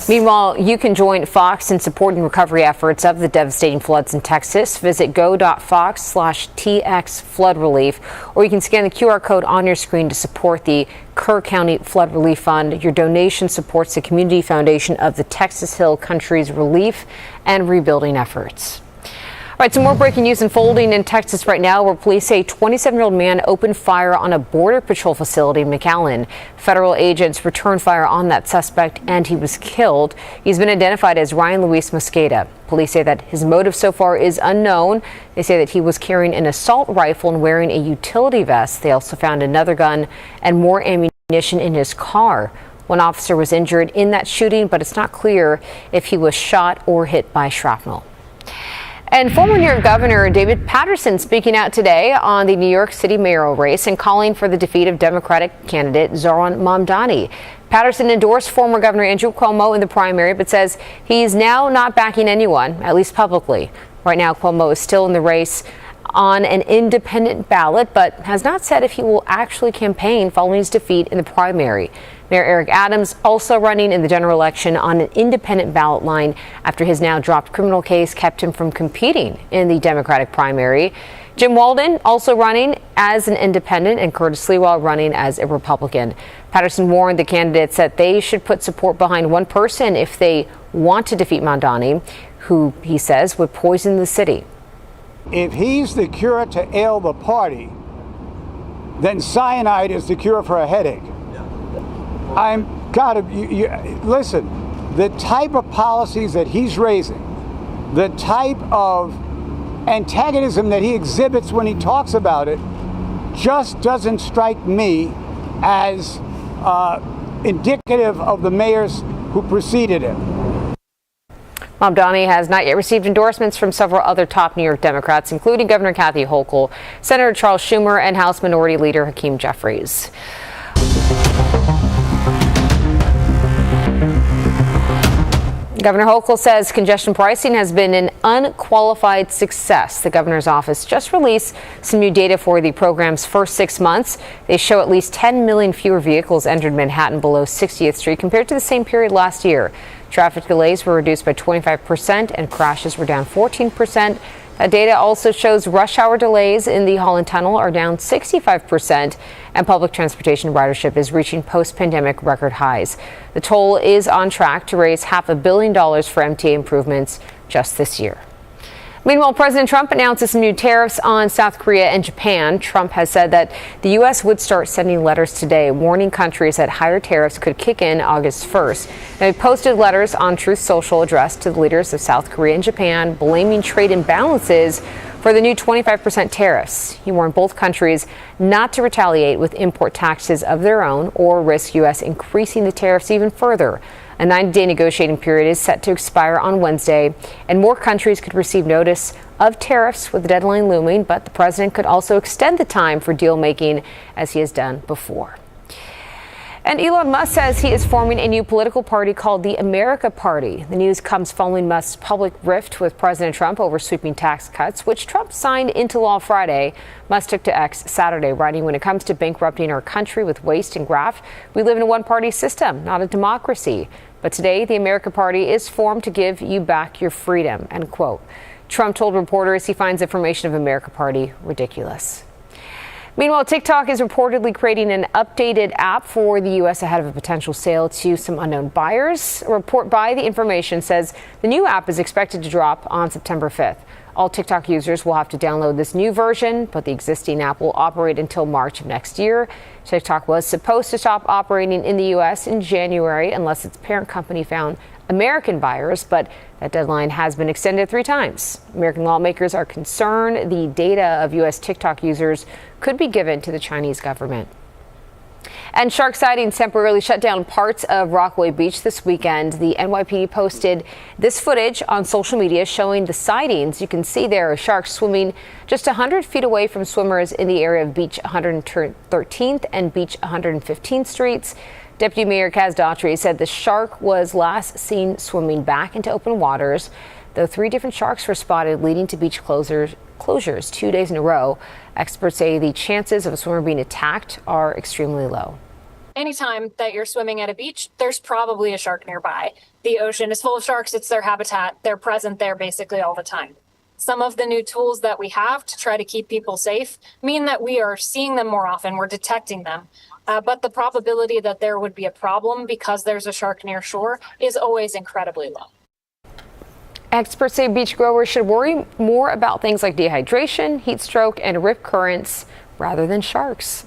Meanwhile, you can join Fox in supporting recovery efforts of the devastating floods in Texas. Visit go.fox/TX flood relief, or you can scan the QR code on your screen to support the Kerr County Flood Relief Fund. Your donation supports the community foundation of the Texas Hill Country's relief and rebuilding efforts. All right, some more breaking news unfolding in Texas right now, where police say a 27-year-old man opened fire on a Border Patrol facility in McAllen. Federal agents returned fire on that suspect, and he was killed. He's been identified as Ryan Luis Mosqueda. Police say that his motive so far is unknown. They say that he was carrying an assault rifle and wearing a utility vest. They also found another gun and more ammunition in his car. One officer was injured in that shooting, but it's not clear if he was shot or hit by shrapnel. And former New York Governor David Paterson speaking out today on the New York City mayoral race and calling for the defeat of Democratic candidate Zohran Mamdani. Patterson endorsed former Governor Andrew Cuomo in the primary, but says he's now not backing anyone, at least publicly. Right now, Cuomo is still in the race on an independent ballot, but has not said if he will actually campaign following his defeat in the primary. Mayor Eric Adams also running in the general election on an independent ballot line after his now dropped criminal case kept him from competing in the Democratic primary. Jim Walden also running as an independent, and Curtis Lewa running as a Republican. Patterson warned the candidates that they should put support behind one person if they want to defeat Mamdani, who he says would poison the city. If he's the cure to ail the party, then cyanide is the cure for a headache. Listen, the type of policies that he's raising, the type of antagonism that he exhibits when he talks about it, just doesn't strike me as indicative of the mayors who preceded him. Mamdani has not yet received endorsements from several other top New York Democrats, including Governor Kathy Hochul, Senator Charles Schumer, and House Minority Leader Hakeem Jeffries. Governor Hochul says congestion pricing has been an unqualified success. The governor's office just released some new data for the program's first 6 months. They show at least 10 million fewer vehicles entered Manhattan below 60th Street compared to the same period last year. Traffic delays were reduced by 25% and crashes were down 14%. That data also shows rush hour delays in the Holland Tunnel are down 65%, and public transportation ridership is reaching post-pandemic record highs. The toll is on track to raise $500 million for MTA improvements just this year. Meanwhile, President Trump announces some new tariffs on South Korea and Japan. Trump has said that the U.S. would start sending letters today warning countries that higher tariffs could kick in August 1st. Now, he posted letters on Truth Social addressed to the leaders of South Korea and Japan, blaming trade imbalances for the new 25% tariffs. He warned both countries not to retaliate with import taxes of their own or risk U.S. increasing the tariffs even further. A 90-day negotiating period is set to expire on Wednesday, and more countries could receive notice of tariffs with the deadline looming, but the president could also extend the time for deal making as he has done before. And Elon Musk says he is forming a new political party called the America Party. The news comes following Musk's public rift with President Trump over sweeping tax cuts, which Trump signed into law Friday. Musk took to X Saturday, writing, "When it comes to bankrupting our country with waste and graft, we live in a one-party system, not a democracy. But today, the America Party is formed to give you back your freedom," end quote. Trump told reporters he finds the formation of America Party ridiculous. Meanwhile, TikTok is reportedly creating an updated app for the U.S. ahead of a potential sale to some unknown buyers. A report by The Information says the new app is expected to drop on September 5th. All TikTok users will have to download this new version, but the existing app will operate until March of next year. TikTok was supposed to stop operating in the U.S. in January unless its parent company found American buyers, but that deadline has been extended 3 times. American lawmakers are concerned the data of U.S. TikTok users could be given to the Chinese government. And shark sightings temporarily shut down parts of Rockaway Beach this weekend. The NYPD posted this footage on social media showing the sightings. You can see there are sharks swimming just 100 feet away from swimmers in the area of Beach 113th and Beach 115th Streets. Deputy Mayor Kaz Daughtry said the shark was last seen swimming back into open waters, though 3 different sharks were spotted leading to beach closures 2 days in a row. Experts say the chances of a swimmer being attacked are extremely low. Anytime that you're swimming at a beach, there's probably a shark nearby. The ocean is full of sharks. It's their habitat. They're present there basically all the time. Some of the new tools that we have to try to keep people safe mean that we are seeing them more often. We're detecting them. But the probability that there would be a problem because there's a shark near shore is always incredibly low. Experts say beachgoers should worry more about things like dehydration, heat stroke, and rip currents rather than sharks.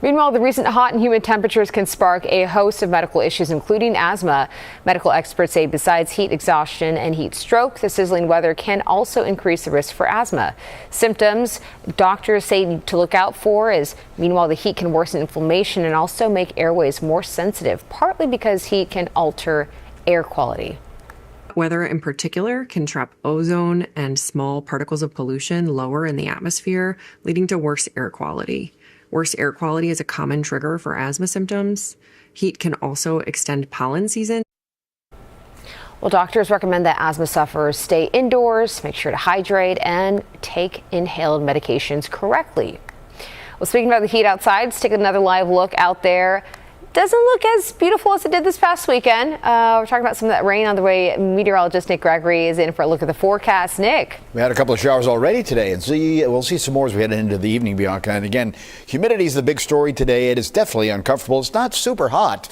Meanwhile, the recent hot and humid temperatures can spark a host of medical issues, including asthma. Medical experts say besides heat exhaustion and heat stroke, the sizzling weather can also increase the risk for asthma. Symptoms doctors say to look out for is, meanwhile, the heat can worsen inflammation and also make airways more sensitive, partly because heat can alter air quality. Weather in particular can trap ozone and small particles of pollution lower in the atmosphere, leading to worse air quality. Worse air quality is a common trigger for asthma symptoms. Heat can also extend pollen season. Well, doctors recommend that asthma sufferers stay indoors, make sure to hydrate, and take inhaled medications correctly. Well, speaking about the heat outside, let's take another live look out there. Doesn't look as beautiful as it did this past weekend. We're talking about some of that rain on the way. Meteorologist Nick Gregory is in for a look at the forecast. Nick. We had a couple of showers already today, and we'll see some more as we head into the evening, Bianca. And again, humidity is the big story today. It is definitely uncomfortable. It's not super hot.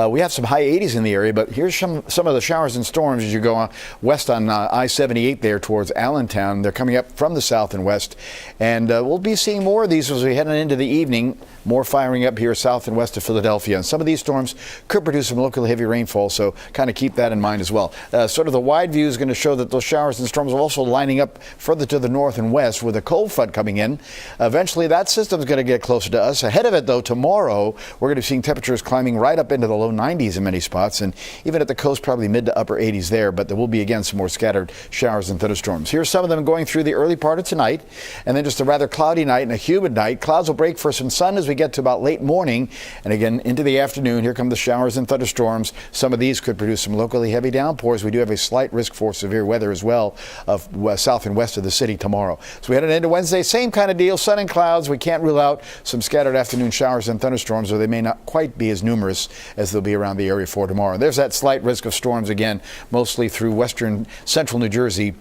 We have some high 80s in the area, but here's some of the showers and storms as you go west on I-78 there towards Allentown. They're coming up from the south and west, and we'll be seeing more of these as we head into the evening. More firing up here south and west of Philadelphia. And some of these storms could produce some local heavy rainfall, so kind of keep that in mind as well. Sort of the wide view is going to show that those showers and storms are also lining up further to the north and west with a cold front coming in. Eventually, that system is going to get closer to us. Ahead of it, though, tomorrow, we're going to be seeing temperatures climbing right up into the low 90s in many spots, and even at the coast, probably mid to upper 80s there. But there will be, again, some more scattered showers and thunderstorms. Here's some of them going through the early part of tonight, and then just a rather cloudy night and a humid night. Clouds will break for some sun as we get to about late morning, and again into the afternoon. Here come the showers and thunderstorms. Some of these could produce some locally heavy downpours. We do have a slight risk for severe weather as well of south and west of the city tomorrow. So we headed into Wednesday, same kind of deal, sun and clouds. We can't rule out some scattered afternoon showers and thunderstorms, or they may not quite be as numerous as they'll be around the area for tomorrow. There's that slight risk of storms again, mostly through western central New Jersey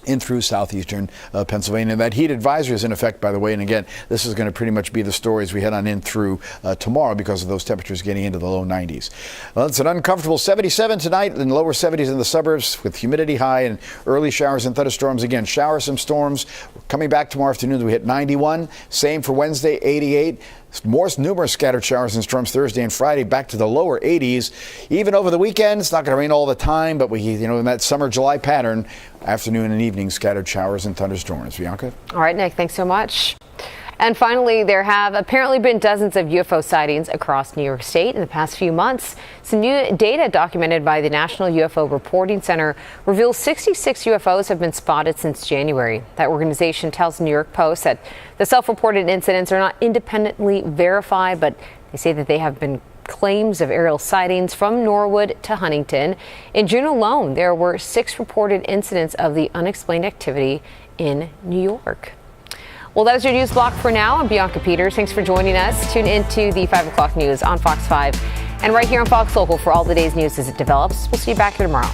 in through southeastern Pennsylvania. That heat advisory is in effect, by the way, and again, this is going to pretty much be the story as we head on in through tomorrow because of those temperatures getting into the low 90s. Well, it's an uncomfortable 77 tonight and lower 70s in the suburbs with humidity high and early showers and thunderstorms. Again, showers, some storms. Coming back tomorrow afternoon, we hit 91. Same for Wednesday, 88. More numerous scattered showers and storms Thursday and Friday, back to the lower 80s. Even over the weekend, it's not going to rain all the time, but in that summer July pattern, afternoon and evening scattered showers and thunderstorms. Bianca? All right, Nick, thanks so much. And finally, there have apparently been dozens of UFO sightings across New York State in the past few months. Some new data documented by the National UFO Reporting Center reveals 66 UFOs have been spotted since January. That organization tells the New York Post that the self-reported incidents are not independently verified, but they say that they have been claims of aerial sightings from Norwood to Huntington. In June alone, there were 6 reported incidents of the unexplained activity in New York. Well, that is your news block for now. I'm Bianca Peters. Thanks for joining us. Tune into the 5 o'clock news on Fox 5 and right here on Fox Local for all the day's news as it develops. We'll see you back here tomorrow.